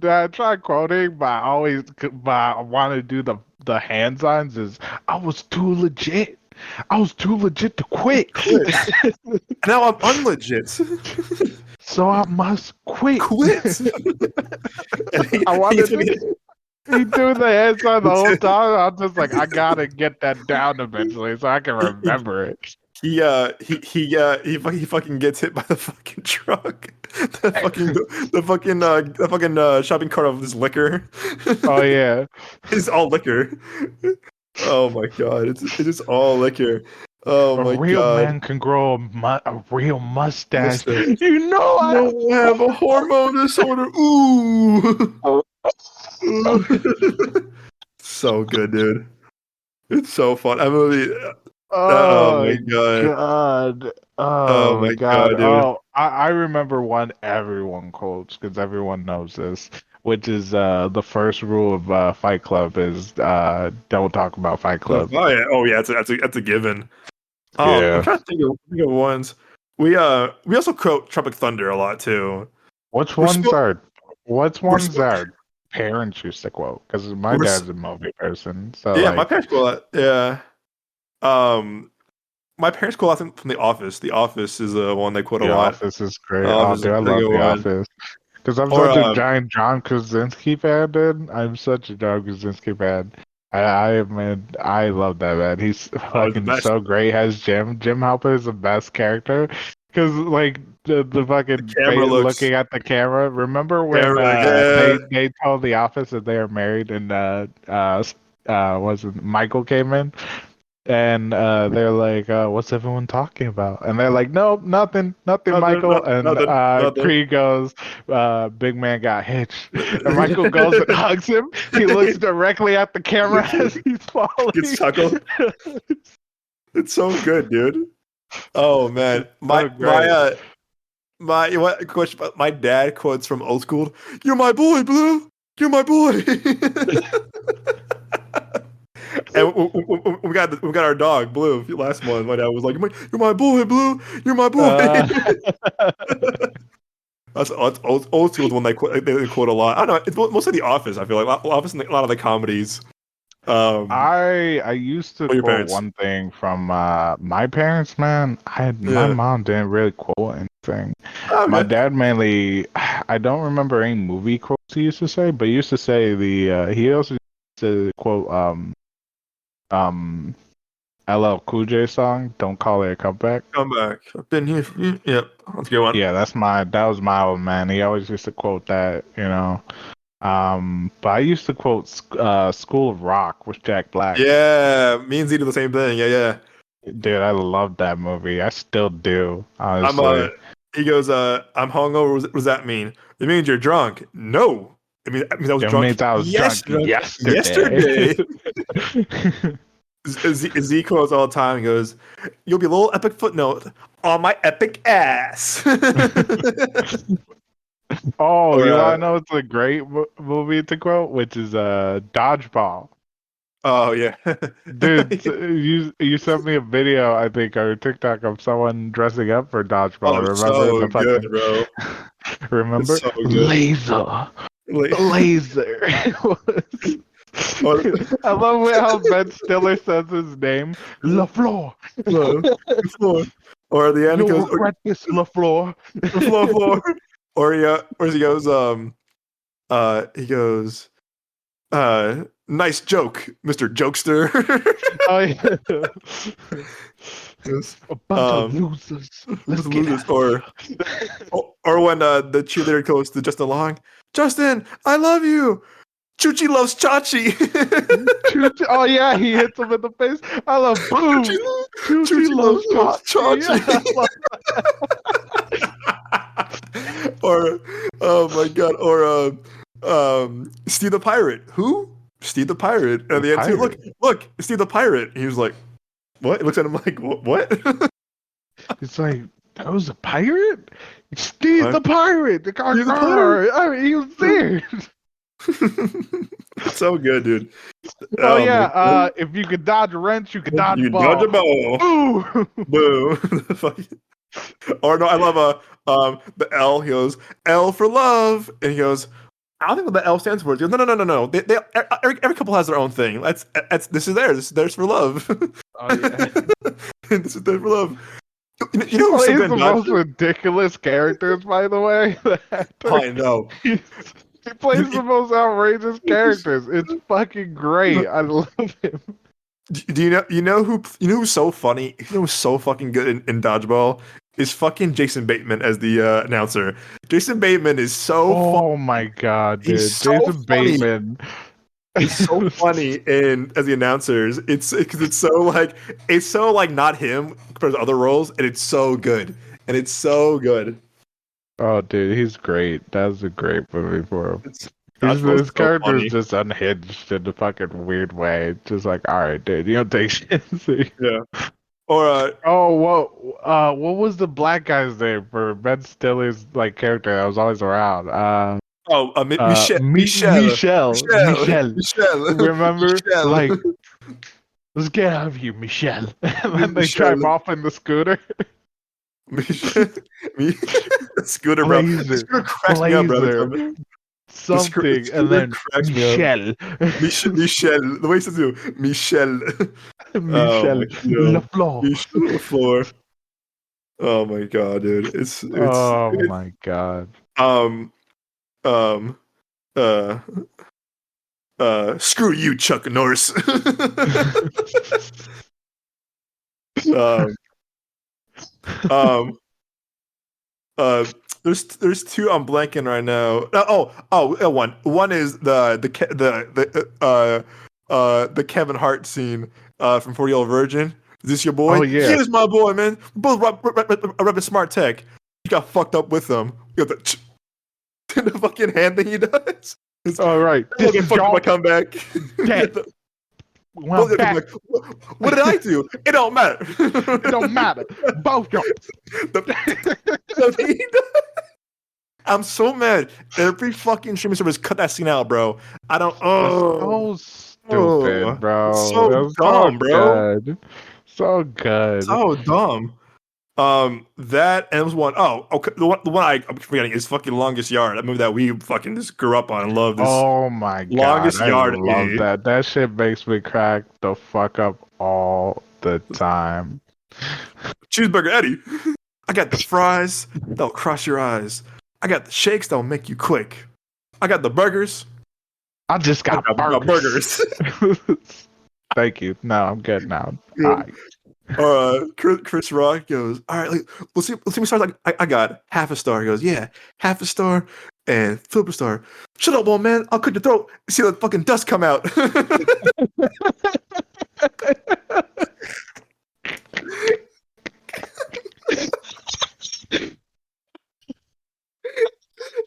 I try quoting, but I want to do the hand signs is I was too legit. I was too legit to quit. quit. Now I'm unlegit. So I must quit. Quit. And I he wanted gets me. to. He doing the hand sign the whole time. I'm just like, I gotta get that down eventually so I can He, remember it. he fucking gets hit by the fucking truck. The fucking shopping cart of this liquor. Oh yeah. It's all liquor. Oh my god, it's just all liquor. Oh A my real god. man can grow a real mustache. Mustache. You know I. No, I have a hormone disorder. Ooh. So good, dude. It's so fun. That movie. Oh Oh my my god. god. Oh Oh my my god. god, dude. Oh, I remember one everyone quotes because everyone knows this, which is the first rule of Fight Club is don't talk about Fight Club. Oh yeah, that's a given. I'm Yeah. trying to think of ones. We also quote Tropic Thunder a lot too. Which We're ones spo- are which we're ones spo- are parents used to quote? Because my we're dad's a movie person, so yeah, my like parents quote a lot. Yeah. Um, my parents quote a lot from The Office. The Office is the one they quote a The lot. Office is great. Oh, Office is dude, I a pretty love good The one. Office. Because I'm Or such a giant John Krasinski fan, dude. I'm such a John Krasinski fan. I love that man. He's the fucking best so great as Jim. Jim Halpert is the best character. Because like the fucking camera looks. looking at the camera. Remember when Camera, yeah. they told the office that they are married and wasn't Michael came in. And they're like, "What's everyone talking about?" And they're like, "No, nothing, Michael." And Nothing. Kree goes, "Big man got hitched." And Michael goes and hugs him. He looks directly at the camera as he's falling. Gets chuckled. It's so good, dude. Oh man, my dad quotes from Old School. "You're my boy, Blue. You're my boy." And we got our dog Blue. Last month, my dad was like, "You're my boy, Blue. You're my boy." That's old School is one they quote a lot. I don't know. It's mostly The Office. I feel like Office and a lot of the comedies. I used to quote one thing from my parents, man. My mom didn't really quote anything. My dad mainly, I don't remember any movie quotes he used to say, but he used to say he also used to quote LL Cool J song, "Don't Call It a Comeback." Comeback. I've been here. Yep, that's a good one. Yeah, that was my old man. He always used to quote that, you know. But I used to quote School of Rock with Jack Black. Yeah, me and Z do the same thing. Yeah. Dude, I love that movie. I still do, honestly. He goes, "I'm hungover." What does that mean? It means you're drunk. No. It means I was drunk. Drunk yesterday. Z quotes all the time. He goes, "You'll be a little epic footnote on my epic ass." Oh, you want to know it's a great movie to quote, which is Dodgeball. Oh yeah, dude, you sent me a video, I think, or TikTok of someone dressing up for Dodgeball. Oh, remember so good, bro. Remember so good. Laser. I love how Ben Stiller says his name, LaFleur. Or the end he goes, "This LaFleur." LaFleur. Or he goes, "Nice joke, Mr. Jokester." Oh yeah. A bunch of losers. Losers. Or when the cheerleader goes to Justin Long, "Justin, I love you. Chuchi loves Chachi." Oh yeah, he hits him in the face. I love boom. Chuchi loves Chachi. Or oh my god, or Steve the Pirate. Who? Steve the Pirate. And the end too, look, Steve the Pirate. He was like, what? He looks at him like, what? It's like, that was a pirate? Steve the Pirate. I mean, he was there. So good, dude. Oh yeah, if you could dodge a wrench, you could dodge a ball. Dodge a ball. Boo. Or no, I love the L. He goes, "L for love," and he goes, "I don't think what the L stands for." He goes, "No. They every couple has their own thing. This is theirs. This is theirs for love." Oh yeah. This is theirs for love. You know who's the most ridiculous characters, by the way? I know. He plays the most outrageous characters. It's fucking great. I love him. Do you know who's so funny? You know who's so fucking good in Dodgeball is fucking Jason Bateman as the announcer. Jason Bateman is so. Oh my god, dude! Jason Bateman. He's so funny as the announcers. It's so like not him compared to other roles, and it's so good. Oh, dude, he's great. That's a great movie for him. His character is just unhinged in a fucking weird way. Just like, all right, dude, you don't take shit. Yeah. Or what was the black guy's name for Ben Stiller's like character that was always around? Michelle. Remember, Michelle. like, let's get out of here, Michelle. And then they drive off in the scooter. Scooter, bro. Scooter cracks me up, bro. Something, and then Michelle. Michelle. The way he says it, Michelle. LaFleur. Oh my god, dude. My god. Screw you, Chuck Norris. There's two I'm blanking right now. One is the the Kevin Hart scene from 40 Year Old Virgin. Is this your boy? Oh yeah. Here's my boy, man. We both rep smart tech. You got fucked up with them. You got the fucking hand thing he does. All right. This is fucked up my comeback. Well, back. What did I do? It don't matter. It don't matter. Both y'all. I'm so mad. Every fucking streaming service cut that scene out, bro. I don't. So stupid, bro. So dumb, bro. Good. So good. So dumb. That and it was one. Oh, okay. The one I'm forgetting is fucking Longest Yard. That movie that we fucking just grew up on and loved. Oh my god, Longest Yard. I love that. That shit makes me crack the fuck up all the time. Cheeseburger Eddie. I got the fries that'll cross your eyes. I got the shakes that'll make you quick. I got the burgers. I just got burgers. Thank you. No, I'm good now. Yeah. Chris Rock goes, all right, let's see me start. Like, I got half a star. He goes, yeah, half a star and flip a star. Shut up, old man. I'll cut your throat. See the fucking dust come out.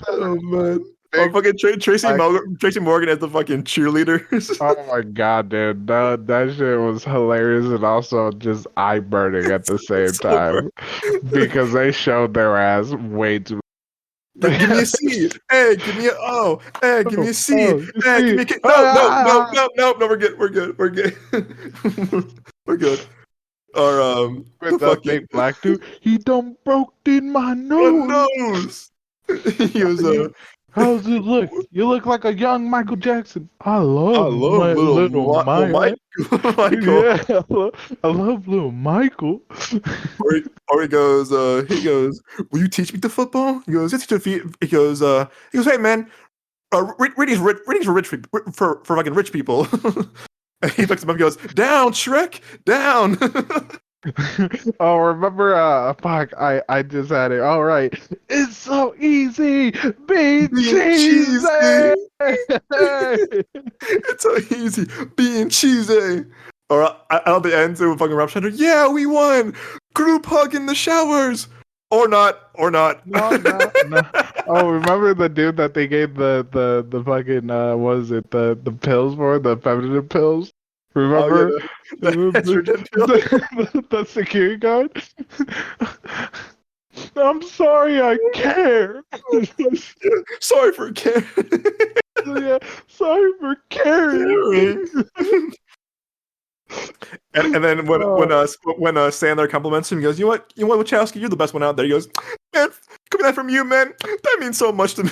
Oh man. Oh, fucking Tracy Morgan as the fucking cheerleaders. Oh my god, dude. That shit was hilarious and also just eye burning at the same time. Because they showed their ass way too much. Give me a C. Hey, give me a O. Hey, give me a C. Hey, give me a K. No, we're good. We're good. Or with that big black dude, he done broke in my nose. He was how's it look? You look like a young Michael Jackson. I love little Michael. Yeah, I love little Michael. Or he goes, will you teach me the football? He goes, he goes, hey man, reading's for rich people, for fucking rich people. And he looks at him and goes, down, Shrek, down. Oh, remember, fuck, I just had it. All right. It's so easy being cheesy. It's so easy being cheesy. Or at the end, it would fucking Rob Schneider, yeah, we won. Group hug in the showers. Or not. No. Oh, remember the dude that they gave the fucking, what was it, the pills for, the feminine pills? Remember? Oh, yeah, the security guard? I'm sorry, I care. Sorry for caring. Yeah, sorry for caring. And then when Sandler compliments him, he goes, you know what, Wachowski, you're the best one out there. He goes, man, coming that from you, man, that means so much to me.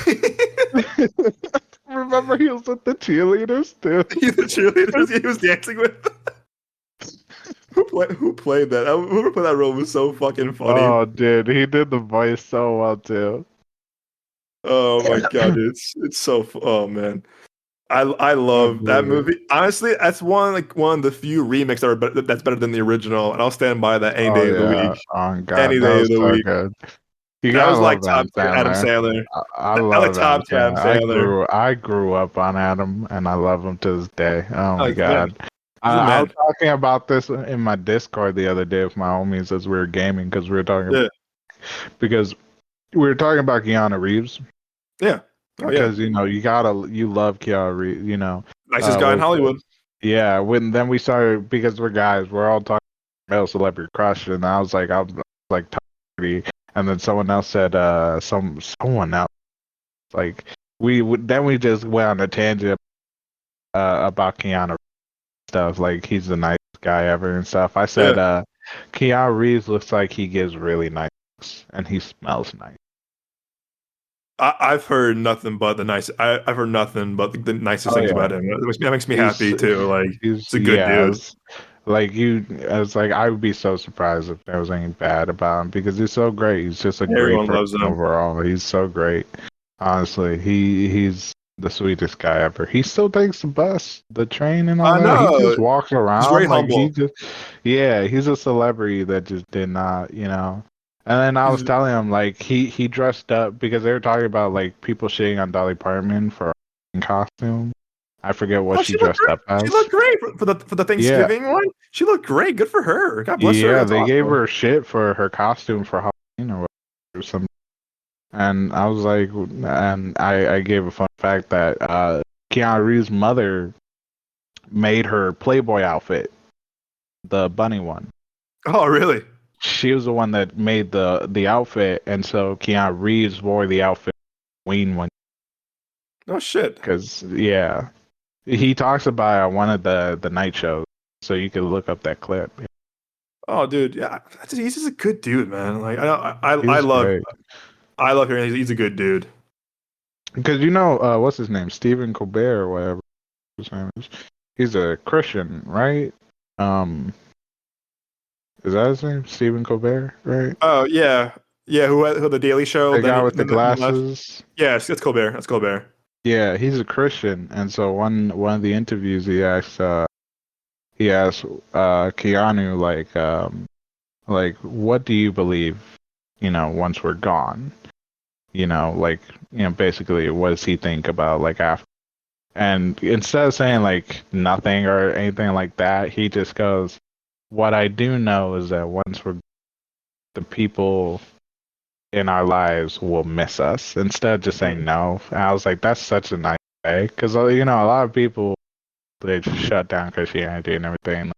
Remember, he was with the cheerleaders too. The cheerleaders he was dancing with. Who played that? Whoever played that role was so fucking funny. Oh, dude, he did the voice so well too. Oh my god, it's so. Oh man, I love that movie. Honestly, that's one of the few remakes that's better than the original, and I'll stand by that any day of the week. Oh god, any day of the week. Good. That was like top Adam Sandler. I love top Adam Sandler. I grew up on Adam, and I love him to this day. Oh my god. I was talking about this in my Discord the other day with my homies as we were gaming because we were talking about Keanu Reeves. Yeah. Because you love Keanu Reeves, nicest guy in Hollywood. Yeah, then we started because we're guys, we're all talking male celebrity crush, and I was like 30, and then someone else said someone else like we just went on a tangent about Keanu stuff, like he's the nicest guy ever and stuff. I said Keanu Reeves looks like he gives really nice and he smells nice. I've heard nothing but the nicest. I've heard nothing but the nicest things about him. That makes me happy too. Like he's a good dude. It's like I would be so surprised if there was anything bad about him because he's so great. He's just a great person overall. He's so great. Honestly, he's the sweetest guy ever. He still takes the bus, the train, and all that. He just walks around. He's very humble. He's a celebrity that just did not, And then I was telling him, like, he dressed up because they were talking about, like, people shitting on Dolly Parton for costume. I forget what Oh, she she looked dressed great. up She as. looked great for the Yeah, Thanksgiving one. She looked great. Good for her. God bless her. yeah, That's they gave awesome. her shit for her costume for Halloween or something. And I was like, and I gave a fun fact that Keanu Reeves' mother made her Playboy outfit, the bunny one. Oh, really? She was the one that made the outfit, and so Keanu Reeves wore the outfit Halloween one. Oh shit. Because yeah, he talks about it on one of the night shows, so you can look up that clip. Oh, dude. Yeah, he's just a good dude, man. Like I He's love great. hearing he's a good dude. Because what's his name? Stephen Colbert or whatever his name is. He's a Christian, right? Um, is that his name? Stephen Colbert, right? Oh yeah, yeah. Who the Daily Show? The Then guy with the then left. glasses. Yes, it's Colbert. That's Colbert. Yeah, he's a Christian, and so one of the interviews he asked Keanu like what do you believe, once we're gone? Basically what does he think about like after? And instead of saying like nothing or anything like that, he just goes, "What I do know is that once we're the people in our lives will miss us." Instead of just saying no, and I was like, "That's such a nice way," because a lot of people they just shut down Christianity and everything.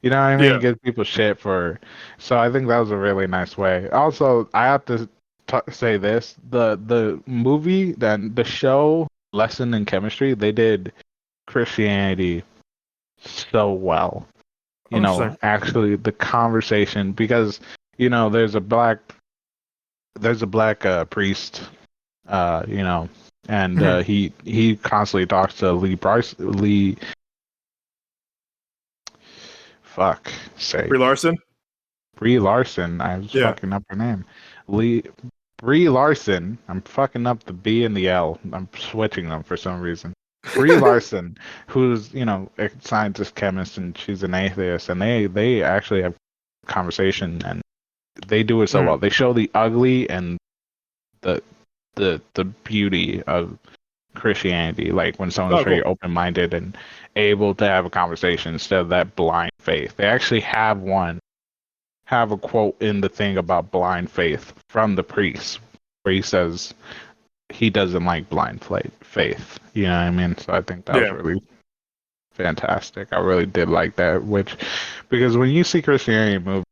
You know what I mean? Yeah. Give people shit for. So I think that was a really nice way. Also, I have to say this: the movie, then the show, Lesson in Chemistry, they did Christianity so well. Oh, interesting. Actually, the conversation because there's a black priest, and Mhm. he constantly talks to Lee. Fuck, Brie sake. Larson. Brie Larson. I was Yeah. fucking up her name. Lee Brie Larson. I'm fucking up the B and the L. I'm switching them for some reason. Brie Larson, who's a scientist chemist, and she's an atheist, and they actually have conversation, and they do it so well. Mhm. They show the ugly and the the beauty of Christianity, like when someone's Oh, very cool. open minded and able to have a conversation instead of that blind faith. They actually have a quote in the thing about blind faith from the priest where he says he doesn't like blind faith. You know what I mean? So I think that was Yeah. really fantastic. I really did like that, because when you see Christianity move,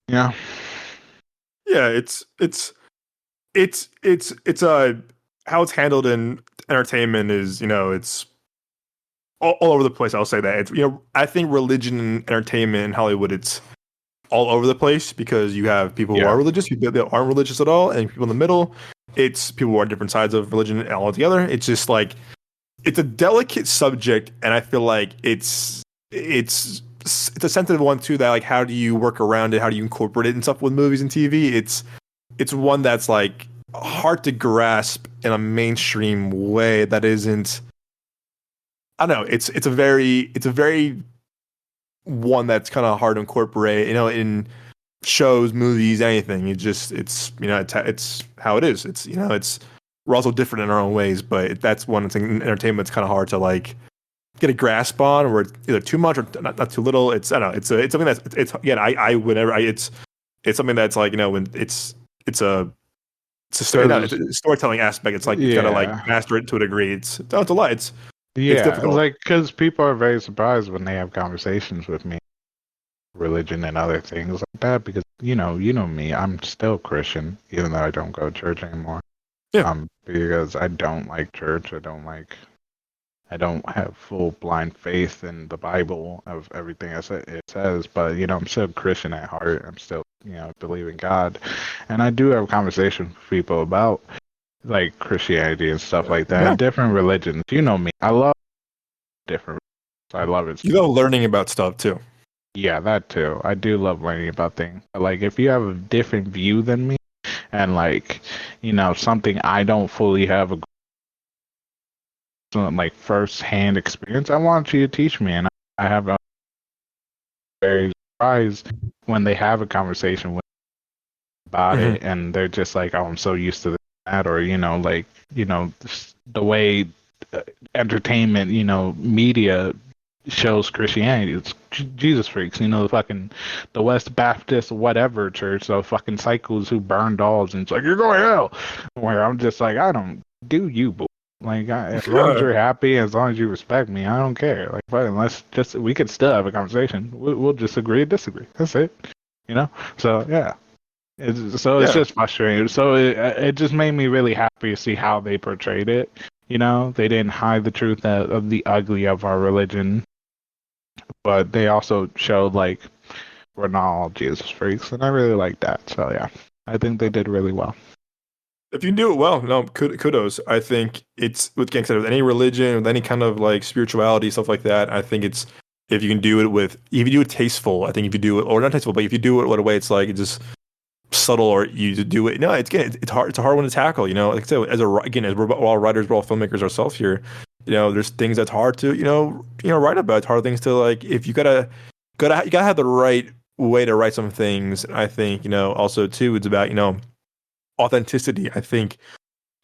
yeah, Yeah. It's how it's handled in entertainment is it's all over the place. I'll say that I think religion and entertainment in Hollywood it's all over the place because you have people who yeah, are religious, people that aren't religious at all, and people in the middle. It's people who are on different sides of religion altogether. It's just like it's a delicate subject, and I feel like it's a sensitive one too. That like how do you work around it? How do you incorporate it and stuff with movies and TV? It's one that's like hard to grasp in a mainstream way that isn't. I don't know. It's a very one that's kind of hard to incorporate. In shows, movies, anything. It's how it is. It's we're also different in our own ways, but that's one thing in entertainment that's kind of hard to like get a grasp on, or it's either too much or not too little. I don't know. It's something that's it's again. I whenever I it's something that's like when it's a it's because a storytelling aspect. It's like you've got to like yeah, master it to a degree. It's a lot. It's yeah, difficult. like because people are very surprised when they have conversations with me, religion and other things like that, because you know me, I'm still Christian, even though I don't go to church anymore. Yeah. Because I don't like church. I don't have full blind faith in the Bible of everything it says, but I'm still Christian at heart. I'm still believe in God, and I do have conversations with people about like Christianity and stuff like that, Yeah. and different religions. You know me, I love different. I love it. You love learning about stuff too. Yeah, that too. I do love learning about things. Like if you have a different view than me, and like something I don't fully have a like first hand experience, I want you to teach me, and I have a very surprised when they have a conversation with about Hmm. it, and they're just like, "Oh, I'm so used to this." that, or like the way entertainment, media shows Christianity. It's Jesus freaks, the West Baptist whatever church, the fucking cycles who burn dolls, and it's like, you're going to hell. Where I'm just like, I don't do you, boy. Like, as long as you're happy, as long as you respect me, I don't care. Like, fine, we could still have a conversation. We'll just agree to disagree. That's it. So yeah. It's just frustrating. So it just made me really happy to see how they portrayed it. They didn't hide the truth of the ugly of our religion, but they also showed like we're not all Jesus freaks, and I really like that. So yeah, I think they did really well. If you do it well, no, kudos. I think it's with any religion, with any kind of like spirituality, stuff like that. I think it's if you do it tasteful. I think if you do it, or not tasteful, but if you do it in a way, it's like it's just subtle, or you do it. No, it's hard. It's a hard one to tackle. Like I said, as we're all writers, we're all filmmakers ourselves here. There's things that's hard to write about. It's hard things to like. If you gotta have the right way to write some things. I think also too, it's about authenticity. I think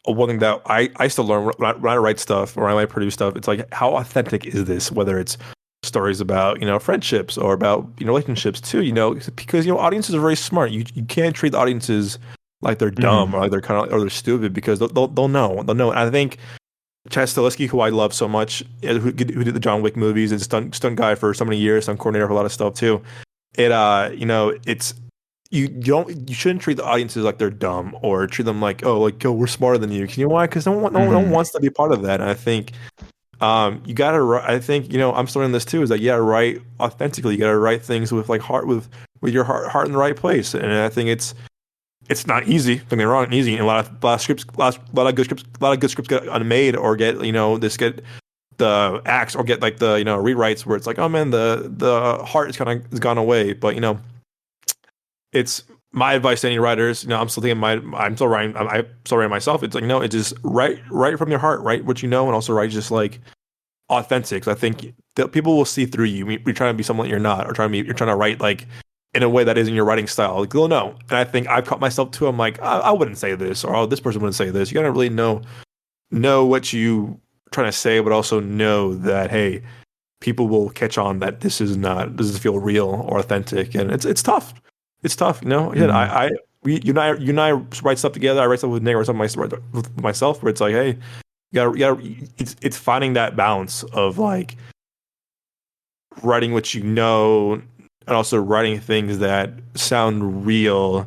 one thing that I still learn when I write stuff or when I produce stuff, it's like, how authentic is this? Whether it's stories about friendships or about relationships too, because audiences are very smart. You can't treat the audiences like they're dumb or like they're or they're stupid, because they'll know. And I think Chad Stahelski, who I love so much, who did the John Wick movies, is a stunt guy for so many years, stunt coordinator for a lot of stuff too. It's you shouldn't treat the audiences like they're dumb, or treat them like, oh, we're smarter than you. You know why? Because no one wants to be part of that. And I think you gotta. I think I'm starting this too. Is that you gotta write authentically. You gotta write things with heart, with your heart in the right place. And I think it's not easy. Don't get me wrong, easy. And a lot of good scripts get unmade, or get get the acts, or get like the rewrites where it's like, oh man, the heart is gone away. But it's my advice to any writers. I'm still thinking I'm still writing. I'm still writing myself. It's like, it's just write from your heart, write what and also write just like authentic. So I think that people will see through you. You're trying to be someone you're not, or you're trying to write like in a way that isn't your writing style. Like, they'll know. And I think I've caught myself too. I'm like, I wouldn't say this, or this person wouldn't say this. You gotta really know what you trying to say, but also know that, hey, people will catch on that this doesn't feel real or authentic, and it's tough. It's tough, Again, you and I write stuff together. I write stuff with Nick, or something with myself, where it's like, hey, you gotta. It's finding that balance of like writing what and also writing things that sound real,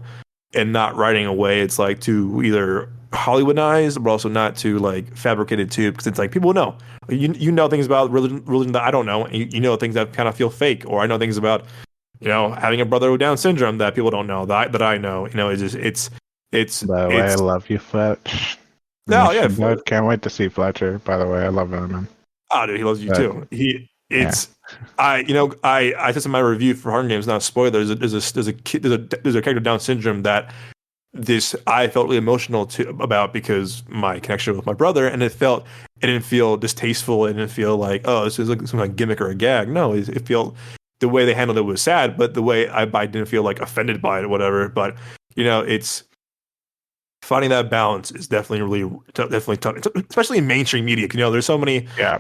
and not writing away. It's like too either Hollywoodized, but also not too like fabricated too, because it's like people know things about religion that I don't know, and you know things that kind of feel fake, or I know things about having a brother with Down syndrome that people don't know that I know. It's. By the way, I love you, Fletch. No, yeah, can't wait to see Fletcher. By the way, I love him, man. Oh, dude, he loves you too. I said in my review for Hunger Games, not a spoiler. There's a character with Down syndrome that I felt really emotional about, because my connection with my brother, and it didn't feel distasteful. It didn't feel like, oh, this is like some like gimmick or a gag. No, it felt. The way they handled it was sad, but the way I didn't feel like offended by it or whatever. But it's finding that balance is definitely tough, especially in mainstream media. There's so many. Yeah.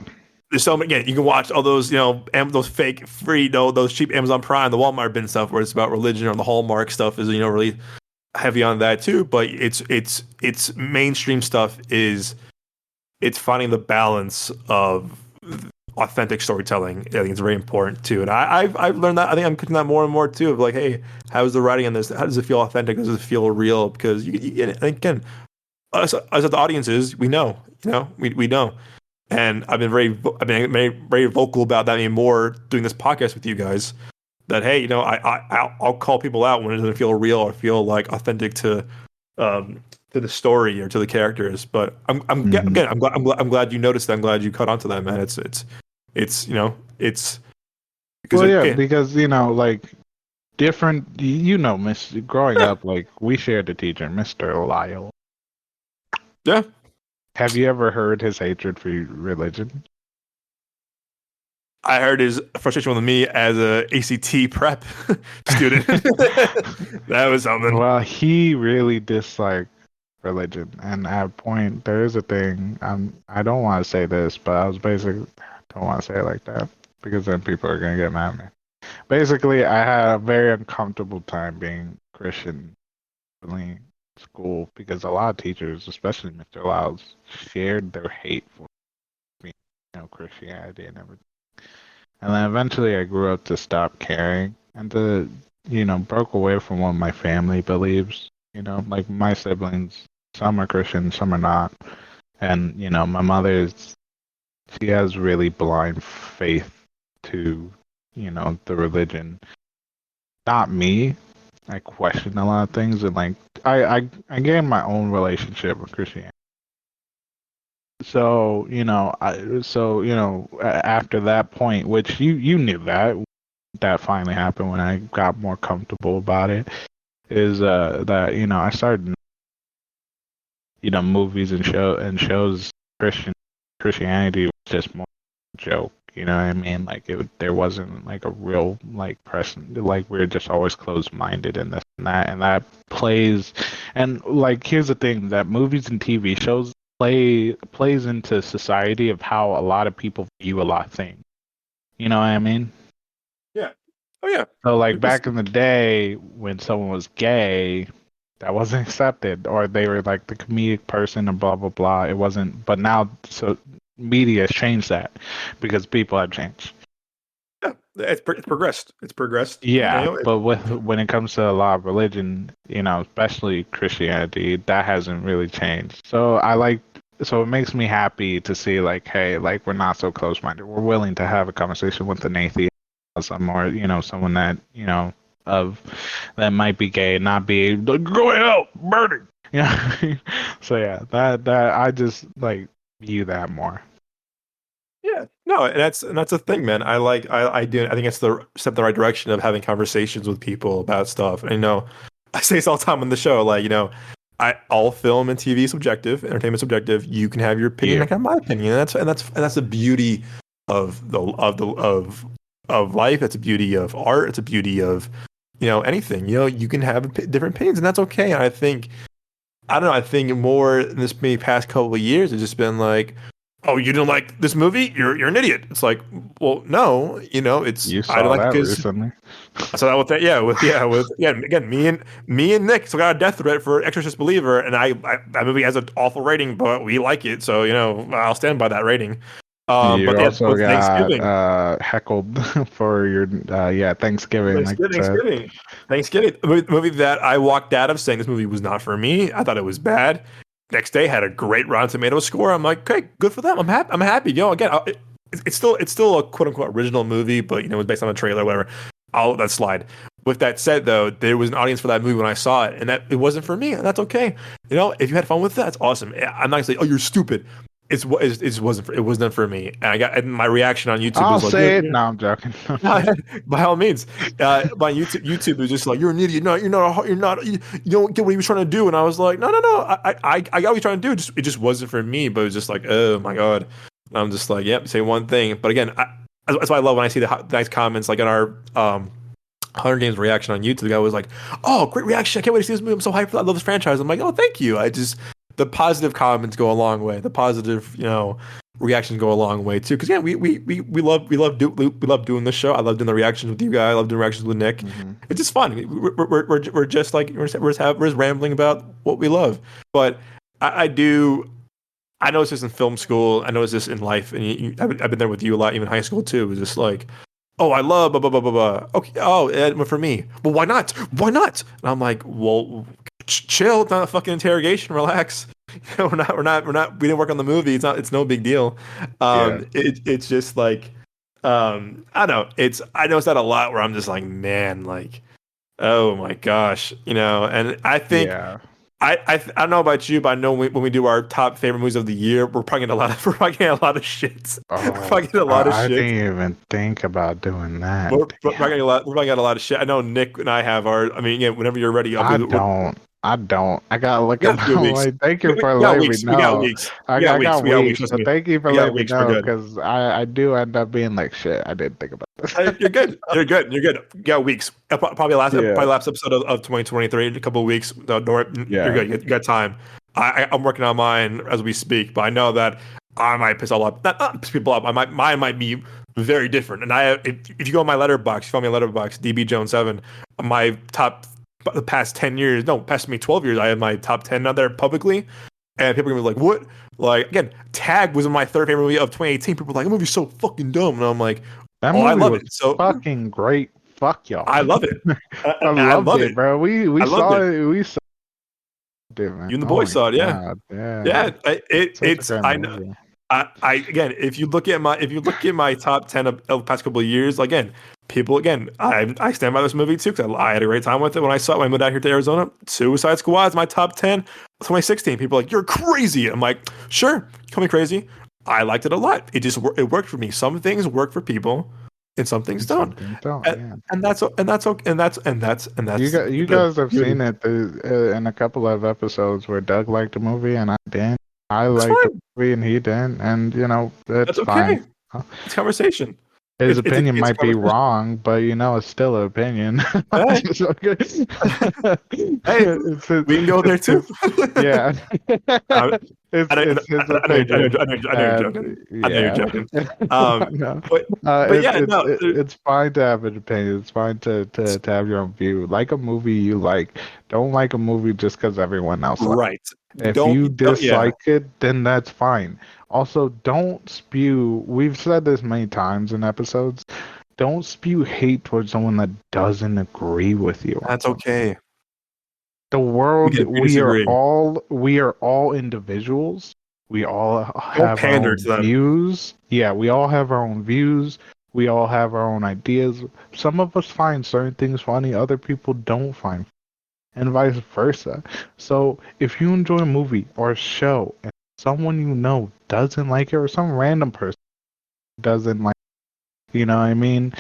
There's so many. Again, you can watch all those those fake free those cheap Amazon Prime, the Walmart bin stuff where it's about religion, or the Hallmark stuff is really heavy on that too. But it's mainstream stuff it's finding the balance of authentic storytelling. I think it's very important too, and I've learned that. I think I'm cooking that more and more too. Of like, hey, how's the writing in this? How does it feel authentic? Does it feel real? Because again, us as the audiences, we know, we know, and I've been very vocal about that. I mean, more doing this podcast with you guys. That, hey, I'll call people out when it doesn't feel real or feel like authentic to the story or to the characters. But I'm glad you noticed that. I'm glad you caught on to that, man. It's because because like different, growing up, like we shared a teacher, Mr. Lyle. Yeah. Have you ever heard his hatred for religion? I heard his frustration with me as a ACT prep student. That was something. Well, he really disliked religion. And at a point, there is a thing. I don't want to say this, but I was basically don't want to say it like that because then people are gonna get mad at me. Basically, I had a very uncomfortable time being Christian in school because a lot of teachers, especially Mr. Lyles, shared their hate for me, Christianity and everything. And then eventually I grew up to stop caring and to, broke away from what my family believes. Like my siblings, some are Christian, some are not. And, my she has really blind faith to, the religion. Not me. I question a lot of things and like I gained my own relationship with Christianity. So, after that point, which you knew that finally happened when I got more comfortable about it, is that I started movies and shows Christianity was just more a joke. You know what I mean? Like there wasn't like a real like person. Like we're just always closed-minded in this and that plays. And like here's the thing: that movies and TV shows plays into society of how a lot of people view a lot of things. You know what I mean? Yeah. Oh yeah. So like back in the day when someone was gay, that wasn't accepted, or they were like the comedic person and blah blah blah. It wasn't. But now, so media has changed that because people have changed. Yeah, it's progressed. It's progressed. Yeah, but when it comes to a lot of religion, especially Christianity, that hasn't really changed. So so it makes me happy to see like, hey, like we're not so close-minded. We're willing to have a conversation with an atheist or someone that of that might be gay and not be like, go hell, burning. So yeah, that I just like view that more. Yeah, no, and that's the thing, man. I do. I think it's the step in the right direction of having conversations with people about stuff. And I say this all the time on the show. Like, all film and TV is subjective, entertainment subjective. You can have your opinion. Yeah. I can have my opinion. And that's the beauty of of life. It's a beauty of art. It's a beauty of anything. You can have different opinions, and that's okay. And I don't know. I think more in this maybe past couple of years, it's just been like, oh, you didn't like this movie? You're an idiot. It's like, well, no, it's you saw I don't like that it recently. I saw that with again me and Nick still got a death threat for Exorcist Believer, and that movie has an awful rating, but we like it, so I'll stand by that rating. You but also with got Thanksgiving. Heckled for your Thanksgiving. Thanksgiving, movie that I walked out of saying this movie was not for me. I thought it was bad. Next day had a great Rotten Tomatoes score. I'm like, okay, good for them. I'm happy. Again, it's still a quote unquote original movie, but it was based on a trailer, or whatever. I'll let that slide. With that said, though, there was an audience for that movie when I saw it, and that it wasn't for me, and that's okay. If you had fun with that, that's awesome. I'm not gonna say, oh, you're stupid. It wasn't for me, and my reaction on YouTube was like, say it. No, I'm joking. By all means, my YouTube was just like, you're an idiot. No, you don't get what he was trying to do. And I was like, no, I got what he's trying to do. It just wasn't for me. But it was just like, oh my god. And I'm just like, yep, say one thing. But again, that's why I love when I see the nice comments like in our Hunger Games reaction on YouTube. The guy was like, oh, great reaction. I can't wait to see this movie. I'm so hyped for that. I love this franchise. I'm like, oh, thank you. The positive comments go a long way. The positive, reactions go a long way too. Because we love doing this show. I love doing the reactions with you guys. I love doing reactions with Nick. Mm-hmm. It's just fun. We're just like we're just rambling about what we love. But I noticed this in film school. I noticed this in life, and I've been there with you a lot, even high school too. It was just like, oh, I love blah blah blah blah blah. Okay, oh, for me, well, why not? Why not? And I'm like, well, chill. It's not a fucking interrogation. Relax. We're not. We didn't work on the movie. It's no big deal. It's just like, I don't know. I noticed that a lot where I'm just like, man, like, oh my gosh, and I think. Yeah. I don't know about you, but I know when we do our top favorite movies of the year, we're probably getting a lot of shit. Oh, we're probably getting a lot of shit. I didn't even think about doing that. We're probably getting a lot of shit. I know Nick and I have our. I mean, whenever you're ready, I don't. I gotta look at my. Thank you for letting me know. We got weeks. I got weeks. So thank you for letting me know because I do end up being like shit. I didn't think about this. You're good. You're good. You got weeks. Probably last episode of 2023. In a couple of weeks. You're good. You got time. I'm working on mine as we speak, but I know that I might piss not piss people off. Mine might be very different. And if you go on my letterbox, you follow me on letterbox, DB Jones 7, my top the past 10 years, no, past me 12 years, I have my top 10 out there publicly. And people are gonna be like, what? Like, again, Tag was my third favorite movie of 2018. People were like, that movie's so fucking dumb. And I'm like, That oh, I movie love was it. So fucking great. Fuck y'all. I love it. I I loved love it, it. bro. We I loved saw it. it. We saw it, man. You and the Oh boys my saw it, yeah. god, yeah. Yeah. Such a It's great I know. movie. I again, if you look at my top 10 of the past couple of years, again, I stand by this movie too because I had a great time with it when I saw it when I moved out here to Arizona. Suicide Squad is my top 10 2016. People are like, you're crazy. I'm like, sure, call me crazy. I liked it a lot. It worked for me. Some things work for people, and some things don't. Something don't, And, yeah. that's okay. And that's You guys have beauty. seen it in a couple of episodes where Doug liked the movie and I didn't. I That's liked the fine. movie and he didn't, and That's it's fine. okay. It's conversation. His It's opinion it's a might be conversation. wrong, but it's still an opinion. Hey, It's okay. hey, we can go there It's too. his, yeah. I, It's his opinion, I know you're joking. and I know you're yeah. joking. No. But yeah, It's no, it's fine to have an opinion. It's fine to have your own view. Like a movie you like. Don't like a movie just because everyone else likes. right. If you Yeah. dislike it, then that's fine. Also, don't spew. We've said this many times in episodes. Don't spew hate towards someone that doesn't agree with you on That's something. okay. The world, We disagree. we are all individuals. We all Don't have our pander own to them. views. Yeah, we all have our own views. We all have our own ideas. Some of us find certain things funny, other people don't find, and vice versa. So if you enjoy a movie or a show and someone you know doesn't like it, or some random person doesn't like, what I mean,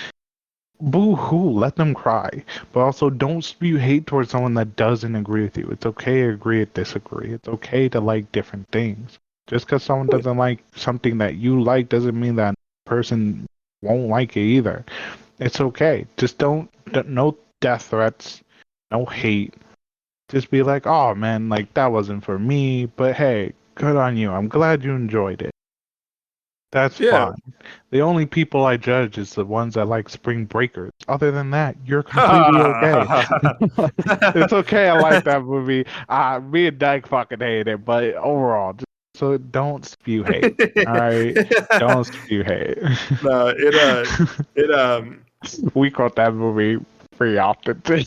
boo hoo, let them cry. But also, don't spew hate towards someone that doesn't agree with you. It's okay to agree or disagree. It's okay to like different things. Just because someone doesn't like something that you like doesn't mean that person won't like it either. It's okay. Just no death threats, no hate. Just be like, oh man, like that wasn't for me, but hey, good on you. I'm glad you enjoyed it. That's Yeah. fine. The only people I judge is the ones that like Spring Breakers. Other than that, you're completely okay. It's okay. I like that movie. Me and Dyke fucking hate it, but overall, so don't spew hate. All right, don't spew hate. No, it We quote that movie pretty often too.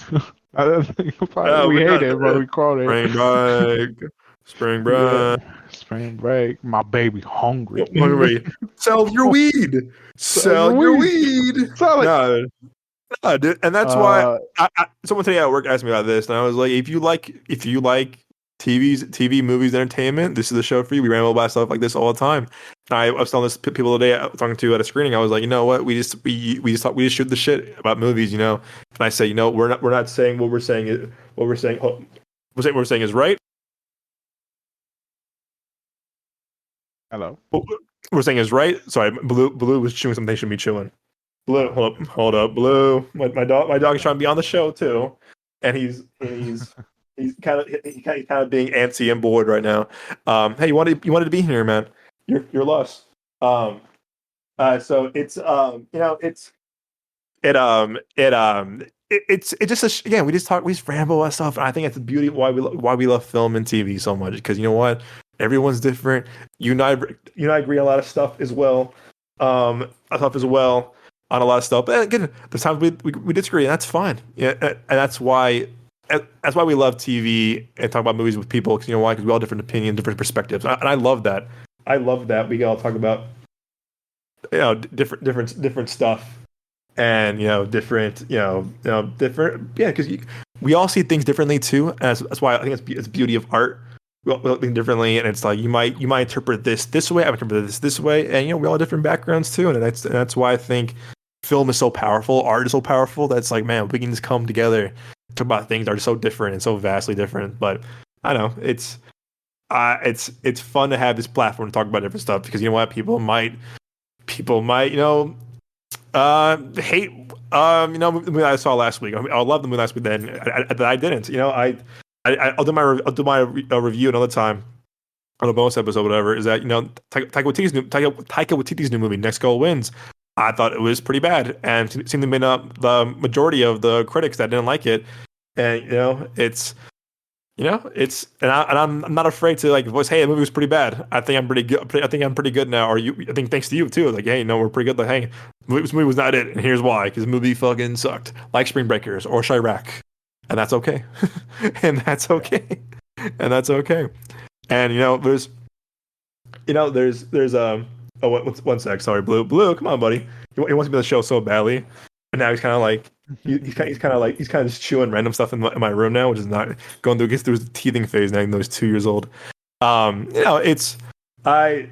I don't think about it. We we hate got it, but we quote it. spring break, spring Yeah, break. spring break. My baby hungry. Hungry. Sell your weed. So Sell your we weed. sell it. No, no, dude. And that's why Uh, someone today at work asked me about this, and I was like, if you like TV, movies, entertainment, this is the show for you. We ramble about stuff like this all the time. And I was telling this people today I was talking to at a screening. I was like, you know what? We just shoot the shit about movies, And I say, we're not saying what we're saying is what we're saying. What we're saying is right. hello. What we're saying is right. Sorry, Blue was chewing something they shouldn't be chewing. Blue, hold up, Blue. My dog is trying to be on the show too, and he's kind of being antsy and bored right now. Hey, you wanted to be here, man. You're lost. So it's it's just again we just ramble about stuff, and I think that's the beauty of why we love film and TV so much, because you know what, everyone's different. You and I agree on a lot of stuff as well, on a lot of stuff. But again, there's times we disagree, and that's fine. Yeah, and that's why we love TV and talk about movies with people, because you know why? Because we all have different opinions, different perspectives, and I love that. I love that we can all talk about different stuff, and different different, yeah, because we all see things differently too. And that's why I think it's the beauty of art. We all think differently, and it's like you might interpret this way, I might interpret this way, and we all have different backgrounds too, and that's why I think film is so powerful, art is so powerful. That's like, man, we can just come together, talk about things that are so different and so vastly different. But I don't know, it's fun to have this platform to talk about different stuff, because you know what, people might hate the movie I saw last week. I love the movie last week. Then I didn't. I'll do my review another time on a bonus episode, whatever. Is that Taika Waititi's new movie, Next Goal Wins. I thought it was pretty bad, and seemed to have been the majority of the critics that didn't like it. And I'm not afraid to like voice, hey, the movie was pretty bad. I think I'm pretty good. I think I'm pretty good now. Or I think thanks to you too. Like, hey, no, we're pretty good. Like, hey, this movie was not it, and here's why. Because the movie fucking sucked, like Spring Breakers or Chirac, and that's okay. and that's okay. And that's okay. And there's one sec. Sorry, Blue, come on, buddy. He wants to be on the show so badly, but now he's kind of like he's kind of just chewing random stuff in my room now, which is not going through. Gets through his teething phase now, even though he's 2 years old. It's I,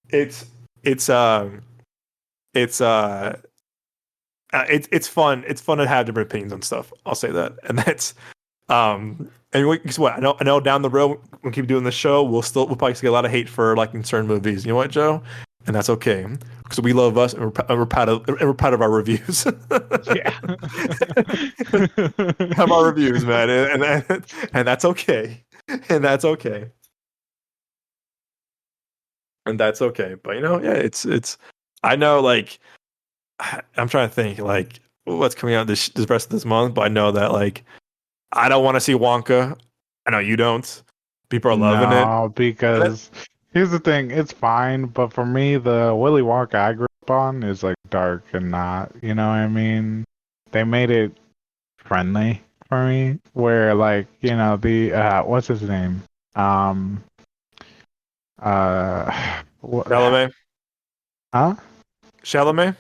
it's it's fun. It's fun to have different opinions on stuff. I'll say that, and that's and guess what? I know down the road we'll keep doing the show. We'll probably get a lot of hate for liking certain movies. You know what, Joe? And that's okay because we love us and we're proud of our reviews. Yeah. Have our reviews, man, and that's okay, and that's okay, and that's okay. But yeah, it's. I know, like, I'm trying to think, like, what's coming out this rest of this month, but I know that, like, I don't want to see Wonka. I know you don't. People are loving it. No, because here's the thing, it's fine, but for me, the Willy Wonka I grew up on is like dark and not, you know what I mean? They made it friendly for me, where like, the what's his name? Chalamet. Huh? Chalamet?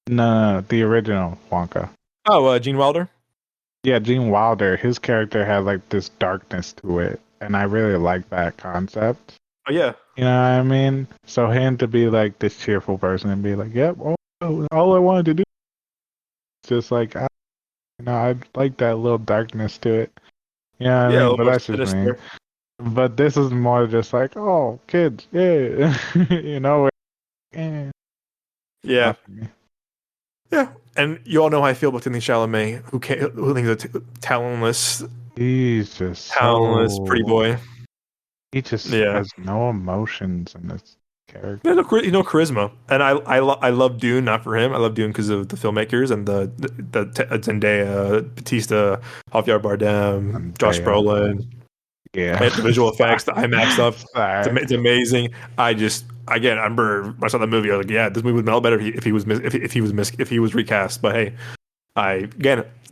No, the original Wonka. Oh, Gene Wilder. Yeah, Gene Wilder, his character had like this darkness to it, and I really like that concept. Oh yeah. You know what I mean? So him to be like this cheerful person and be like, "Yep, all I wanted to do is just like, I like that little darkness to it." You know what I mean? But that's just me. But this is more just like, oh, kids, yeah, Yeah. Yeah. And you all know how I feel about Timothy Chalamet, who thinks he's a talentless, he's just pretty boy. He just has no emotions in this character. There's no charisma, and I love Dune, not for him. I love Dune because of the filmmakers and the Zendaya, Batista, Javier Bardem, Josh Brolin. Yeah, and the visual effects, the IMAX stuff. It's amazing. I remember when I saw the movie. I was like, yeah, this movie would melt better if he was recast. But hey,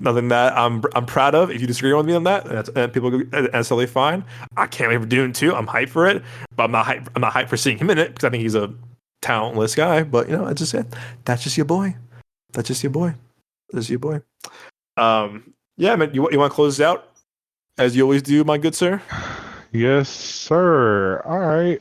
nothing that I'm proud of. If you disagree with me on that, and that's totally fine. I can't wait for Dune 2. I'm hyped for it, but I'm not hyped for seeing him in it because I think he's a talentless guy. But I just said that's just your boy. That's just your boy. That's your boy. Yeah, man. You want to close this out as you always do, my good sir? Yes, sir. All right.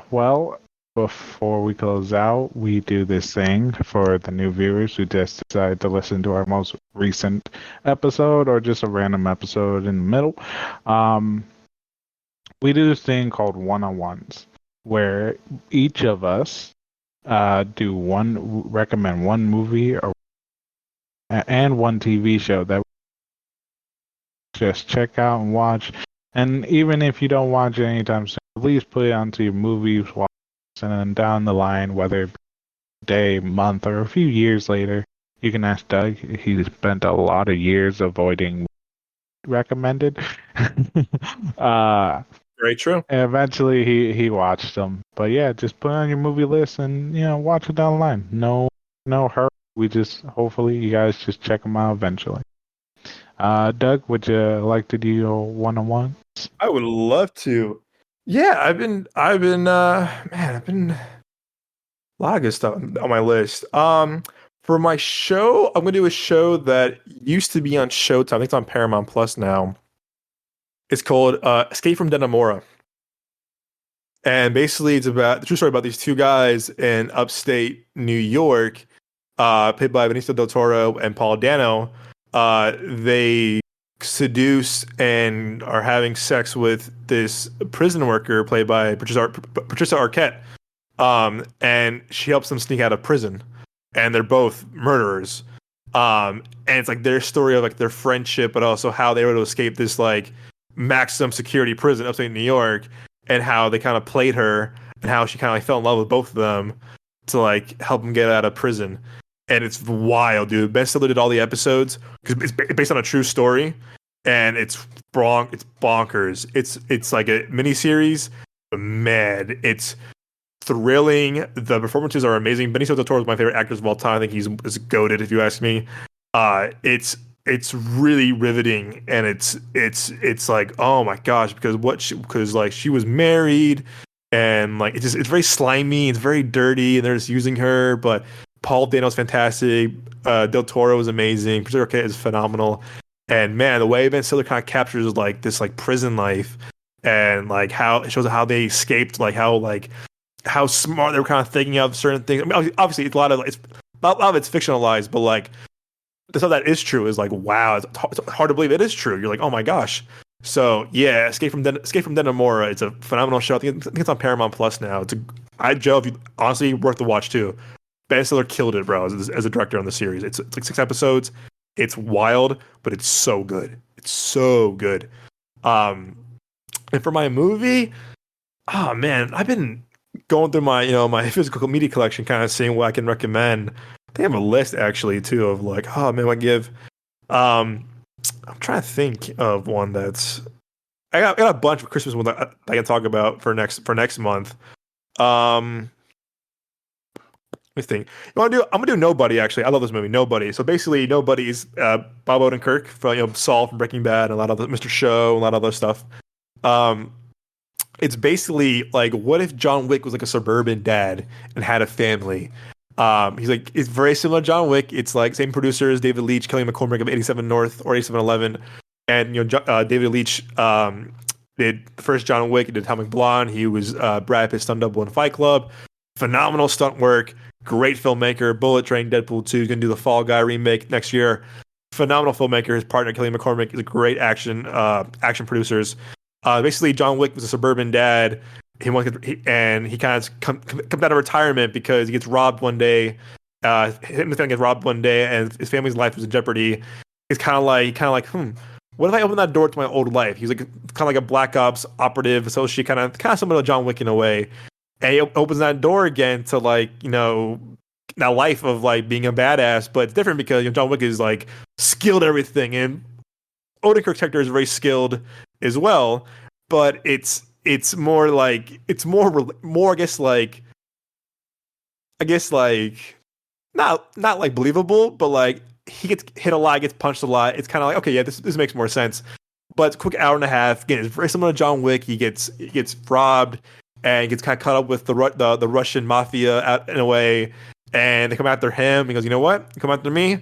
Well, before we close out, we do this thing for the new viewers who just decided to listen to our most recent episode or just a random episode in the middle. We do this thing called one-on-ones, where each of us recommend one movie and one TV show that we just check out and watch. And even if you don't watch it anytime soon, at least put it onto your movies watch, and then down the line, whether it be a day, month, or a few years later, you can ask Doug. He spent a lot of years avoiding recommended. Very true. And eventually he watched them. But yeah, just put it on your movie list and watch it down the line. No hurry. We just hopefully you guys just check them out eventually. Doug, would you like to do your one-on-ones? I would love to. Yeah, I've been a lot of good stuff on my list. For my show, I'm gonna do a show that used to be on Showtime. I think it's on Paramount Plus now. It's called Escape from Dannemora. And basically it's about the true story about these two guys in upstate New York, played by Benicio del Toro and Paul Dano. They seduce and are having sex with this prison worker played by Patricia Arquette. And she helps them sneak out of prison. And they're both murderers. And it's like their story of like their friendship, but also how they were able to escape this like maximum security prison upstate New York, and how they kind of played her, and how she kind of like fell in love with both of them to like help them get out of prison. And it's wild, dude. Ben Stiller did all the episodes because it's based on a true story, and it's bonkers. It's like a miniseries, but man, it's thrilling. The performances are amazing. Benicio del Toro is my favorite actor of all time. I think is goated, if you ask me. It's really riveting, and it's like, oh my gosh, because like she was married, and like it's very slimy, it's very dirty, and they're just using her. But Paul Dano's fantastic. Del Toro is amazing. Patricia Arquette is phenomenal. And man, the way Ben Stiller kind of captures like this like prison life, and like how it shows how they escaped, like how smart they were kind of thinking of certain things. I mean, obviously, it's a lot of it's fictionalized, but like the stuff that is true is like, wow, it's hard to believe it is true. You're like, oh my gosh. So yeah, Escape from Denimora. It's a phenomenal show. I think it's on Paramount Plus now. Joe, if you honestly worth the watch too. Ben Stiller killed it, bro, as a director on the series. It's like 6 episodes. It's wild, but it's so good. It's so good. And for my movie, oh man, I've been going through my physical media collection, kind of seeing what I can recommend. They have a list actually too of like, oh man, what I give. I'm trying to think of one that's I got a bunch of Christmas ones that I can talk about for next month. Let me think. I'm gonna do Nobody. Actually, I love this movie, Nobody. So basically, Nobody's Bob Odenkirk from Saul from Breaking Bad, and a lot of Mr. Show, and a lot of other stuff. Um, it's basically like, what if John Wick was like a suburban dad and had a family? It's very similar to John Wick. It's like same producers, David Leitch, Kelly McCormick of 87 North or 8711, and David Leitch did the first John Wick. He did Atomic Blonde. He was Brad Pitt's stunt double in Fight Club. Phenomenal stunt work. Great filmmaker. Bullet Train, Deadpool 2. He's gonna do the Fall Guy remake next year. Phenomenal filmmaker. His partner Kelly McCormick is a great action producers. Basically, John Wick was a suburban dad. He kind of comes out of retirement because he gets robbed one day. Him and his family get robbed one day, and his family's life was in jeopardy. He's kind of like, what if I open that door to my old life? He's like kind of like a Black Ops operative associate, kind of similar to John Wick in a way. And he opens that door again to like, that life of like being a badass, but it's different because John Wick is like skilled at everything, and Odenkirk's character is very skilled as well, but it's more I guess like not like believable, but like he gets hit a lot, gets punched a lot. It's kind of like, okay, yeah, this makes more sense. But it's a quick hour and a half. Again, it's very similar to John Wick. He gets robbed and gets kind of caught up with the Russian mafia in a way, and they come after him. He goes, you know what? You come after me,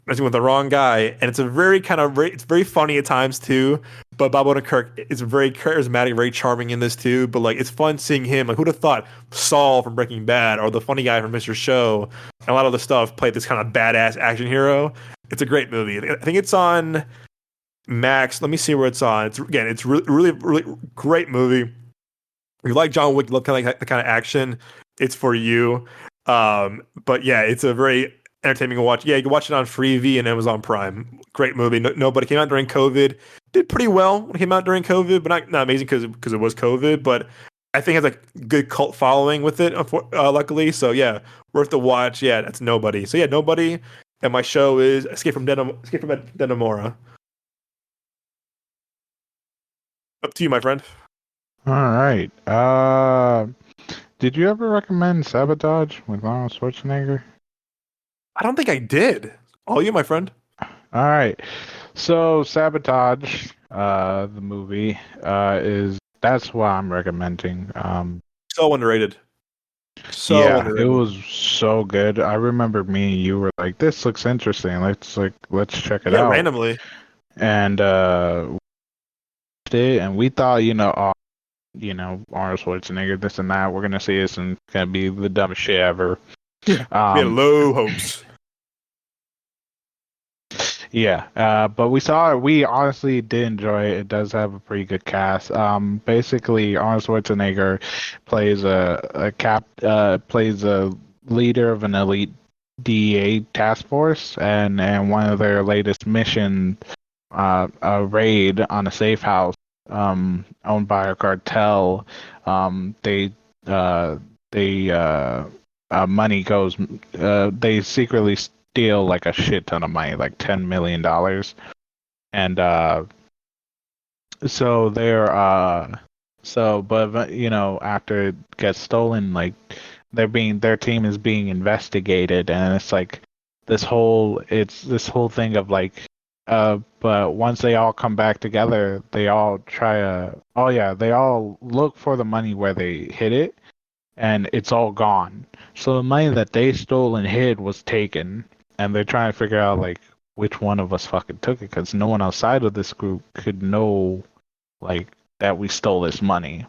messing with the wrong guy. And it's it's very funny at times too. But Bob Odenkirk is very charismatic, very charming in this too. But like, it's fun seeing him. Like, who'd have thought Saul from Breaking Bad or the funny guy from Mr. Show and a lot of the stuff played this kind of badass action hero. It's a great movie. I think it's on Max. Let me see where it's on. It's really, really great movie. If you like John Wick, you love kind of like the kind of action, it's for you. But yeah, it's a very entertaining watch. Yeah, you can watch it on Freevee and Amazon Prime. Great movie. Nobody came out during COVID. Did pretty well when it came out during COVID, but not amazing because it was COVID. But I think it has like good cult following with it, luckily. So yeah, worth the watch. Yeah, that's Nobody. So yeah, Nobody. And my show is Escape from Denimora. Up to you, my friend. All right. Did you ever recommend Sabotage with Arnold Schwarzenegger? I don't think I did. All you, my friend. All right. So Sabotage, the movie, that's what I'm recommending. So underrated. Underrated. It was so good. I remember me and you were like, "This looks interesting. Let's check it out." Randomly. And we thought, Arnold Schwarzenegger, this and that. We're gonna see this and it's gonna be the dumbest shit ever. Yeah. We had low hopes. Yeah, but we saw it. We honestly did enjoy it. It does have a pretty good cast. Basically, Arnold Schwarzenegger plays plays a leader of an elite DEA task force, and one of their latest missions, a raid on a safe house owned by a cartel. They they money goes. They secretly steal like a shit ton of money, like $10 million, and so they're but after it gets stolen, like their team is being investigated, and it's like this whole thing of like but once they all come back together, they all they all look for the money where they hid it, and it's all gone. So the money that they stole and hid was taken, and they're trying to figure out like which one of us fucking took it, because no one outside of this group could know like that we stole this money.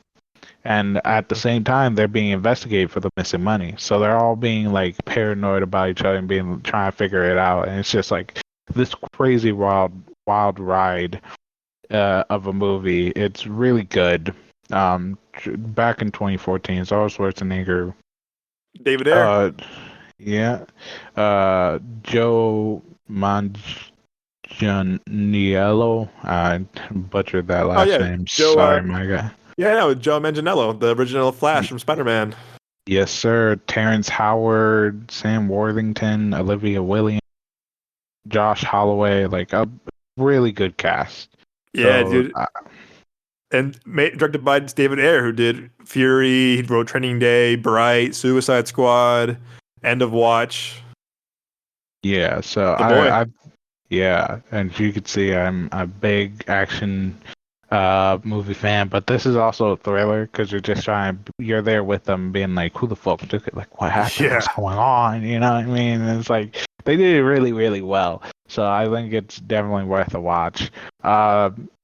And at the same time, they're being investigated for the missing money. So they're all being like paranoid about each other and trying to figure it out. And it's just like this crazy wild ride of a movie. It's really good. Back in 2014, it's Arnold Schwarzenegger. David Ayer. Yeah. Joe Manganiello. I butchered that last name. Joe, Sorry, my guy. Yeah, no, Joe Manganiello, the original Flash from Spider-Man. Yes, sir. Terrence Howard, Sam Worthington, Olivia Williams, Josh Holloway, like a really good cast. Yeah, so, dude. And directed by David Ayer, who did Fury, he wrote Training Day, Bright, Suicide Squad, End of Watch. Yeah, so yeah, and you could see I'm a big action movie fan, but this is also a thriller because you're there with them being like, who the fuck took it? Like, what happened? What's going on? You know what I mean? And it's like they did it really, really well. So I think it's definitely worth a watch.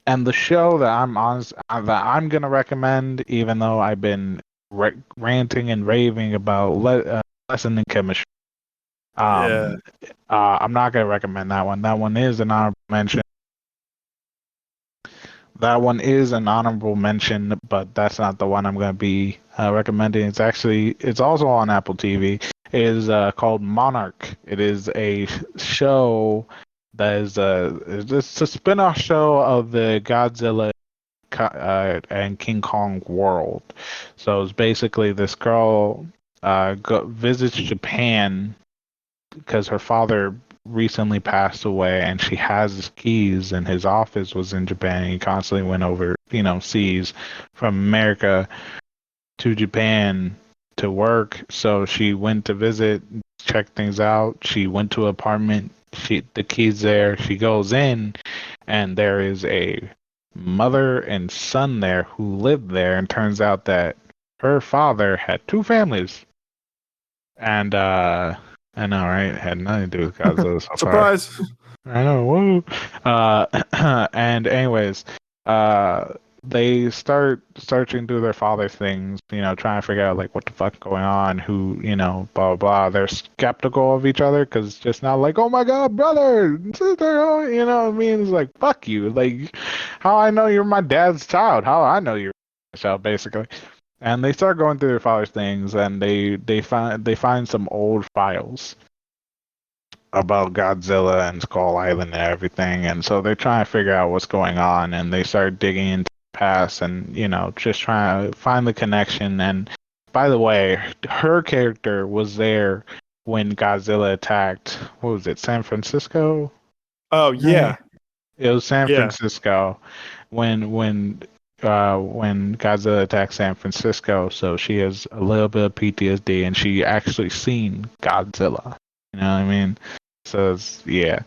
And the show that I'm gonna recommend, even though I've been ranting and raving about Lesson in Chemistry. I'm not gonna recommend that one. That one is an honorable mention. But that's not the one I'm going to be recommending. It's also on Apple TV. It is called Monarch. It is a show that is it's a spin-off show of the Godzilla and King Kong world. So it's basically this girl visits Japan because her father recently passed away, and she has his keys, and his office was in Japan. He constantly went over, seas from America to Japan to work. So she went to visit, check things out. She went to an apartment. The keys there. She goes in, and there is a mother and son there who lived there, and turns out that her father had two families. And I know, right? It had nothing to do with Godzilla. So surprise! Far. I know. Woo. And anyways, they start searching through their father's things, trying to figure out like what the fuck going on, who, blah blah blah. They're skeptical of each other because it's just not like, oh my god, brother, sister, you know what I mean? It's like, fuck you, like, how I know you're my dad's child? How I know you're my child, basically. And they start going through their father's things, and they find some old files about Godzilla and Skull Island and everything, and so they're trying to figure out what's going on, and they start digging into the past, and just trying to find the connection. And by the way, her character was there when Godzilla attacked. What was it? San Francisco? Oh yeah, it was San Francisco when Godzilla attacked San Francisco, so she has a little bit of PTSD, and she actually seen Godzilla. You know what I mean? So it's, yeah.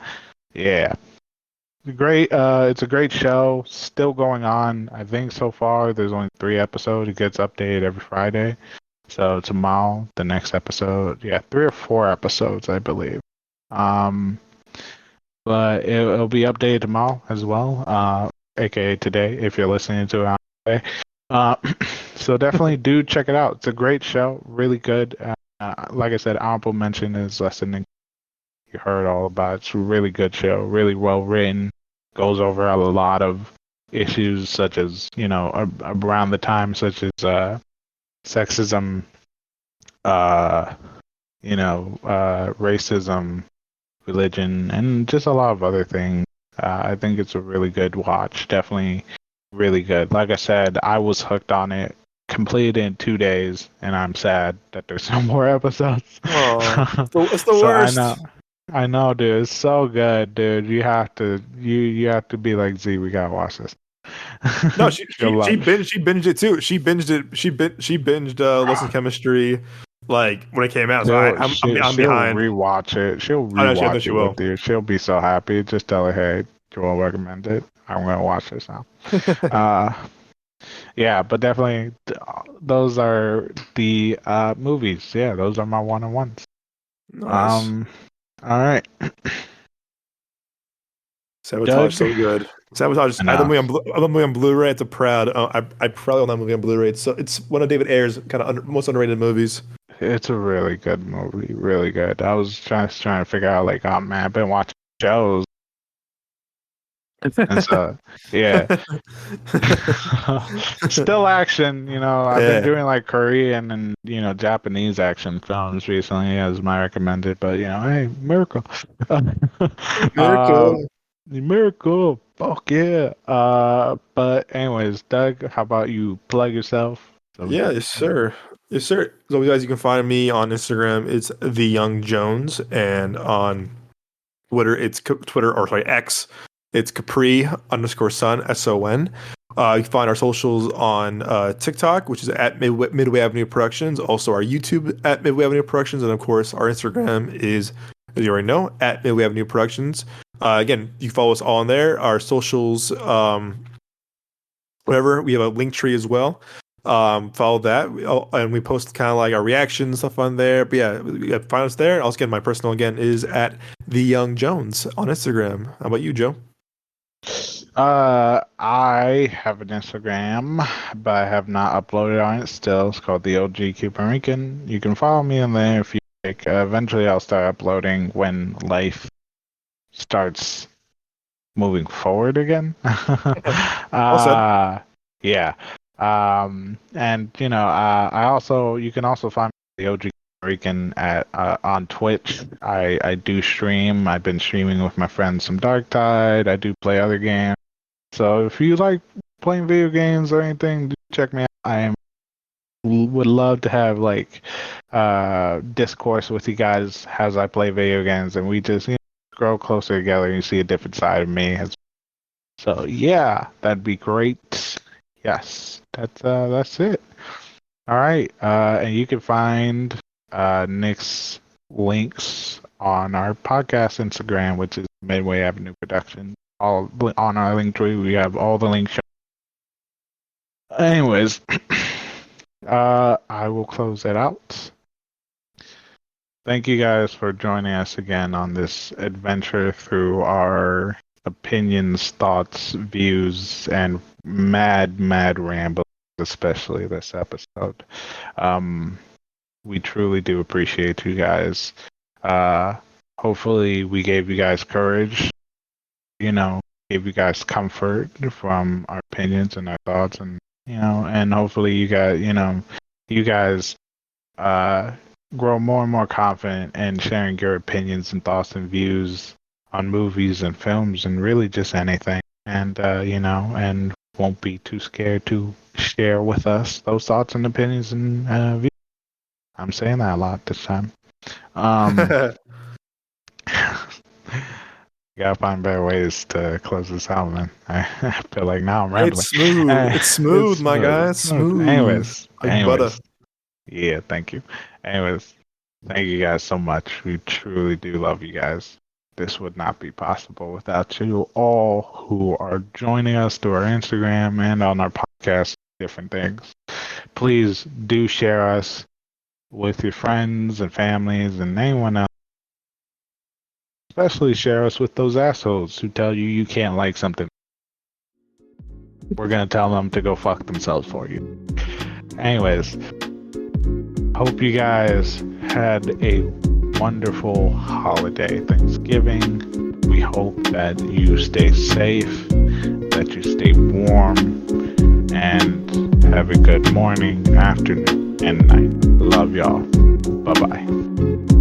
Great. It's a great show. Still going on. I think so far there's only 3 episodes. It gets updated every Friday. So tomorrow, the next episode. Yeah, 3 or 4 episodes, I believe. But it'll be updated tomorrow as well. AKA today, if you're listening to it on today. So definitely do check it out. It's a great show, really good. Like I said, honorable mention is Lesson in. You heard all about it. It's a really good show, really well written. Goes over a lot of issues such as, around the time, such as sexism, racism, religion, and just a lot of other things. I think it's a really good watch. Definitely really good. Like I said, I was hooked on it, completed in 2 days, and I'm sad that there's no more episodes. Oh, it's the So worst. I know, dude. It's so good, dude. You have to be like Z. We gotta watch this. No, she You'll she love. she binged she binged it too. She binged Lost in Chemistry like when it came out. So I'm She'll behind. rewatch it. She'll I know rewatch she it will. with you. She'll be so happy. Just tell her, hey, Joel recommended it. I'm gonna watch this now. Uh, yeah, but definitely those are the movies. Yeah, those are my one-on-ones. Nice. All right, Sabotage, Doug. so good. Sabotage. I I have the know movie on I have the movie on Blu-ray. It's a proud. I probably own that movie on Blu-ray. So it's one of David Ayer's kind of most underrated movies. it's a really good movie. Really good. I was trying to figure out like, oh man, I've been watching shows, and so yeah. Still action, I've been Yeah. doing like Korean and Japanese action films recently as my recommended, but hey, miracle. uh, Miracle. miracle. Fuck yeah. But anyways, Doug, how about you plug yourself so we Yeah, can. yes, sir. Yes, sir. So, guys, you can find me on Instagram. It's the Young Jones, and on Twitter, Twitter or sorry X. It's Capri_Sun SON. You can find our socials on TikTok, which is at Midway Avenue Productions. Also, our YouTube at Midway Avenue Productions, and of course, our Instagram is, as you already know, at Midway Avenue Productions. Again, you can follow us all on there. Our socials, whatever. We have a link tree as well. Follow that, and we post kind of like our reactions stuff on there. But yeah, find us there. Also, again, my personal again is at the Young Jones on Instagram. How about you, Joe? I have an Instagram, but I have not uploaded on it still. It's called the OG Cuban Rican. You can follow me on there if you like. Eventually, I'll start uploading when life starts moving forward again. All said. Yeah. And I also you can also find the OG Rican at on Twitch. I do stream. I've been streaming with my friends some Dark Tide. I do play other games. So if you like playing video games or anything, do check me out. Would love to have like discourse with you guys as I play video games, and we just grow closer together and you see a different side of me. So yeah, that'd be great. Yes, that's it. All right, and you can find Nick's links on our podcast Instagram, which is Midway Avenue Productions. All on our link tree, we have all the links. Anyways, I will close it out. Thank you guys for joining us again on this adventure through our opinions, thoughts, views, and mad rambles, especially this episode. We truly do appreciate you guys. Hopefully we gave you guys courage, gave you guys comfort from our opinions and our thoughts, and hopefully you guys grow more and more confident in sharing your opinions and thoughts and views on movies and films and really just anything, and and won't be too scared to share with us those thoughts and opinions and views. I'm saying that a lot this time. You gotta find better ways to close this out, man. I feel like now I'm rambling. It's smooth. It's smooth, my guy. It's smooth. Like butter. Yeah, thank you. Anyways, thank you guys so much. We truly do love you guys. This would not be possible without you all who are joining us through our Instagram and on our podcast, different things. Please do share us with your friends and families and anyone else. Especially share us with those assholes who tell you can't like something. We're gonna tell them to go fuck themselves for you. Anyways, hope you guys had a wonderful holiday, Thanksgiving. We hope that you stay safe, that you stay warm, and have a good morning, afternoon, and night. Love y'all. Bye bye.